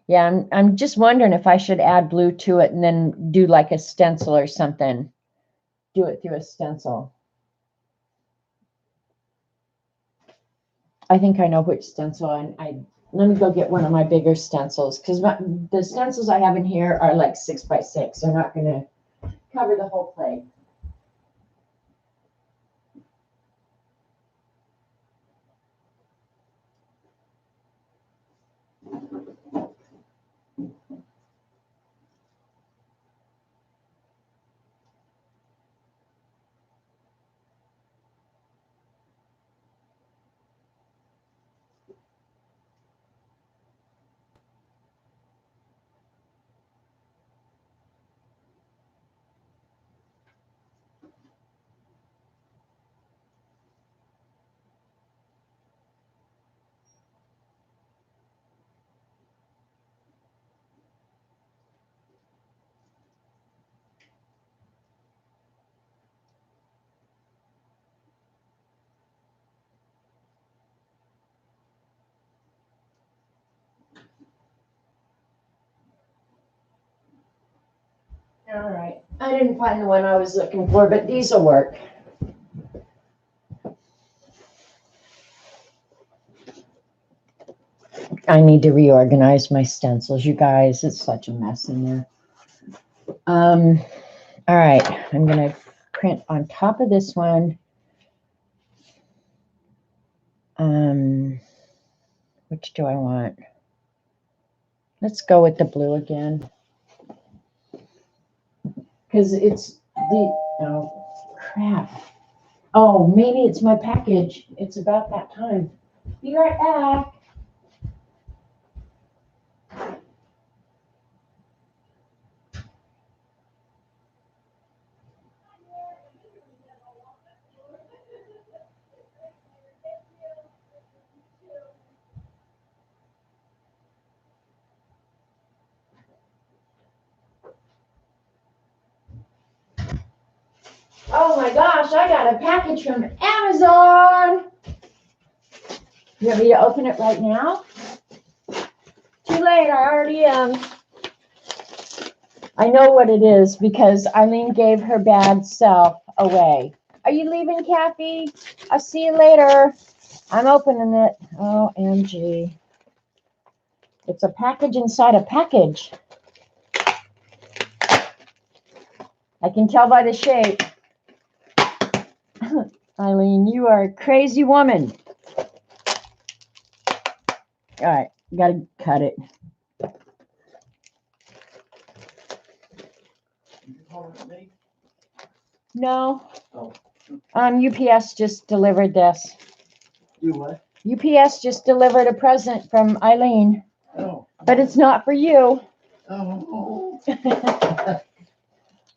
S2: Yeah, I'm just wondering if I should add blue to it and then do like a stencil or something. Do it through a stencil. I think I know which stencil. Let me go get one of my bigger stencils, because the stencils I have in here are like 6 by 6. They're not going to cover the whole plate. All right. I didn't find the one I was looking for, but these will work. I need to reorganize my stencils, you guys. It's such a mess in there. All right. I'm going to print on top of this one. Which do I want? Let's go with the blue again. Because it's the, oh, crap.
S1: Oh, maybe it's my package. It's about that time. Be right back. Oh my gosh, I got a package from Amazon. You want me to open it right now? Too late, I already am. I know what it is because Eileen gave her bad self away. Are you leaving, Kathy? I'll see you later. I'm opening it. OMG. It's a package inside a package. I can tell by the shape. Eileen, you are a crazy woman. All right, gotta cut it. No.
S3: Oh.
S1: UPS just delivered this.
S3: Do what?
S1: UPS just delivered a present from Eileen,
S3: Oh.
S1: but it's not for you.
S3: Oh.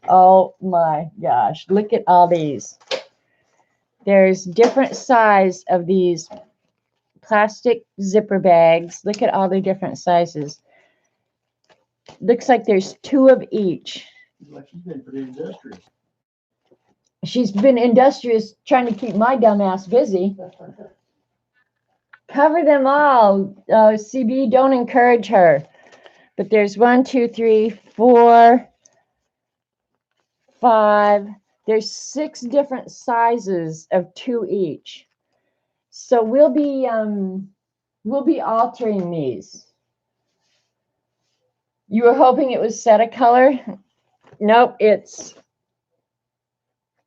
S1: Oh my gosh, look at all these. There's different size of these plastic zipper bags. Look at all the different sizes. Looks like there's 2 of each.
S3: Like she's been pretty industrious.
S1: She's been industrious trying to keep my dumb ass busy. Cover them all. CB, don't encourage her. But there's 1, 2, 3, 4, 5. There's 6 different sizes of 2 each. So we'll be altering these. You were hoping it was set a color? Nope, it's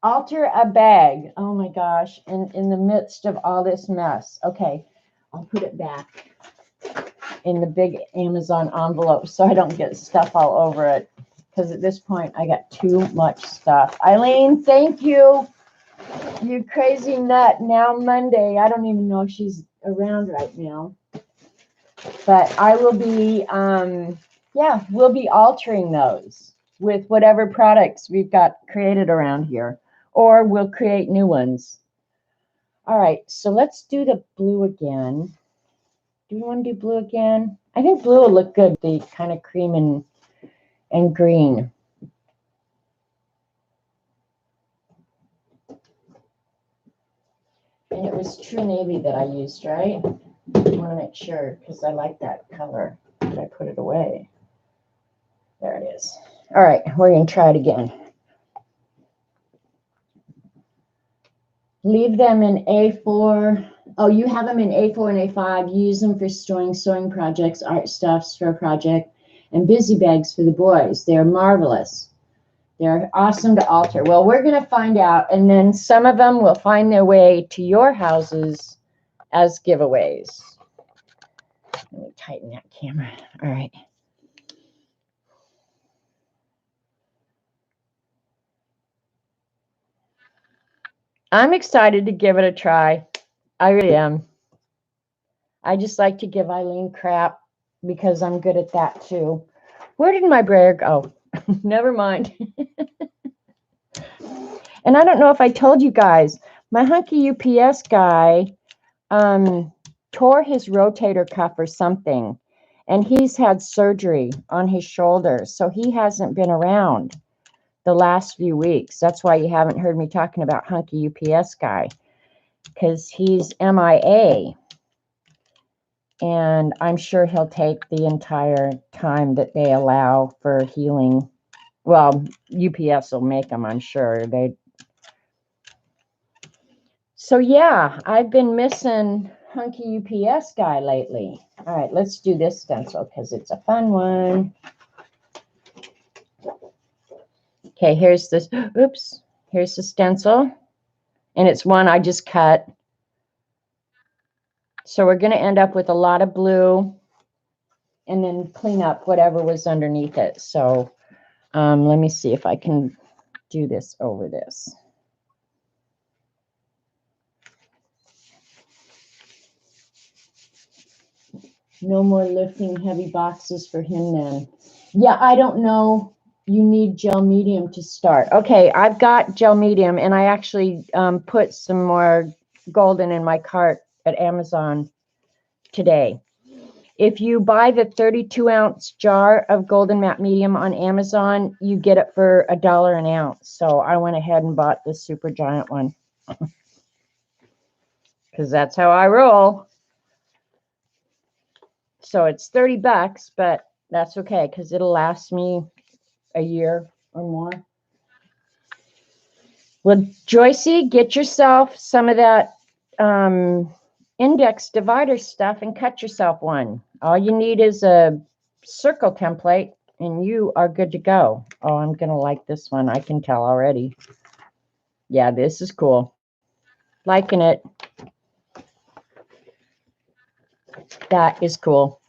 S1: alter a bag. Oh my gosh, in the midst of all this mess. Okay, I'll put it back in the big Amazon envelope so I don't get stuff all over it. Because at this point, I got too much stuff. Eileen, thank you. You crazy nut. Now Monday. I don't even know if she's around right now. But I will be, we'll be altering those with whatever products we've got created around here. Or we'll create new ones. All right, so let's do the blue again. Do we want to do blue again? I think blue will look good, the kind of cream and green. And it was True Navy that I used, right? I want to make sure because I like that color. Did I put it away? There it is. All right, we're going to try it again. Leave them in A4. Oh, you have them in A4 and A5. Use them for storing sewing projects, art stuffs for a project, and busy bags for the boys. They're marvelous. They're awesome to alter. Well, we're going to find out, and then some of them will find their way to your houses as giveaways. Let me tighten that camera. All right. I'm excited to give it a try. I really am. I just like to give Eileen crap because I'm good at that too. Where did my brayer go? Never mind. And I don't know if I told you guys, my hunky UPS guy tore his rotator cuff or something, and he's had surgery on his shoulder, so he hasn't been around the last few weeks. That's why you haven't heard me talking about hunky UPS guy, because he's MIA. And I'm sure he'll take the entire time that they allow for healing. Well, UPS will make them, I'm sure. So yeah, I've been missing hunky UPS guy lately. All right, let's do this stencil because it's a fun one. Okay, here's this. Oops, here's the stencil. And it's one I just cut. So we're going to end up with a lot of blue and then clean up whatever was underneath it. So let me see if I can do this over this. No more lifting heavy boxes for him then. Yeah, I don't know. You need gel medium to start.
S2: Okay, I've got gel medium, and I actually put some more golden in my cart at Amazon today. If you buy the 32-ounce jar of golden matte medium on Amazon, you get it for $1 an ounce. So I went ahead and bought this super giant one because that's how I roll. So it's $30, but that's okay because it'll last me a year or more. Well, Joycey, get yourself some of that index divider stuff and cut yourself one. All you need is a circle template and you are good to go. Oh, I'm going to like this one. I can tell already. Yeah, this is cool. Liking it. That is cool.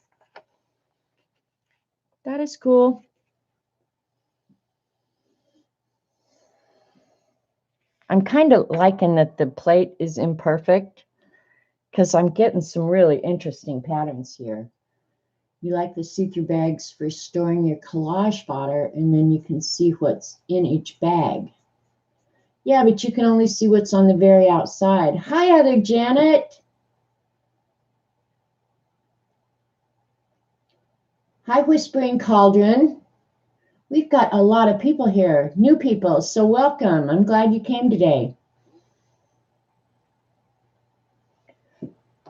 S2: That is cool. I'm kind of liking that the plate is imperfect because I'm getting some really interesting patterns here. You like the see-through bags for storing your collage fodder, and then you can see what's in each bag. Yeah, but you can only see what's on the very outside. Hi, other Janet. Hi, Whispering Cauldron. We've got a lot of people here, new people, so welcome. I'm glad you came today.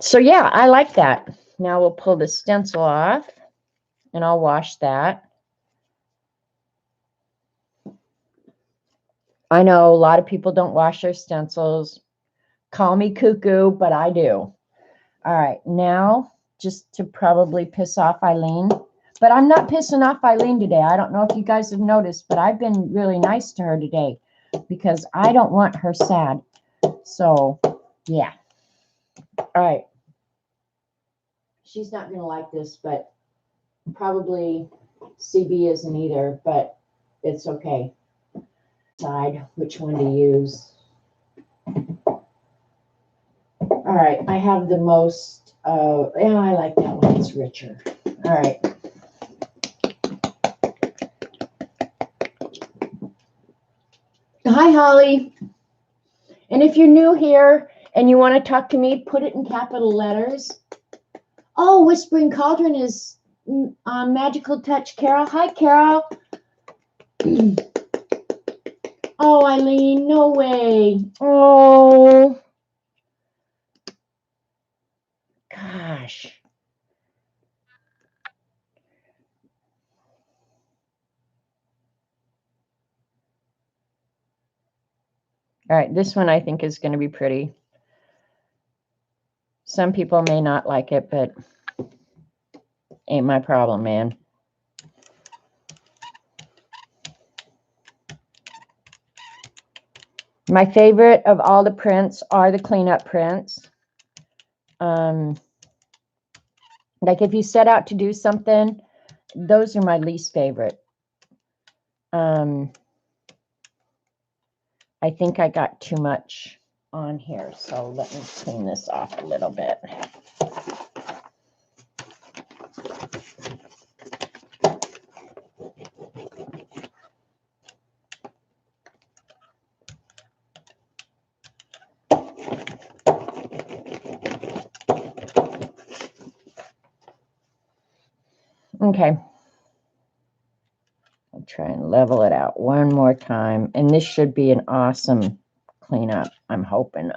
S2: So yeah, I like that. Now we'll pull the stencil off, and I'll wash that. I know a lot of people don't wash their stencils. Call me cuckoo, but I do. All right, now just to probably piss off Eileen. But I'm not pissing off Eileen today. I don't know if you guys have noticed, but I've been really nice to her today because I don't want her sad. So, yeah. All right. She's not going to like this, but probably CB isn't either, but it's okay. Decide which one to use. All right, I have the most, yeah, I like that one. It's richer. All right. Hi, Holly. And if you're new here and you want to talk to me, put it in capital letters. Oh, Whispering Cauldron is Magical Touch Carol. Hi, Carol. Oh, Eileen, no way. Oh. Gosh. All right, this one I think is going to be pretty. Some people may not like it, but ain't my problem, man. My favorite of all the prints are the cleanup prints. Like if you set out to do something, those are my least favorite. I think I got too much on here, so let me clean this off a little bit. Okay. I'll try and level it out one more time. And this should be an awesome cleanup. I'm hoping.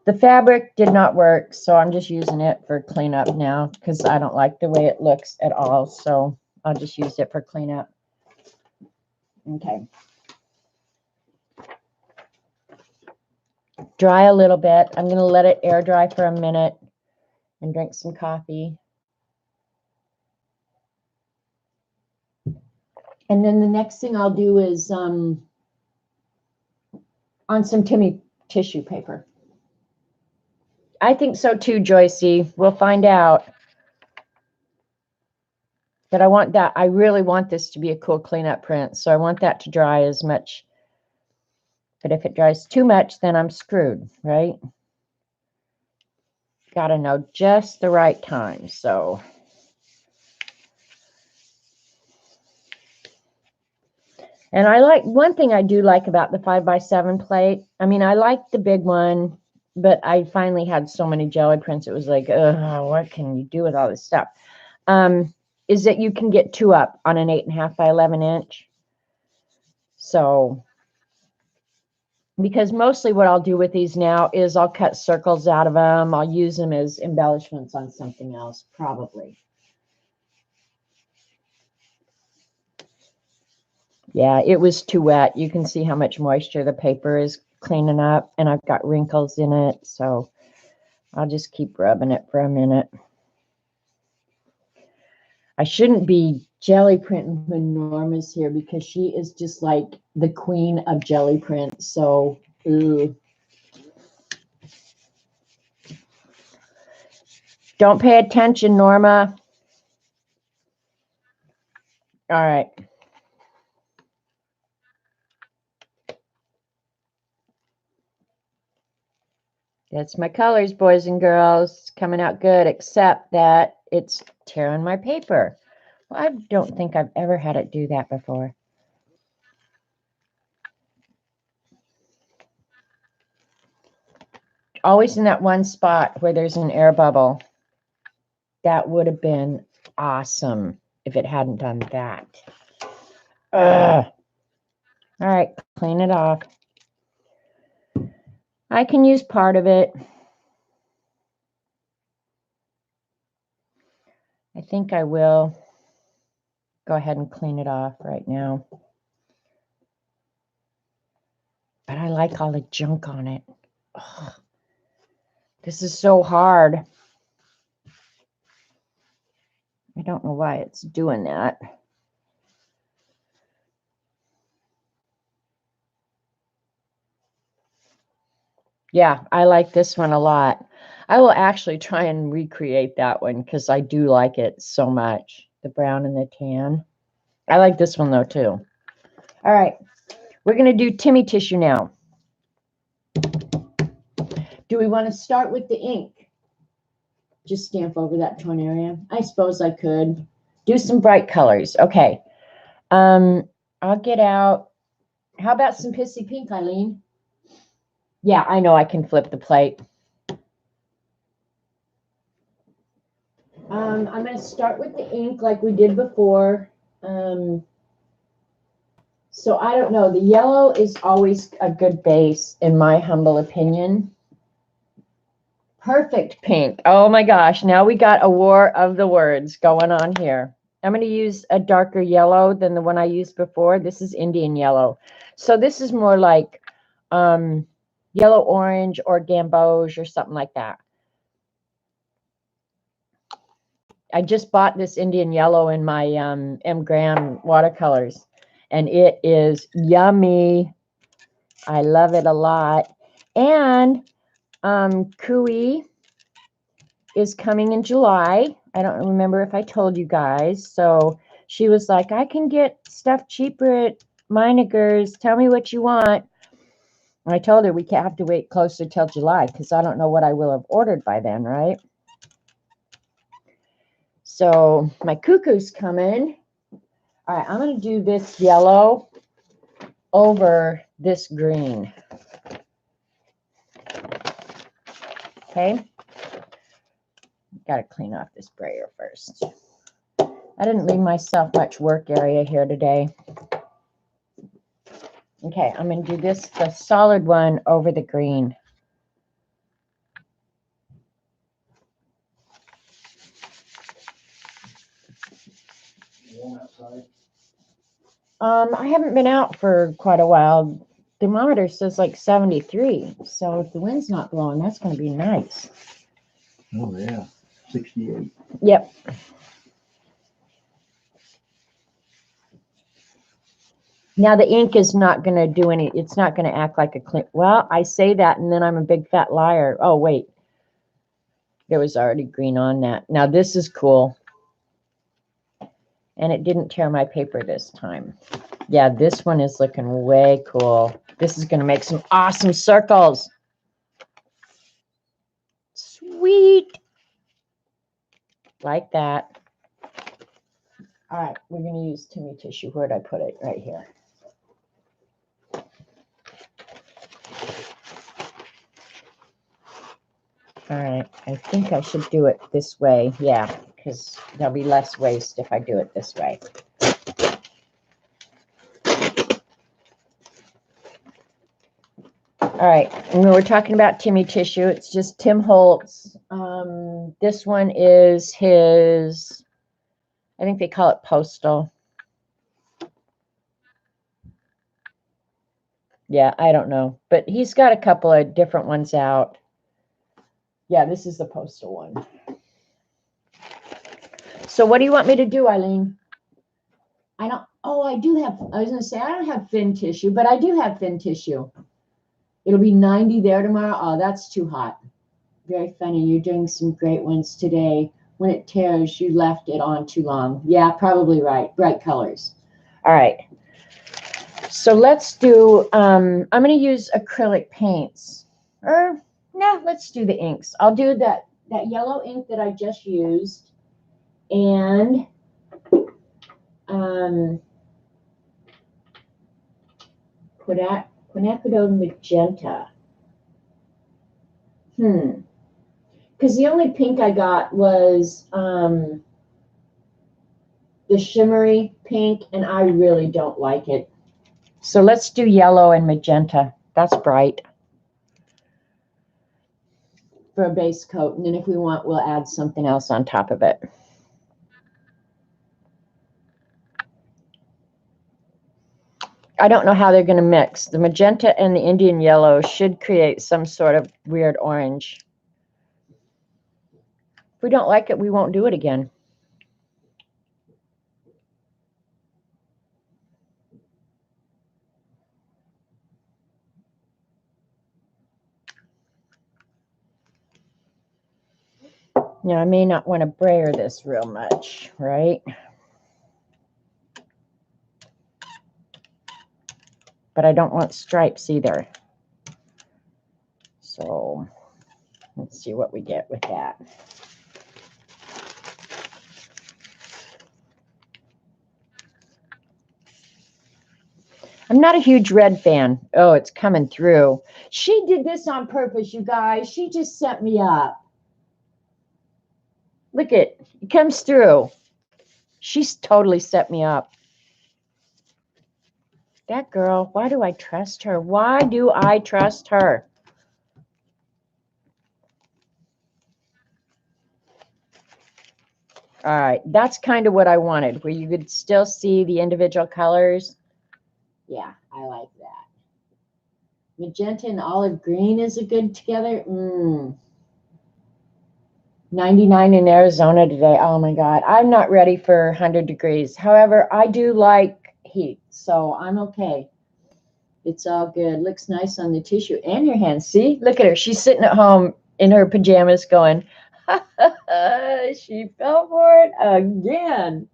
S2: The fabric did not work, so I'm just using it for cleanup now because I don't like the way it looks at all. So I'll just use it for cleanup. Okay. Dry a little bit. I'm going to let it air dry for a minute and drink some coffee. And then the next thing I'll do is on some Timmy tissue paper. I think so too, Joycey. We'll find out. But I want that. I really want this to be a cool cleanup print. So I want that to dry as much. But if it dries too much, then I'm screwed, right? got to know just the right time. So and I like, one thing I do like about the 5x7 plate. I mean, I like the big one, but I finally had so many jelly prints. It was like, what can you do with all this stuff? Is that you can get 2 up on an 8.5 by 11 inch. So, because mostly what I'll do with these now is I'll cut circles out of them. I'll use them as embellishments on something else, probably. Yeah, it was too wet. You can see how much moisture the paper is cleaning up, and I've got wrinkles in it, so I'll just keep rubbing it for a minute. I shouldn't be jelly printing when Norma's here because she is just like the queen of jelly print. So, ew. Don't pay attention, Norma. All right. That's my colors, boys and girls. Coming out good, except that it's tearing my paper. Well, I don't think I've ever had it do that before. Always in that one spot where there's an air bubble. That would have been awesome if it hadn't done that. Ugh. All right, clean it off. I can use part of it. I think I will go ahead and clean it off right now. But I like all the junk on it. Ugh. This is so hard. I don't know why it's doing that. Yeah, I like this one a lot. I will actually try and recreate that one because I do like it so much. The brown and the tan. I like this one though too. All right, we're going to do Timmy tissue now. Do we want to start with the ink? Just stamp over that torn area. I suppose I could. Do some bright colors. Okay. I'll get out. How about some pissy pink, Eileen? Yeah, I know I can flip the plate. I'm going to start with the ink like we did before. So I don't know. The yellow is always a good base, in my humble opinion. Perfect pink. Oh my gosh. Now we got a war of the words going on here. I'm going to use a darker yellow than the one I used before. This is Indian yellow. So this is more like yellow orange or gamboge or something like that. I just bought this Indian yellow in my M. Graham watercolors, and it is yummy. I love it a lot. And Kui is coming in July. I don't remember if I told you guys. So she was like, I can get stuff cheaper at Meinigers. Tell me what you want. And I told her we can't have to wait closer till July because I don't know what I will have ordered by then, right? So my cuckoo's coming. All right, I'm going to do this yellow over this green. Okay. Got to clean off this brayer first. I didn't leave myself much work area here today. Okay, I'm going to do this, the solid one over the green.
S3: Warm outside.
S2: I haven't been out for quite a while. Thermometer says like 73. So if the wind's not blowing, that's going to be nice.
S3: Oh yeah, 68.
S2: Yep. Now the ink is not going to do any, it's not going to act like a clean. Well, I say that and then I'm a big fat liar. Oh, wait. There was already green on that. Now this is cool. And it didn't tear my paper this time. Yeah, this one is looking way cool. This is going to make some awesome circles. Sweet. like that. All right, we're going to use Timmy tissue. Where did I put it? Right here. All right, I think I should do it this way. Yeah, because there'll be less waste if I do it this way. All right, and we're talking about Timmy tissue. It's just Tim Holtz. This one is his, I think they call it postal. Yeah, I don't know, but he's got a couple of different ones out. Yeah, this is the postal one. So what do you want me to do, Eileen?
S1: I don't, oh, I do have, I was going to say, I don't have thin tissue, but I do have thin tissue. It'll be 90 there tomorrow. Oh, that's too hot. Very funny. You're doing some great ones today. When it tears, you left it on too long. Yeah, probably right. Bright colors.
S2: All right. So let's do, I'm going to use acrylic paints. Or, no, let's do the inks. I'll do that yellow ink that I just used. And quinacridone magenta. Because the only pink I got was the shimmery pink, and I really don't like it. So let's do yellow and magenta. That's bright. For a base coat, and then if we want, we'll add something else on top of it. I don't know how they're going to mix. The magenta and the Indian yellow should create some sort of weird orange. If we don't like it, we won't do it again. Now, I may not want to brayer this real much, right? But I don't want stripes either. So let's see what we get with that. I'm not a huge red fan. Oh, it's coming through. She did this on purpose, you guys. She just set me up. Look it comes through. She's totally set me up. That girl, why do I trust her? Why do I trust her? All right, that's kind of what I wanted, where you could still see the individual colors. Yeah, I like that. Magenta and olive green is a good together. 99 in Arizona today. Oh my God, I'm not ready for 100 degrees. However, I do like heat, so I'm okay. It's all good. Looks nice on the tissue and your hands. See, look at her. She's sitting at home in her pajamas going, she fell for it again.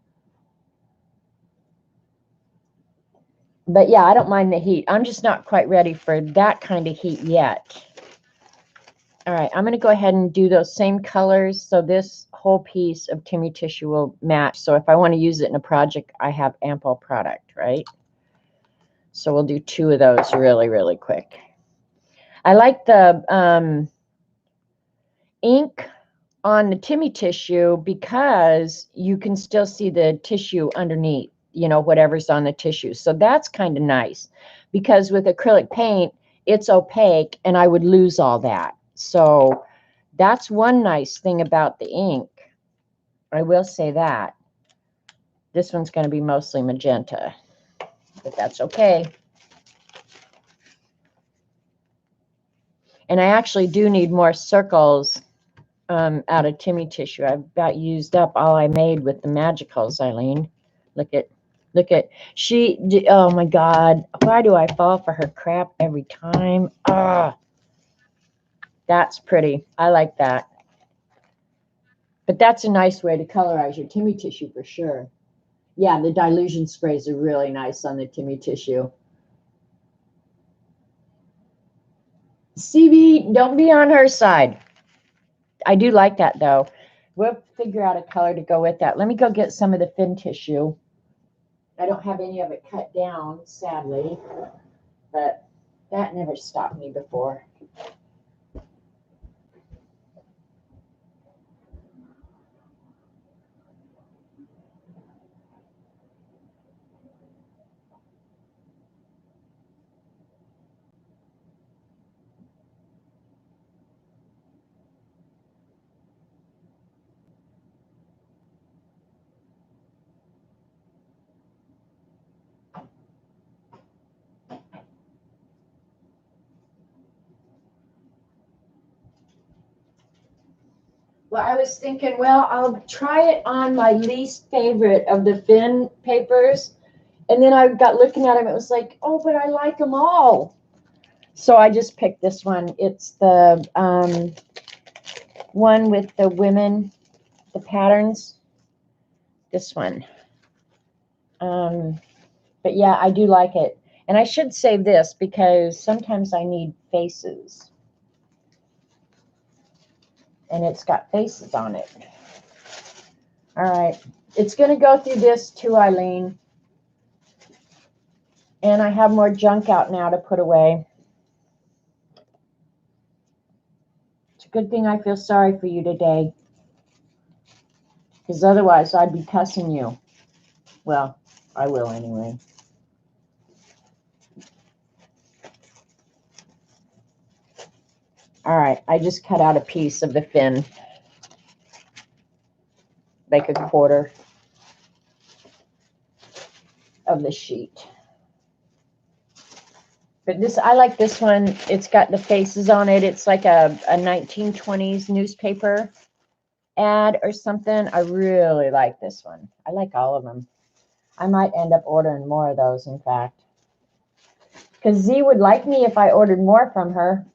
S2: But yeah, I don't mind the heat. I'm just not quite ready for that kind of heat yet. All right, I'm going to go ahead and do those same colors so this whole piece of Timmy tissue will match. So if I want to use it in a project, I have ample product, right? So we'll do 2 of those really, really quick. I like the ink on the Timmy tissue because you can still see the tissue underneath, you know, whatever's on the tissue. So that's kind of nice because with acrylic paint, it's opaque and I would lose all that. So that's one nice thing about the ink. I will say that. This one's going to be mostly magenta, but that's okay. And I actually do need more circles out of Timmy tissue. I've about used up all I made with the magicals, Eileen. Look at, oh my God, why do I fall for her crap every time? Ah, that's pretty. I like that. But that's a nice way to colorize your Timmy tissue for sure. Yeah, the dilution sprays are really nice on the Timmy tissue. CB, don't be on her side. I do like that though. We'll figure out a color to go with that. Let me go get some of the fin tissue. I don't have any of it cut down, sadly, but that never stopped me before. Well, I was thinking, well, I'll try it on my least favorite of the fin papers. And then I got looking at them. It was like, oh, but I like them all. So I just picked this one. It's the one with the women, the patterns. This one. But yeah, I do like it. And I should save this because sometimes I need faces. And it's got faces on it. All right. It's going to go through this too, Eileen. And I have more junk out now to put away. It's a good thing I feel sorry for you today. Because otherwise I'd be cussing you. Well, I will anyway. All right. I just cut out a piece of the fin. Like a quarter of the sheet. But this, I like this one. It's got the faces on it. It's like a 1920s newspaper ad or something. I really like this one. I like all of them. I might end up ordering more of those, in fact. Because Z would like me if I ordered more from her.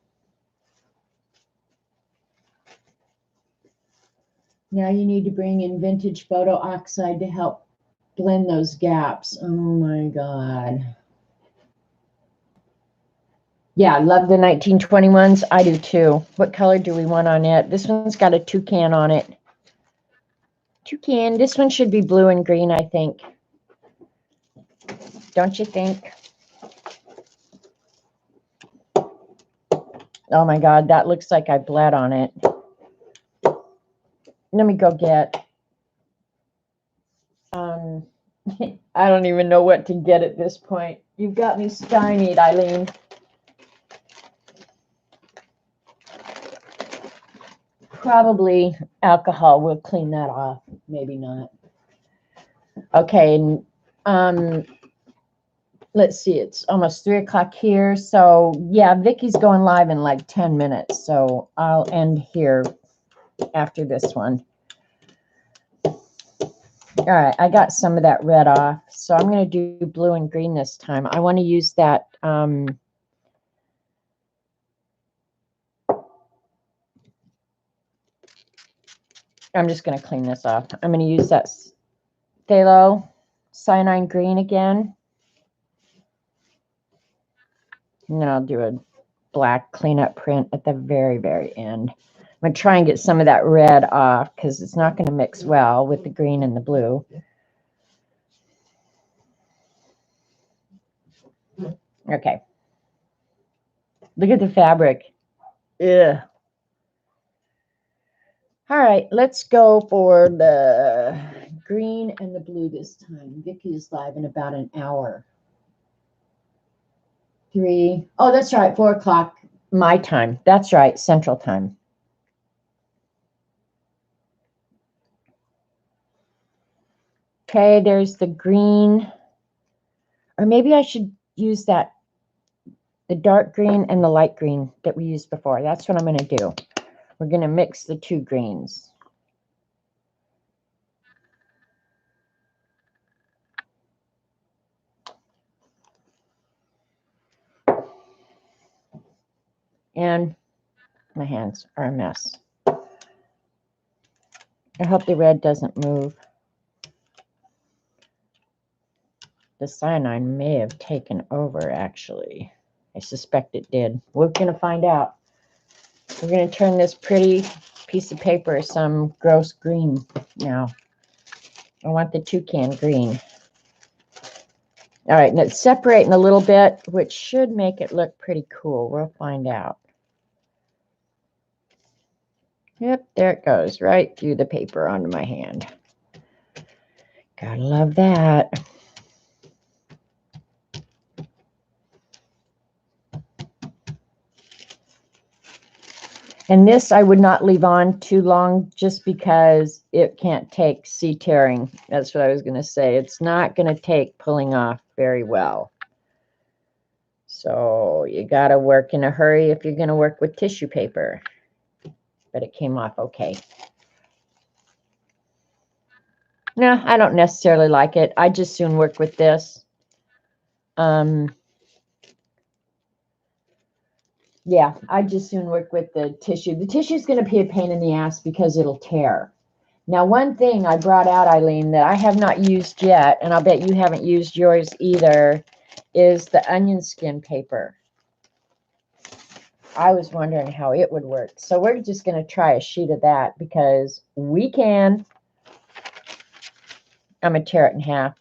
S2: Now you need to bring in vintage photo oxide to help blend those gaps. Oh my God. Yeah, I love the 1921s. I do too. What color do we want on it? This one's got a toucan on it. Toucan. This one should be blue and green, I think. Don't you think? Oh my God, that looks like I bled on it. Let me go get. I don't even know what to get at this point. You've got me stymied, Eileen. Probably alcohol will clean that off. Maybe not. Okay. Let's see. It's almost 3 o'clock here. So yeah, Vicky's going live in like 10 minutes. So I'll end here after this one. All right. I got some of that red off. So I'm going to do blue and green this time. I want to use that. I'm just going to clean this off. I'm going to use that phthalo cyanine green again. And then I'll do a black cleanup print at the very, very end. I'm going to try and get some of that red off because it's not going to mix well with the green and the blue. Okay. Look at the fabric. Ugh. All right, let's go for the green and the blue this time. Vicky is live in about an hour. 3. Oh, that's right, 4 o'clock my time. That's right, Central Time. Okay, there's the green. Or maybe I should use that, the dark green and the light green that we used before. That's what I'm going to do. We're going to mix the 2 greens. And my hands are a mess. I hope the red doesn't move. The cyanide may have taken over, actually. I suspect it did. We're going to find out. We're going to turn this pretty piece of paper some gross green now. I want the toucan green. All right, and it's separating a little bit, which should make it look pretty cool. We'll find out. Yep, there it goes, right through the paper onto my hand. Gotta love that. And this I would not leave on too long just because it can't take sea tearing. That's what I was going to say. It's not going to take pulling off very well. So you got to work in a hurry if you're going to work with tissue paper. But it came off okay. No, I don't necessarily like it. I just soon work with this. Yeah, I just soon work with the tissue. The tissue is going to be a pain in the ass because it'll tear. Now, one thing I brought out, Eileen, that I have not used yet, and I'll bet you haven't used yours either, is the onion skin paper. I was wondering how it would work. So we're just going to try a sheet of that because we can. I'm going to tear it in half.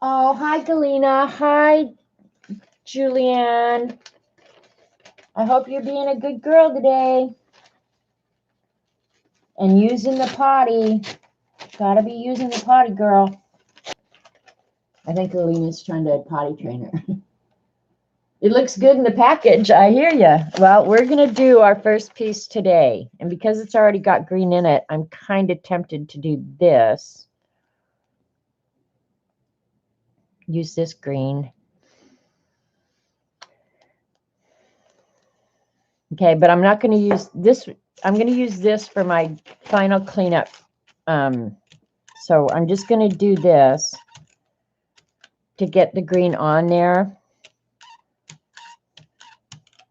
S2: Oh, hi, Galena. Hi, Julianne. I hope you're being a good girl today. And using the potty. Gotta be using the potty, girl. I think Galena's trying to potty train her. It looks good in the package. I hear you. Well, we're going to do our first piece today. And because it's already got green in it, I'm kind of tempted to do this. Use this green. Okay, but I'm not going to use this. I'm going to use this for my final cleanup. So I'm just going to do this to get the green on there.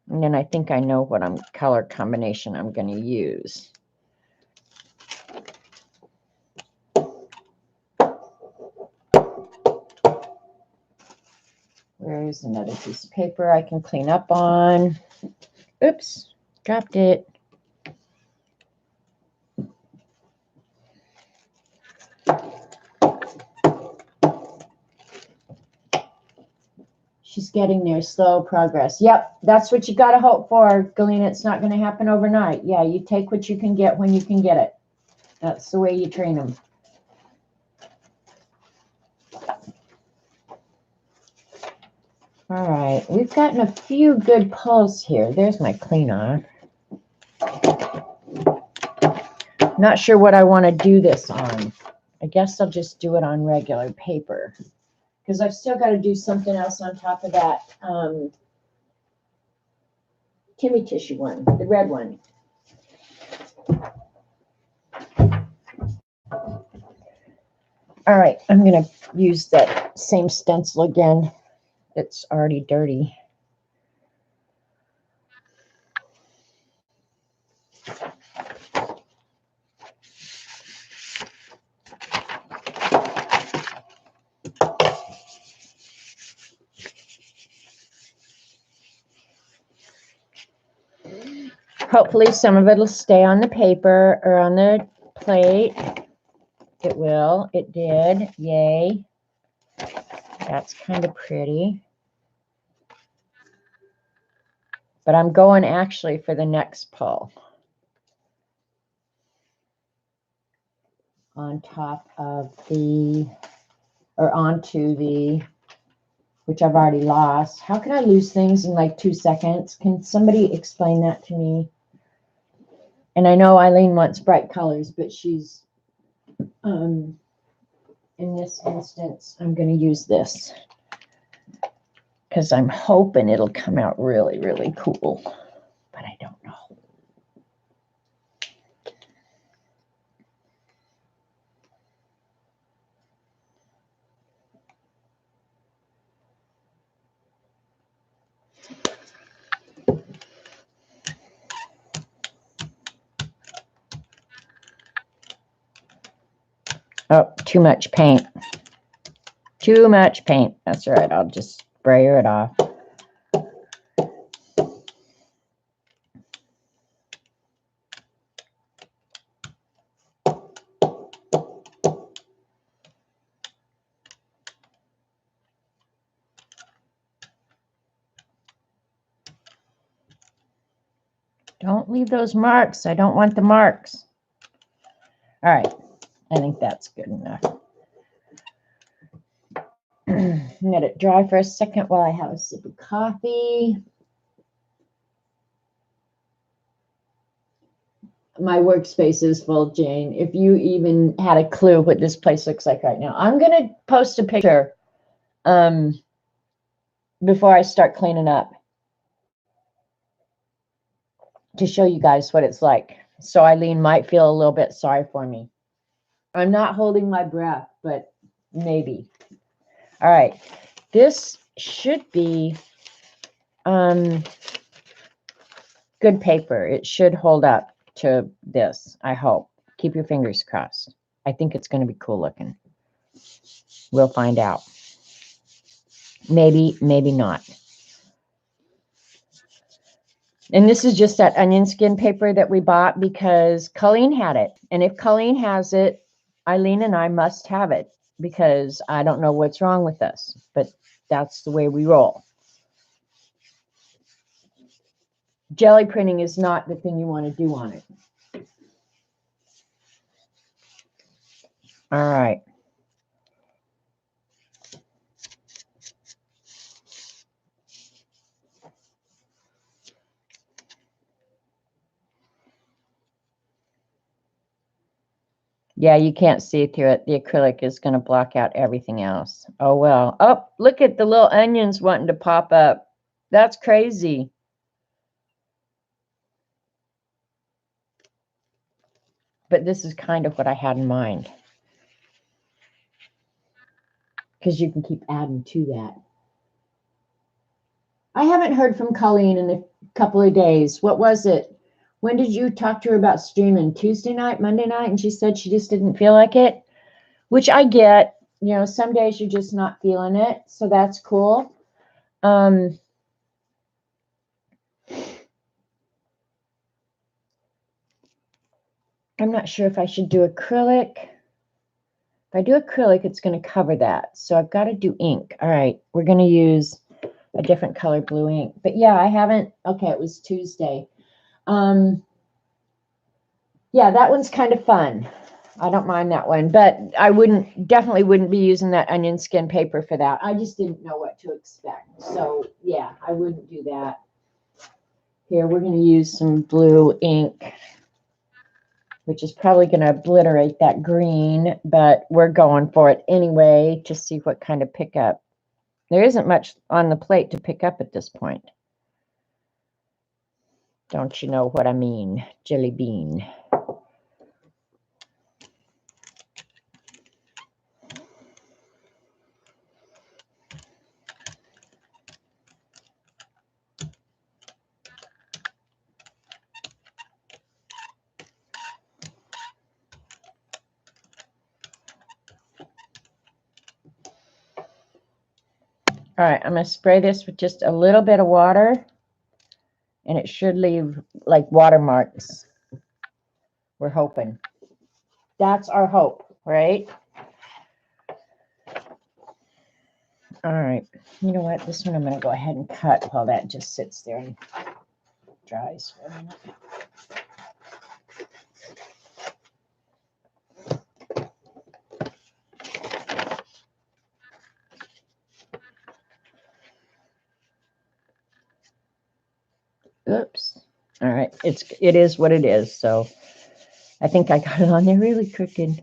S2: And then I think I know what color combination I'm going to use. Where's another piece of paper I can clean up on? Oops, dropped it. She's getting there, slow progress. Yep, that's what you got to hope for, Galena. It's not going to happen overnight. Yeah, you take what you can get when you can get it. That's the way you train them. All right, we've gotten a few good pulls here. There's my clean off. Not sure what I want to do this on. I guess I'll just do it on regular paper because I've still got to do something else on top of that Timmy tissue one, the red one. All right, I'm going to use that same stencil again. It's already dirty. Hopefully some of it will stay on the paper or on the plate. It will. It did. Yay. That's kind of pretty. But I'm going actually for the next pull. On top of the, or onto the, which I've already lost. How can I lose things in like 2 seconds? Can somebody explain that to me? And I know Eileen wants bright colors, but she's, in this instance, I'm going to use this because I'm hoping it'll come out really, really cool, but I don't know. Oh, too much paint. Too much paint. That's all right. I'll just spray it off. leave those marks. I don't want the marks. All right. I think that's good enough. Let it dry for a second while I have a sip of coffee. My workspace is full, Jane. If you even had a clue what this place looks like right now. I'm going to post a picture before I start cleaning up to show you guys what it's like. So Eileen might feel a little bit sorry for me. I'm not holding my breath, but maybe. All right. This should be good paper. It should hold up to this, I hope. Keep your fingers crossed. I think it's going to be cool looking. We'll find out. Maybe, maybe not. And this is just that onion skin paper that we bought because Colleen had it. And if Colleen has it, Eileen and I must have it because I don't know what's wrong with us, but that's the way we roll. Jelly printing is not the thing you want to do on it. All right. Yeah, you can't see through it. The acrylic is going to block out everything else. Oh, well. Oh, look at the little onions wanting to pop up. That's crazy. But this is kind of what I had in mind. Because you can keep adding to that. I haven't heard from Colleen in a couple of days. What was it? When did you talk to her about streaming? Tuesday night, Monday night? And she said she just didn't feel like it, which I get. You know, some days you're just not feeling it. So that's cool. I'm not sure if I should do acrylic. If I do acrylic, it's going to cover that. So I've got to do ink. All right. We're going to use a different color blue ink. But yeah, I haven't. Okay, it was Tuesday. Yeah, that one's kind of fun. I don't mind that one, but I definitely wouldn't be using that onion skin paper for that. I just didn't know what to expect. So yeah, I wouldn't do that. Here, we're going to use some blue ink, which is probably going to obliterate that green, but we're going for it anyway to see what kind of pickup. There isn't much on the plate to pick up at this point. Don't you know what I mean, jelly bean? All right, I'm going to spray this with just a little bit of water, and it should leave like watermarks. We're hoping. That's our hope, right? All right. You know what? This one I'm going to go ahead and cut while that just sits there and dries for a minute. Oops. All right. It is what it is. So I think I got it on there really crooked.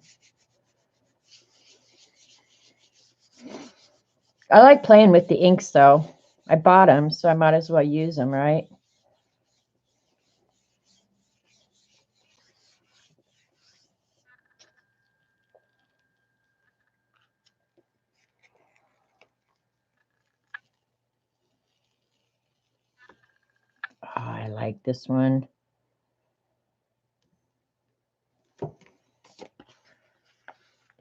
S2: I like playing with the inks though. I bought them, so I might as well use them, right? Oh, I like this one.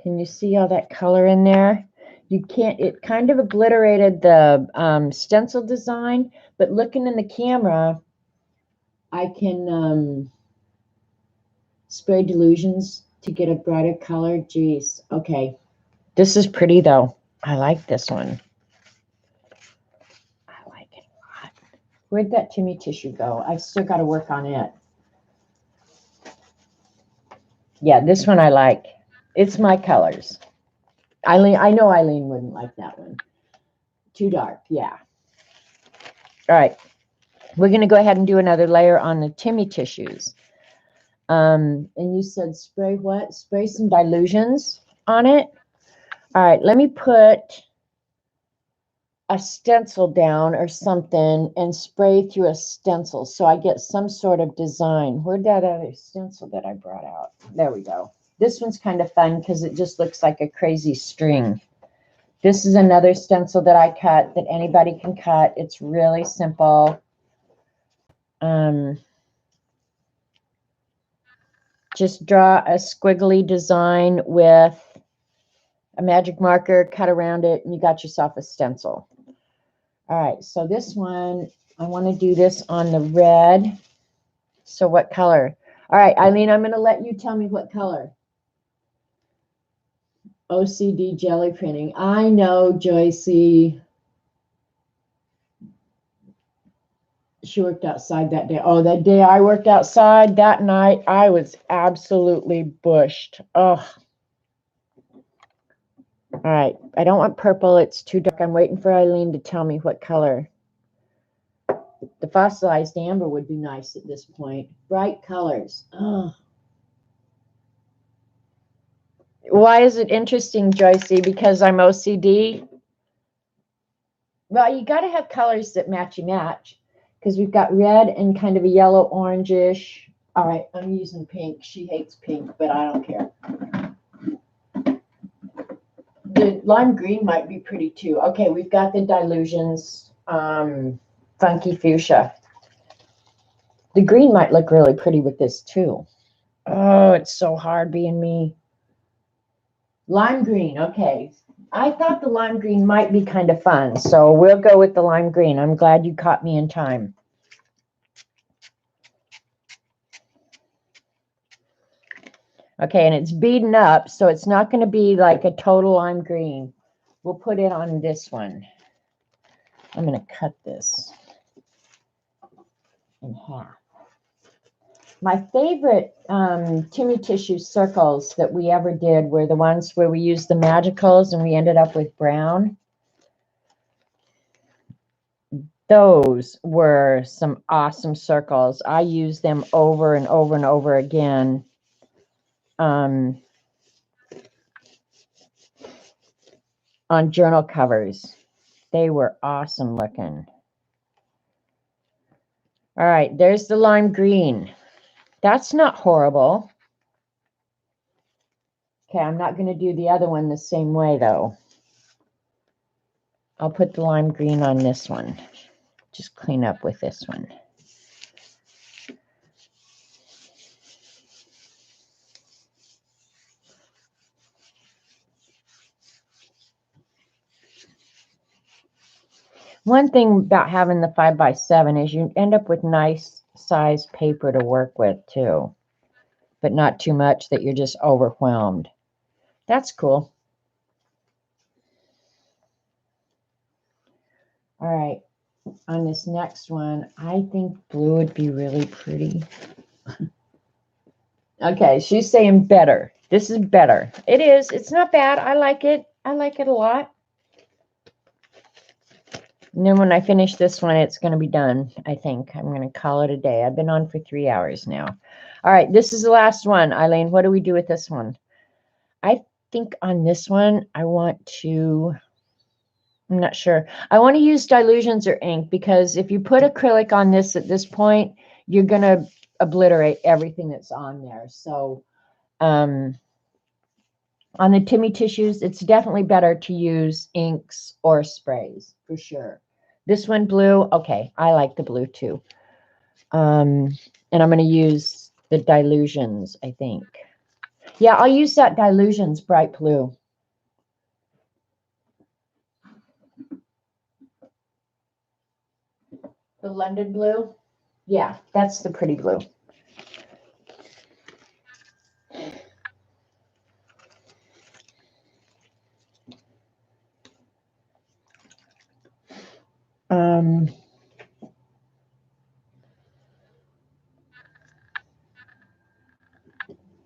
S2: Can you see all that color in there? You can't, it kind of obliterated the stencil design, but looking in the camera, I can spray delusions to get a brighter color. Jeez. Okay. This is pretty though. I like this one. I like it a lot. Where'd that Timmy tissue go? I've still got to work on it. Yeah, this one I like. It's my colors. Eileen, I know Eileen wouldn't like that one. Too dark, yeah. All right, we're going to go ahead and do another layer on the Timmy tissues. And you said spray what? Spray some dilutions on it. All right, let me put a stencil down or something and spray through a stencil so I get some sort of design. Where'd that other stencil that I brought out? There we go. This one's kind of fun because it just looks like a crazy string. This is another stencil that I cut that anybody can cut. It's really simple. Just draw a squiggly design with a magic marker, cut around it, and you got yourself a stencil. All right, so this one, I want to do this on the red. So what color? All right, Eileen, I'm going to let you tell me what color. OCD jelly printing. I know, Joycey. She worked outside that day. Oh, that day I worked outside that night, I was absolutely bushed. Oh. All right, I don't want purple. It's too dark. I'm waiting for Eileen to tell me what color. The fossilized amber would be nice at this point. Bright colors. Oh. Why is it interesting, Joycey? Because I'm OCD? Well, you got to have colors that match. Because we've got red and kind of a yellow orangish. All right, I'm using pink. She hates pink, but I don't care. The lime green might be pretty too. Okay, we've got the dilutions. Funky fuchsia. The green might look really pretty with this too. Oh, it's so hard being me. Lime green, okay. I thought the lime green might be kind of fun, so we'll go with the lime green. I'm glad you caught me in time. Okay, and it's beaten up, so it's not going to be like a total lime green. We'll put it on this one. I'm going to cut this in half. My favorite Timmy tissue circles that we ever did were the ones where we used the magicals and we ended up with brown. Those were some awesome circles. I use them over and over and over again. On journal covers. They were awesome looking. All right, there's the lime green. That's not horrible. Okay, I'm not going to do the other one the same way, though. I'll put the lime green on this one. Just clean up with this one. One thing about having the 5x7 is you end up with nice size paper to work with, too. But not too much that you're just overwhelmed. That's cool. All right, on this next one, I think blue would be really pretty. Okay, she's saying better. This is better. It is. It's not bad. I like it. I like it a lot. And then when I finish this one, it's going to be done, I think. I'm going to call it a day. I've been on for 3 hours now. All right, this is the last one. Eileen, what do we do with this one? I think on this one, I want to... I'm not sure. I want to use dilutions or ink because if you put acrylic on this at this point, you're going to obliterate everything that's on there. So on the Timmy tissues, it's definitely better to use inks or sprays for sure. This one blue, okay, I like the blue too. And I'm going to use the dilutions, I think. Yeah, I'll use that dilutions bright blue. The London blue? Yeah, that's the pretty blue.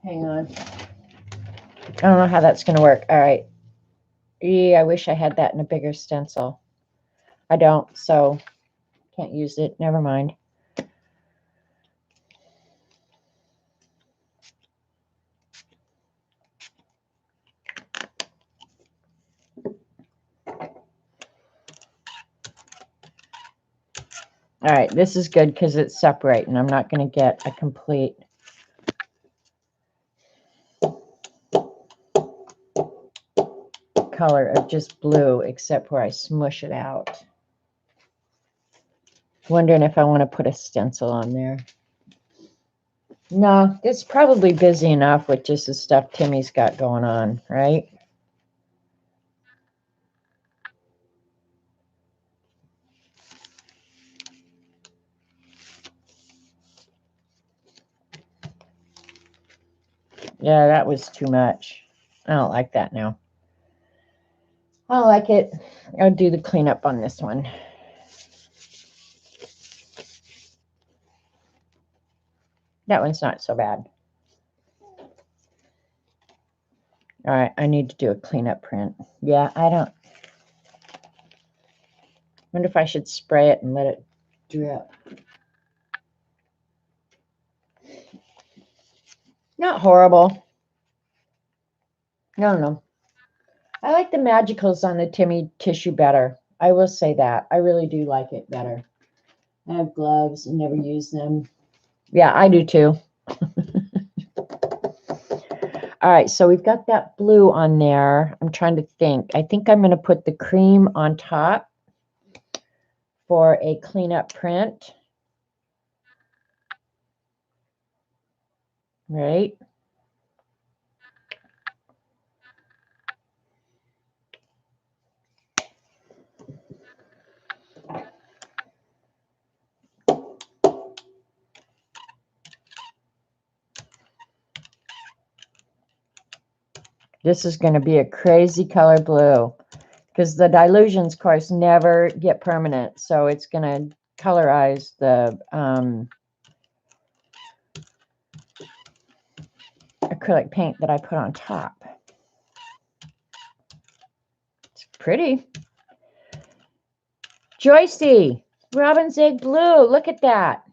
S2: Hang on. don't know how that's going to work. All right. Yeah, I wish I had that in a bigger stencil. I don't, so can't use it. Never mind. All right, this is good because it's separating. I'm not going to get a complete color of just blue, except where I smush it out. Wondering if I want to put a stencil on there. No, it's probably busy enough with just the stuff Timmy's got going on, right? Yeah, that was too much. I don't like that now. I don't like it. I'll do the cleanup on this one. That one's not so bad. All right, I need to do a cleanup print. Yeah, I don't. Wonder if I should spray it and let it drip. Not horrible. No. I like the magicals on the Timmy tissue better. I will say that. I really do like it better. I have gloves and never use them. Yeah, I do too. All right, so we've got that blue on there. I'm trying to think. I think I'm going to put the cream on top for a cleanup print. Right. This is going to be a crazy color blue because the dilutions, of course, never get permanent. So it's going to colorize the acrylic paint that I put on top. It's pretty. Joycey, Robin's Egg Blue. Look at that.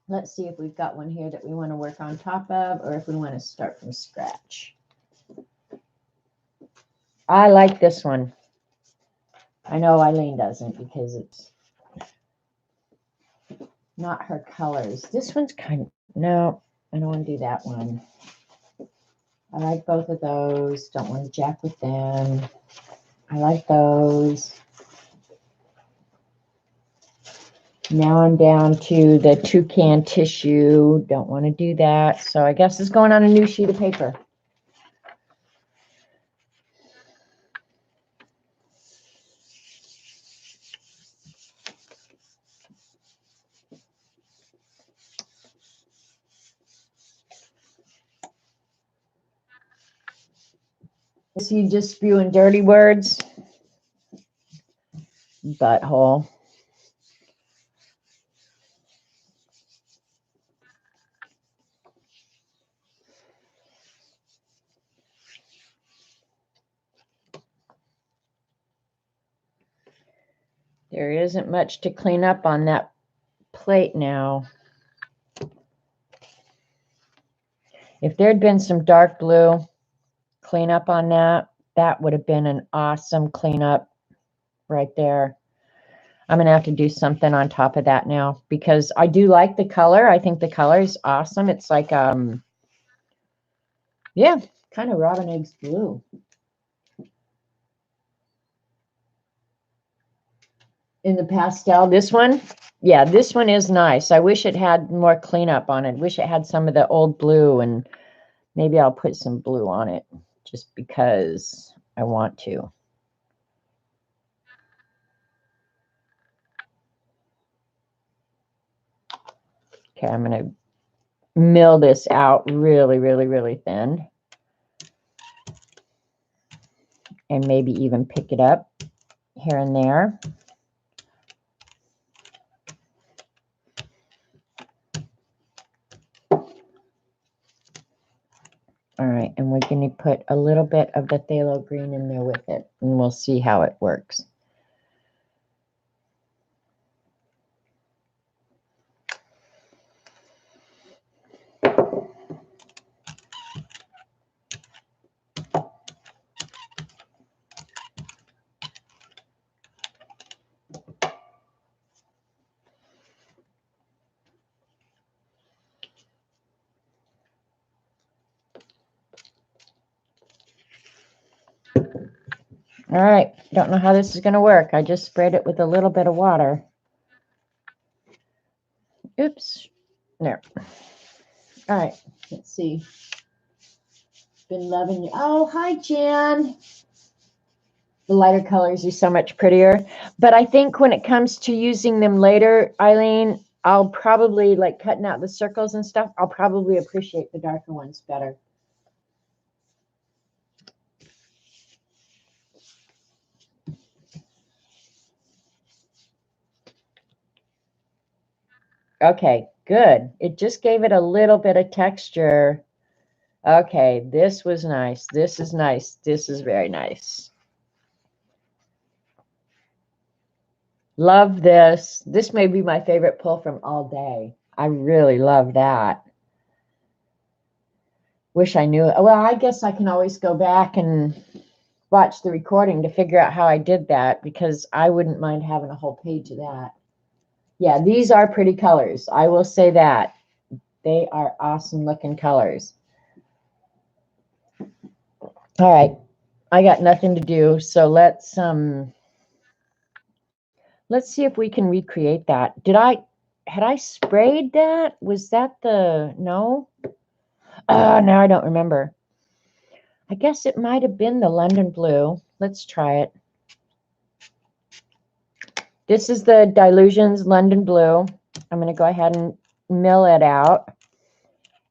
S2: Let's see if we've got one here that we want to work on top of or if we want to start from scratch. I like this one. I know Eileen doesn't because it's not her colors. This one's kind of, no, I don't want to do that one. I like both of those. Don't want to jack with them. I like those. Now I'm down to the toucan tissue. Don't want to do that. So I guess it's going on a new sheet of paper. Is he just spewing dirty words? Butthole. There isn't much to clean up on that plate now. If there had been some dark blue cleanup on that, that would have been an awesome cleanup right there. I'm going to have to do something on top of that now because I do like the color. I think the color is awesome. It's like, yeah, kind of Robin Eggs blue. In the pastel, this one, yeah, this one is nice. I wish it had more cleanup on it. Wish it had some of the old blue, and maybe I'll put some blue on it just because I want to. Okay, I'm going to mill this out really, really, really thin. And maybe even pick it up here and there. right, and we're going to put a little bit of the phthalo green in there with it, and we'll see how it works. All right, don't know how this is going to work. I just sprayed it with a little bit of water. Oops. There. All right, let's see. Been loving you. Oh, hi, Jan. The lighter colors are so much prettier. But I think when it comes to using them later, Eileen, I'll probably, like cutting out the circles and stuff, I'll probably appreciate the darker ones better. Okay, good. It just gave it a little bit of texture. Okay, this was nice. This is nice. This is very nice. Love this. This may be my favorite pull from all day. I really love that. Wish I knew it. Well, I guess I can always go back and watch the recording to figure out how I did that, because I wouldn't mind having a whole page of that. Yeah, these are pretty colors. I will say that. They are awesome looking colors. All right. I got nothing to do, so let's see if we can recreate that. Had I sprayed that? Was that no? Now I don't remember. I guess it might have been the London Blue. Let's try it. This is the Dilutions London Blue. I'm going to go ahead and mill it out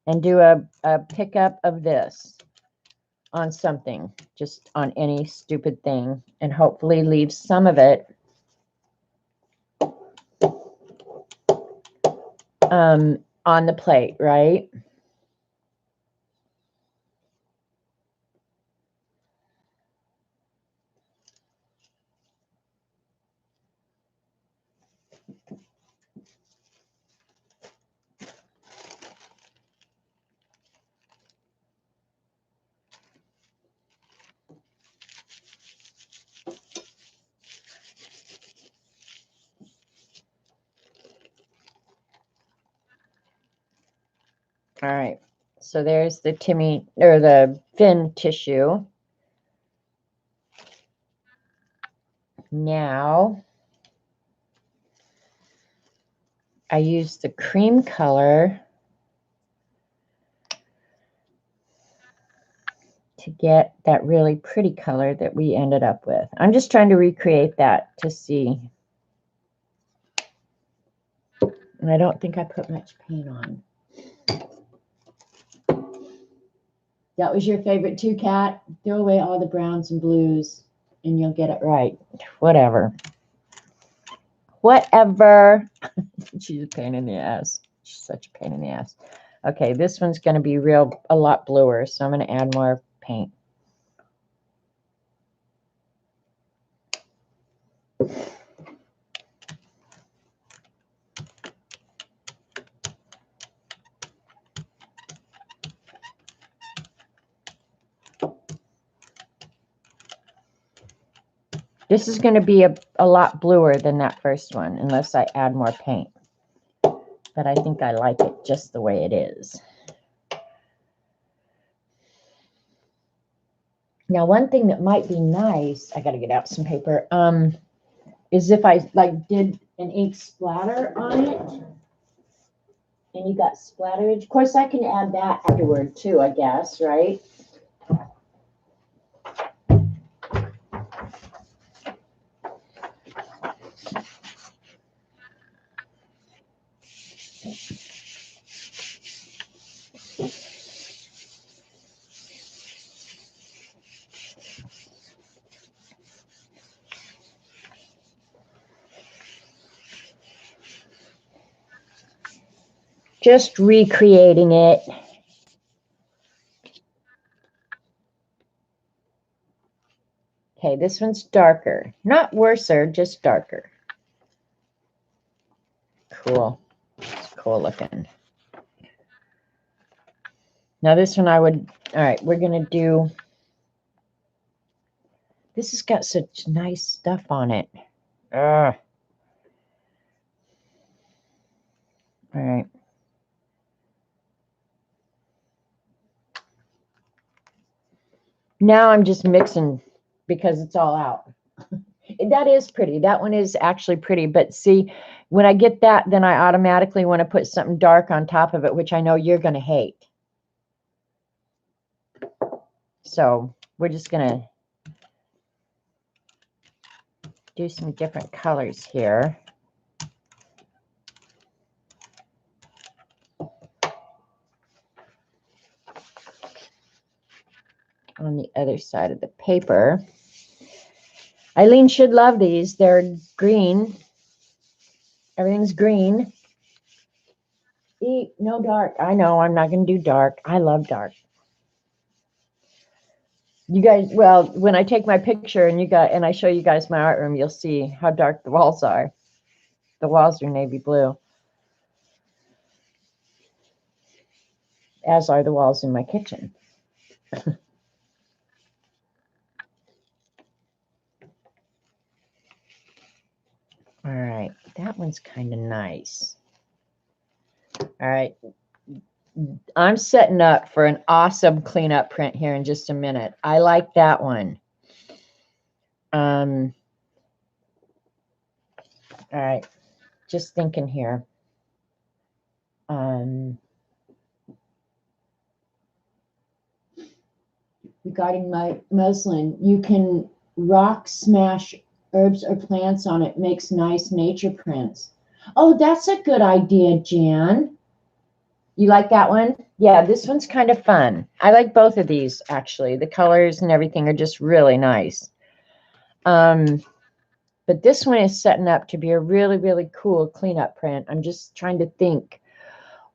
S2: and do a pickup of this on something, just on any stupid thing, and hopefully leave some of it on the plate, right? All right, so there's the the fin tissue. Now I use the cream color to get that really pretty color that we ended up with. I'm just trying to recreate that to see. And I don't think I put much paint on. That was your favorite too, Kat? Throw away all the browns and blues and you'll get it right. Whatever. Whatever. She's a pain in the ass. She's such a pain in the ass. Okay, this one's going to be a lot bluer, so I'm going to add more paint. This is going to be a lot bluer than that first one, unless I add more paint. But I think I like it just the way it is. Now, one thing that might be nice, I got to get out some paper, is if I did an ink splatter on it, and you got splatterage. Of course, I can add that afterward too, I guess, right? Just recreating it. Okay, this one's darker. Not worser, just darker. Cool. It's cool looking. Now this one I would, all right, we're going to do, this has got such nice stuff on it. Ugh. All right. Now I'm just mixing because it's all out. That is pretty. That one is actually pretty. But see, when I get that, then I automatically want to put something dark on top of it, which I know you're going to hate. So we're just going to do some different colors here. On the other side of the paper. Eileen should love these. They're green. Everything's green. No dark. I know I'm not going to do dark. I love dark. You guys, well, when I take my picture and I show you guys my art room, you'll see how dark the walls are. The walls are navy blue. As are the walls in my kitchen. All right, that one's kind of nice. All right, I'm setting up for an awesome cleanup print here in just a minute. I like that one. All right, just thinking here.
S1: Regarding my muslin, you can rock smash herbs or plants on it. Makes nice nature prints. Oh, that's a good idea, Jan.
S2: You like that one? Yeah, this one's kind of fun. I like both of these, actually. The colors and everything are just really nice. But this one is setting up to be a really, really cool cleanup print. I'm just trying to think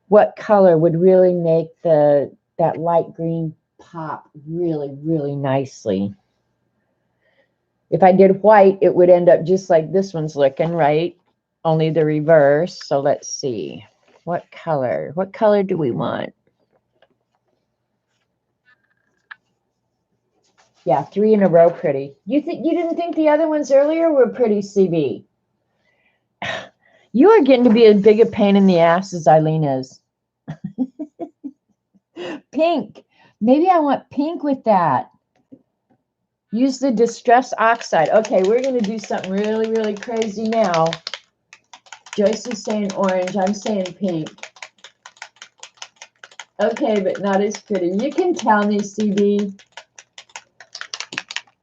S2: what color would really make that light green pop really, really nicely. If I did white, it would end up just like this one's looking, right? Only the reverse. So let's see. What color? What color do we want? Yeah, 3 in a row pretty. You didn't think the other ones earlier were pretty, CB? You are getting to be as big a pain in the ass as Eileen is. Pink. Maybe I want pink with that. Use the Distress Oxide. Okay, we're going to do something really, really crazy now. Joyce is saying orange. I'm saying pink. Okay, but not as pretty. You can tell me, CB.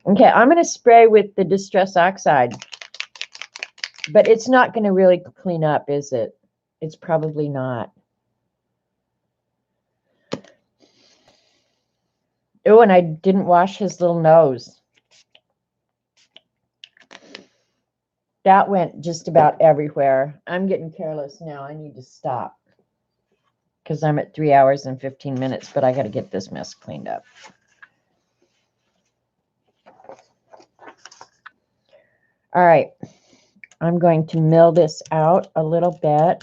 S2: Okay, I'm going to spray with the Distress Oxide. But it's not going to really clean up, is it? It's probably not. Oh, and I didn't wash his little nose. That went just about everywhere. I'm getting careless now. I need to stop. Because I'm at 3 hours and 15 minutes, but I got to get this mess cleaned up. All right. I'm going to mill this out a little bit.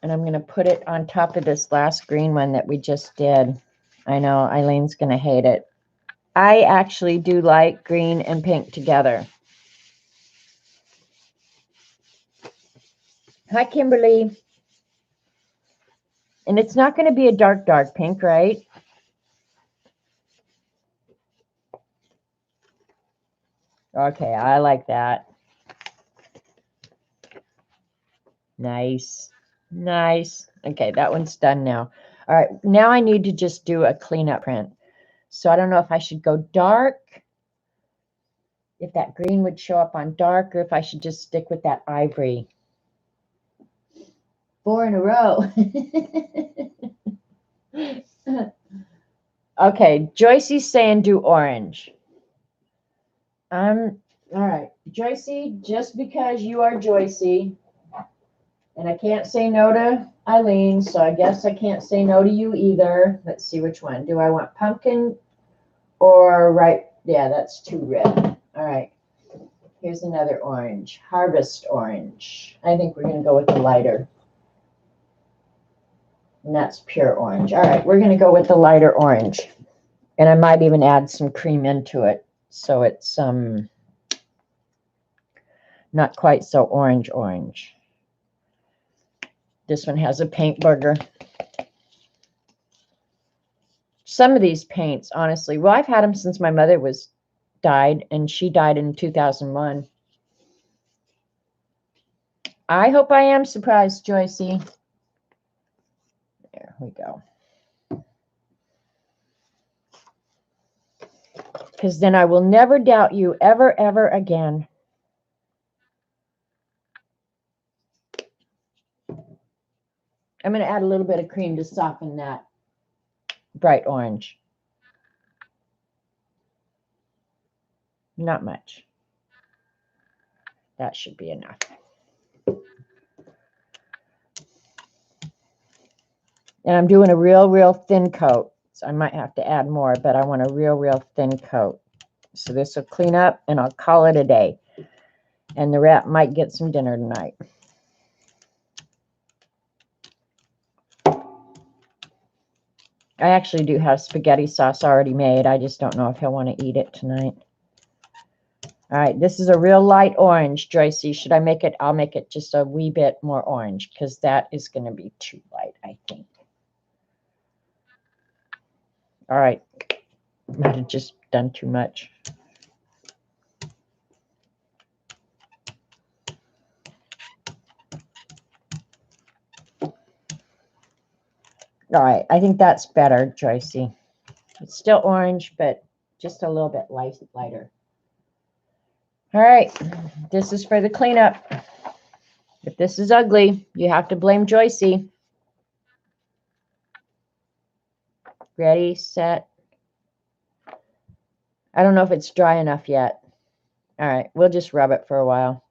S2: And I'm going to put it on top of this last green one that we just did. I know Eileen's going to hate it. I actually do like green and pink together. Hi, Kimberly. And it's not going to be a dark, dark pink, right? Okay, I like that. Nice. Nice. Okay, that one's done now. All right, now I need to just do a cleanup print. So I don't know if I should go dark, if that green would show up on dark, or if I should just stick with that ivory.
S1: 4 in a row.
S2: Okay, Joycey's saying do orange.
S1: All right, Joycey, just because you are Joycey,
S2: And I can't say no to Eileen, so I guess I can't say no to you either. Let's see which one. Do I want pumpkin or right? Yeah, that's too red. All right. Here's another orange. Harvest orange. I think we're going to go with the lighter. And that's pure orange. All right, we're going to go with the lighter orange. And I might even add some cream into it so it's not quite so orange. This one has a paint burger. Some of these paints, honestly, well, I've had them since my mother died, and she died in 2001. I hope I am surprised, Joycey. There we go. Because then I will never doubt you ever, ever again. I'm going to add a little bit of cream to soften that bright orange. Not much. That should be enough. And I'm doing a real thin coat. So I might have to add more, but I want a real thin coat. So this will clean up and I'll call it a day. And the rat might get some dinner tonight. I actually do have spaghetti sauce already made. I just don't know if he'll want to eat it tonight. All right, this is a real light orange, Joycey. Should I make it? I'll make it just a wee bit more orange because that is going to be too light, I think. All right, might have just done too much. All right, I think that's better, Joycey. It's still orange, but just a little bit lighter. All right, this is for the cleanup. If this is ugly, you have to blame Joycey. Ready, set. I don't know if it's dry enough yet. All right, we'll just rub it for a while.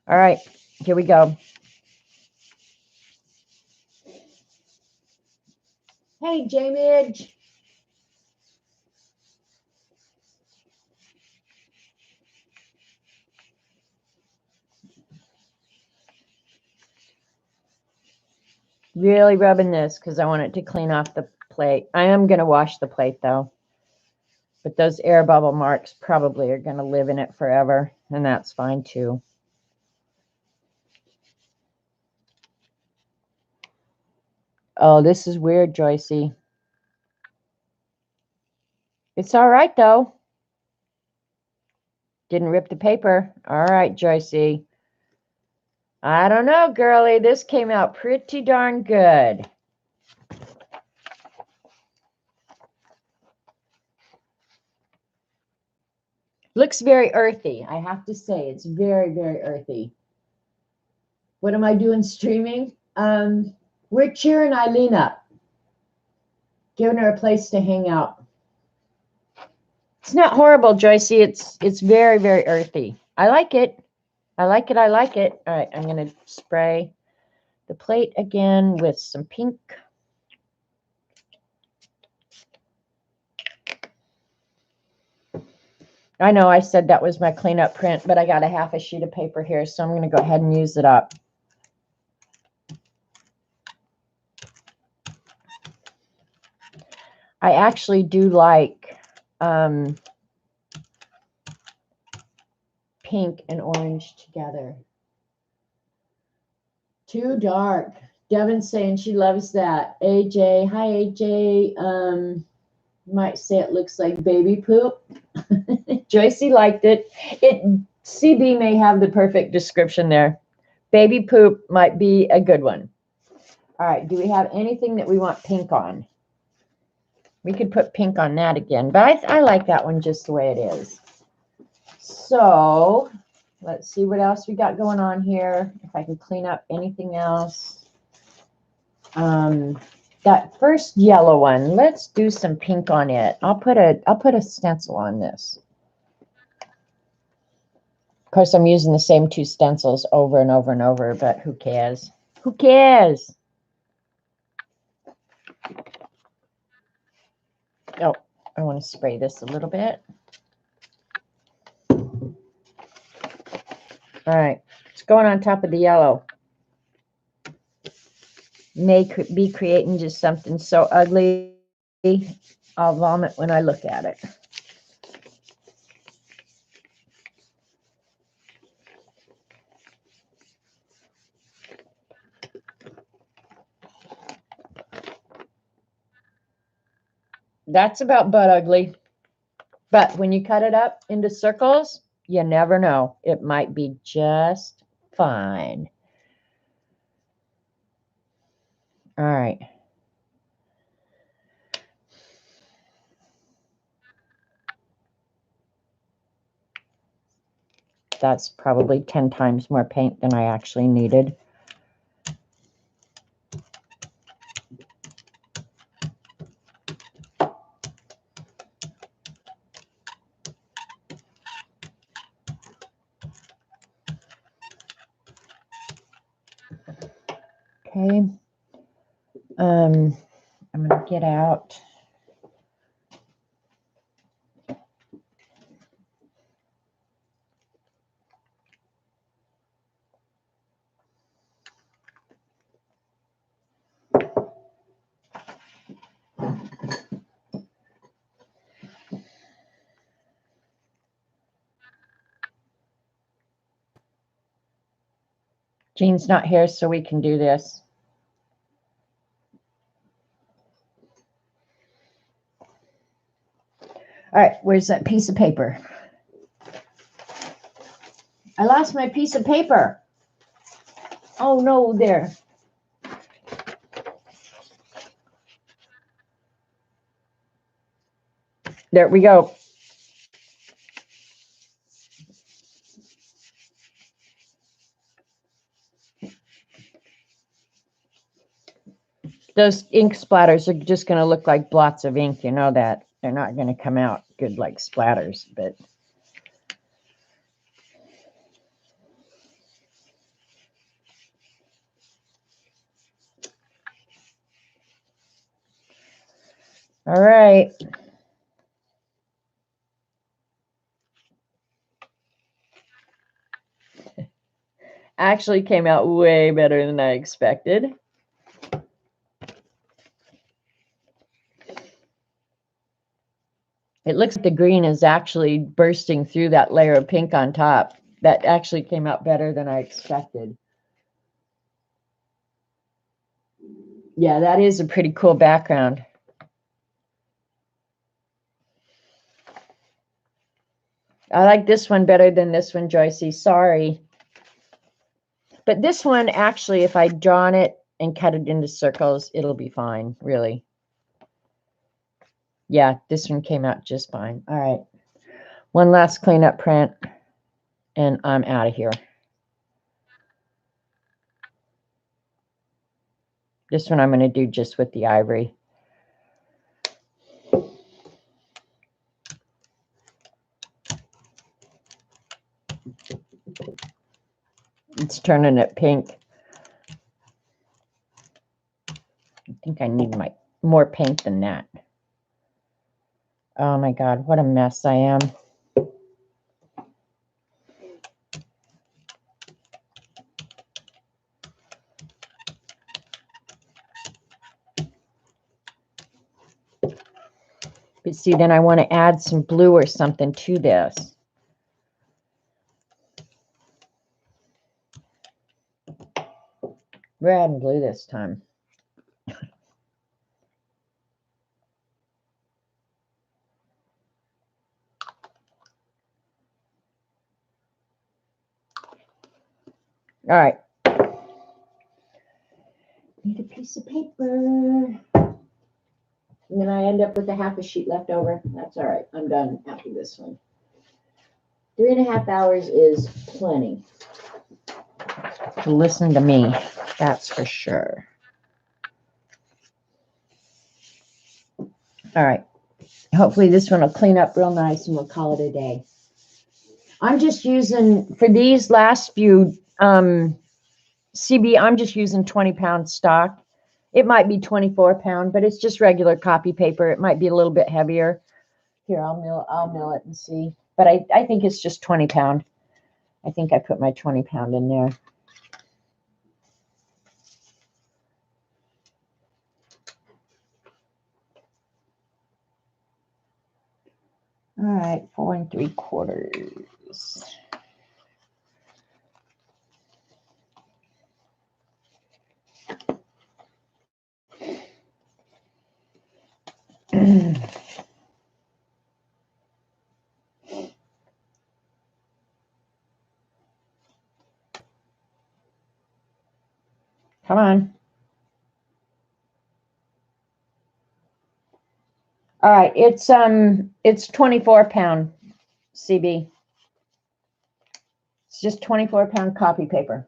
S2: All right, here we go. Hey, J-Midge. Really rubbing this because I want it to clean off the plate. I am going to wash the plate, though. But those air bubble marks probably are going to live in it forever, and that's fine, too. Oh, this is weird, Joycey. It's all right, though. Didn't rip the paper. All right, Joycey. I don't know, girlie. This came out pretty darn good. Looks very earthy. I have to say, it's very earthy. What am I doing streaming? We're cheering Eileen up. Giving her a place to hang out. It's not horrible, Joycey. It's very earthy. I like it. I like it. All right, I'm going to spray the plate again with some pink. I know I said that was my cleanup print, but I got a half a sheet of paper here, so I'm going to go ahead and use it up. I actually do like pink and orange together. Too dark. Devin's saying she loves that. AJ, hi AJ. Might say it looks like baby poop. Joycey liked it. CB may have the perfect description there. Baby poop might be a good one. All right, do we have anything that we want pink on? We could put pink on that again, but I like that one just the way it is. So let's see what else we got going on here. If I can clean up anything else. That first yellow one, let's do some pink on it. I'll put a stencil on this. course, I'm using the same 2 stencils over and over and over, but who cares? Who cares? Oh, I want to spray this a little bit. All right, it's going on top of the yellow. May be creating just something so ugly, I'll vomit when I look at it. That's about butt ugly. But when you cut it up into circles, you never know. It might be just fine. All right. That's probably 10 times more paint than I actually needed. Okay. I'm going to get out. Jean's not here, so we can do this. All right, where's that piece of paper? I lost my piece of paper. Oh, no, there. There we go. Those ink splatters are just going to look like blots of ink. You know that. They're not going to come out good like splatters, but... All right. Actually came out way better than I expected. It looks like the green is actually bursting through that layer of pink on top. That actually came out better than I expected. Yeah, that is a pretty cool background. I like this one better than this one, Joycey. Sorry. But this one, actually, if I draw on it and cut it into circles, it'll be fine, really. Yeah, this one came out just fine. All right. One last cleanup print, and I'm out of here. This one I'm going to do just with the ivory. It's turning it pink. I think I need more paint than that. Oh my God, what a mess I am. But see, then I want to add some blue or something to this. We're adding blue this time. All right. Need a piece of paper. And then I end up with a half a sheet left over. That's all right. I'm done after this one. 3.5 hours is plenty to listen to me. That's for sure. All right. Hopefully this one will clean up real nice and we'll call it a day. I'm just using, for these last few CB, I'm just using 20-pound stock. It might be 24-pound, but it's just regular copy paper. It might be a little bit heavier. Here, I'll mill it and see. But I think it's just 20-pound. I think I put my 20-pound in there. All right, 4 3/4. Come on. All right, it's 24-pound CB. It's just 24-pound copy paper.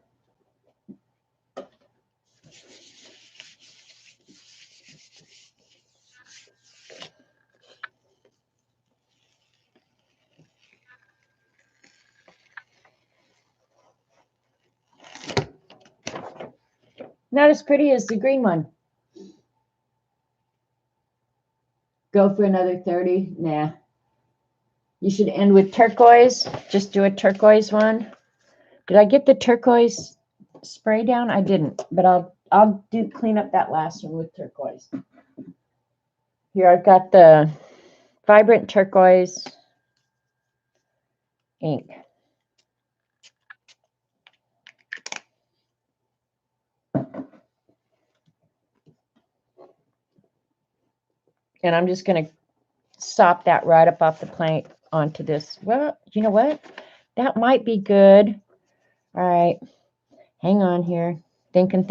S2: Not as pretty as the green one. Go for another 30? Nah. You should end with turquoise. Just do a turquoise one. Did I get the turquoise spray down? I didn't, but I'll clean up that last one with turquoise. Here I've got the vibrant turquoise ink. And I'm just going to sop that right up off the plate onto this. Well, you know what? That might be good. All right. Hang on here. Thinking.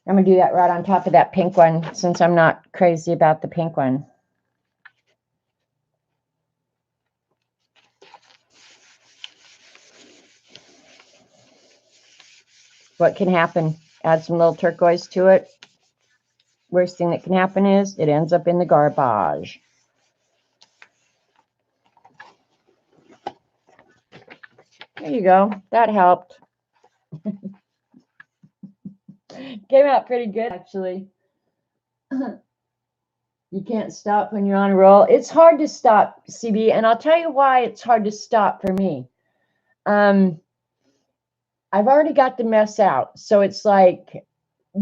S2: I'm going to do that right on top of that pink one since I'm not crazy about the pink one. What can happen? Add some little turquoise to it. Worst thing that can happen is it ends up in the garbage. There you go. That helped. Came out pretty good, actually. You can't stop when you're on a roll. It's hard to stop, CB, and I'll tell you why it's hard to stop for me. I've already got the mess out, so it's like,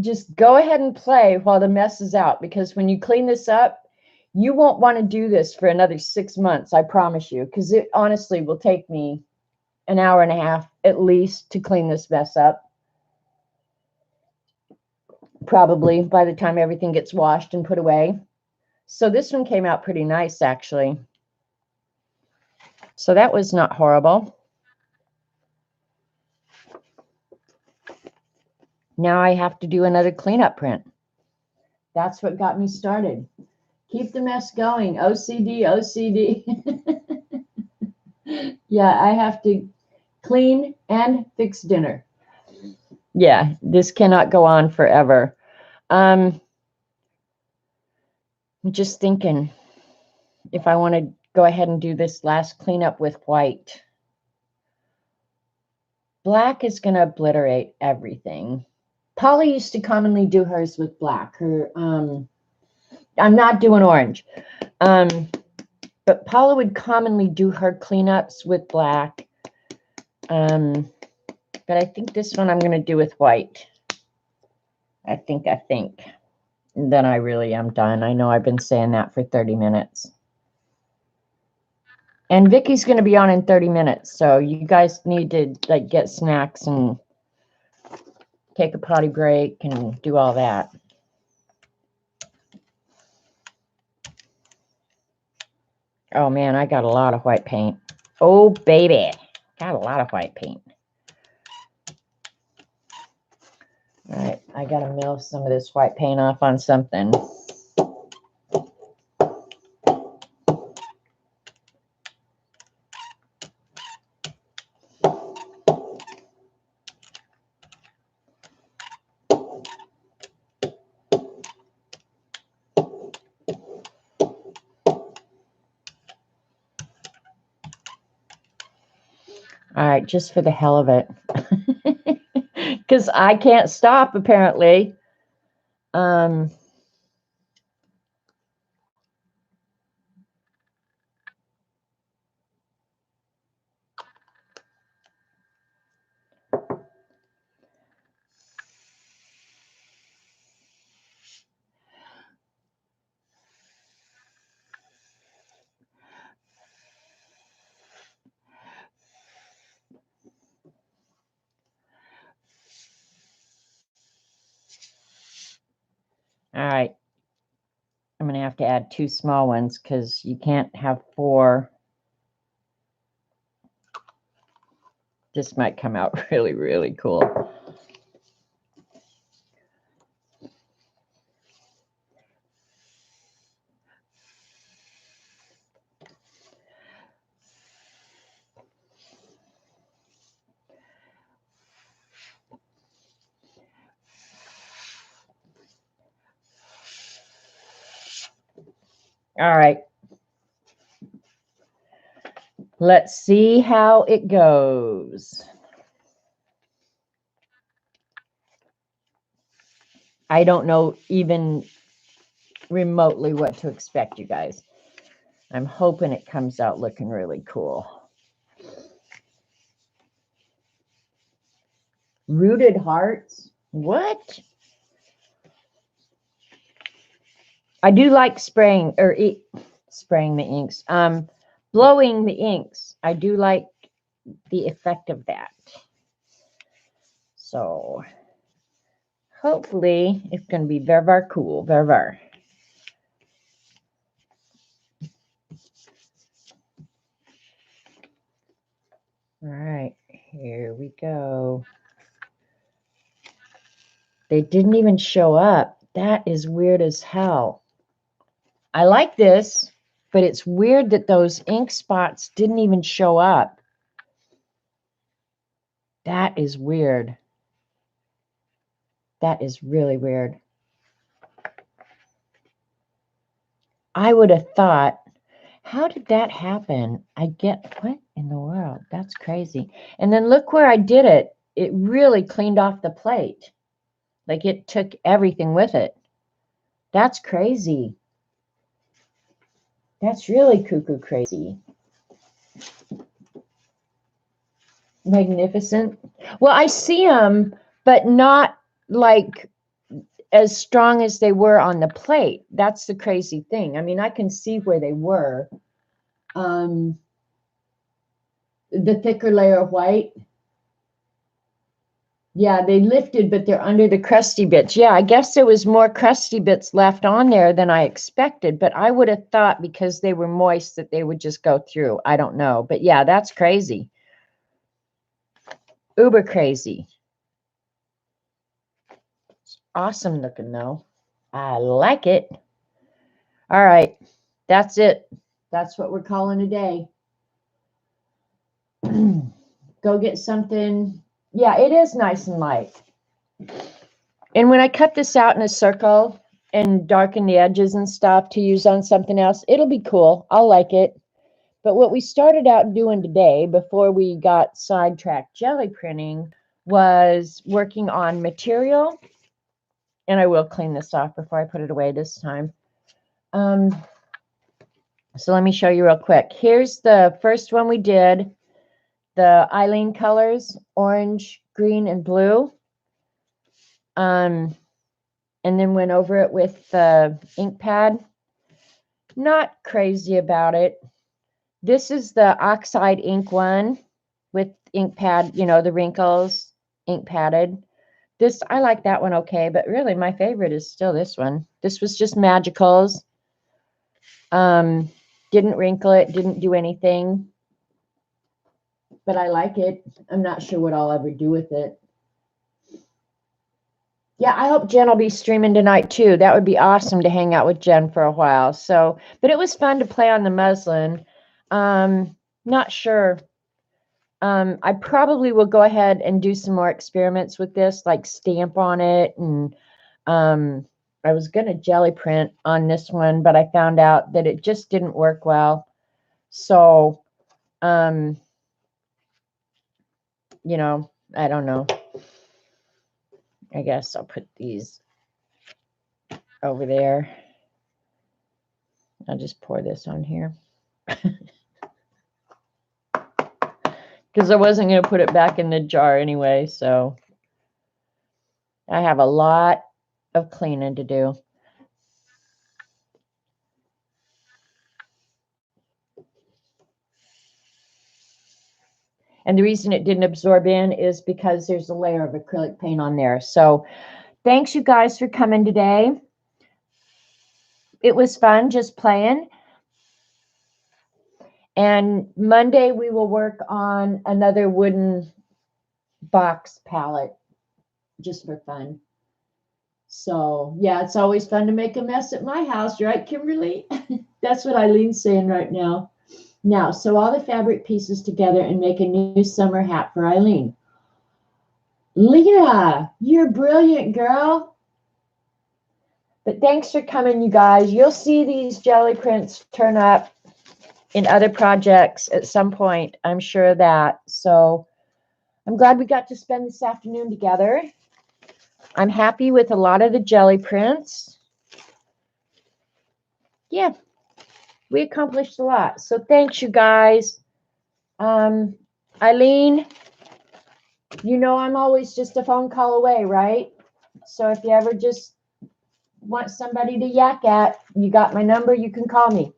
S2: just go ahead and play while the mess is out, because when you clean this up, you won't want to do this for another 6 months, I promise you, because it honestly will take me an hour and a half at least to clean this mess up. Probably by the time everything gets washed and put away. So this one came out pretty nice, actually. So that was not horrible. Now I have to do another cleanup print. That's what got me started. Keep the mess going. OCD, OCD. Yeah, I have to clean and fix dinner. Yeah, this cannot go on forever. I'm just thinking if I want to go ahead and do this last cleanup with white. Black is going to obliterate everything. Polly used to commonly do hers with black. I'm not doing orange. But Paula would commonly do her cleanups with black. But I think this one I'm going to do with white. I think. And then I really am done. I know I've been saying that for 30 minutes. And Vicky's going to be on in 30 minutes. So you guys need to like get snacks and take a potty break and do all that. Oh man, I got a lot of white paint. Oh baby, got a lot of white paint. All right, I got to mill some of this white paint off on something. All right, just for the hell of it. Because I can't stop, apparently. All right. I'm going to have to add 2 small ones because you can't have 4. This might come out really, really cool. All right. Let's see how it goes. I don't know even remotely what to expect, you guys. I'm hoping it comes out looking really cool. Rooted hearts? What? I do like spraying or spraying the inks. Blowing the inks. I do like the effect of that. So hopefully it's going to be very, very cool. Very, very. All right, here we go. They didn't even show up. That is weird as hell. I like this, but it's weird that those ink spots didn't even show up. That is weird. That is really weird. I would have thought, how did that happen? What in the world? That's crazy. And then look where I did it. It really cleaned off the plate. Like it took everything with it. That's crazy. That's really cuckoo crazy. Magnificent. Well, I see them, but not like as strong as they were on the plate. That's the crazy thing. I mean, I can see where they were. The thicker layer of white. Yeah, they lifted, but they're under the crusty bits. Yeah, I guess there was more crusty bits left on there than I expected, but I would have thought because they were moist that they would just go through. I don't know. But yeah, that's crazy. Uber crazy. Awesome looking though. I like it. All right. That's it. That's what we're calling a day. Go get something. Yeah, it is nice and light. And when I cut this out in a circle and darken the edges and stuff to use on something else, it'll be cool. I'll like it. But what we started out doing today before we got sidetracked jelly printing was working on material. And I will clean this off before I put it away this time. So let me show you real quick. Here's the first one we did. The Eileen colors, orange, green, and blue. And then went over it with the ink pad. Not crazy about it. This is the oxide ink one with ink pad, you know, the wrinkles, ink padded. This, I like that one okay, but really my favorite is still this one. This was just Magicals. Didn't wrinkle it, didn't do anything. But I like it. I'm not sure what I'll ever do with it. Yeah, I hope Jen will be streaming tonight too. That would be awesome to hang out with Jen for a while. So, but it was fun to play on the muslin. Not sure. I probably will go ahead and do some more experiments with this, like stamp on it. And I was going to jelly print on this one, but I found out that it just didn't work well. So, you know, I don't know. I guess I'll put these over there. I'll just pour this on here. Because I wasn't going to put it back in the jar anyway, so I have a lot of cleaning to do. And the reason it didn't absorb in is because there's a layer of acrylic paint on there. So thanks you guys for coming today. It was fun just playing. And Monday we will work on another wooden box palette just for fun. So yeah, it's always fun to make a mess at my house, right, Kimberly? That's what Eileen's saying right now. Now, sew all the fabric pieces together and make a new summer hat for Eileen. Lena, you're brilliant, girl. But thanks for coming, you guys. You'll see these jelly prints turn up in other projects at some point. I'm sure of that. So I'm glad we got to spend this afternoon together. I'm happy with a lot of the jelly prints. Yeah, we accomplished a lot. So thanks, you guys. Eileen, you know I'm always just a phone call away, right? So if you ever just want somebody to yak at, you got my number, you can call me.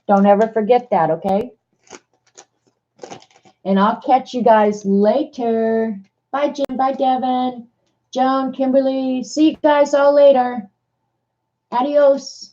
S2: Don't ever forget that, okay? And I'll catch you guys later. Bye, Jim. Bye, Devin. Joan, Kimberly. See you guys all later. Adios.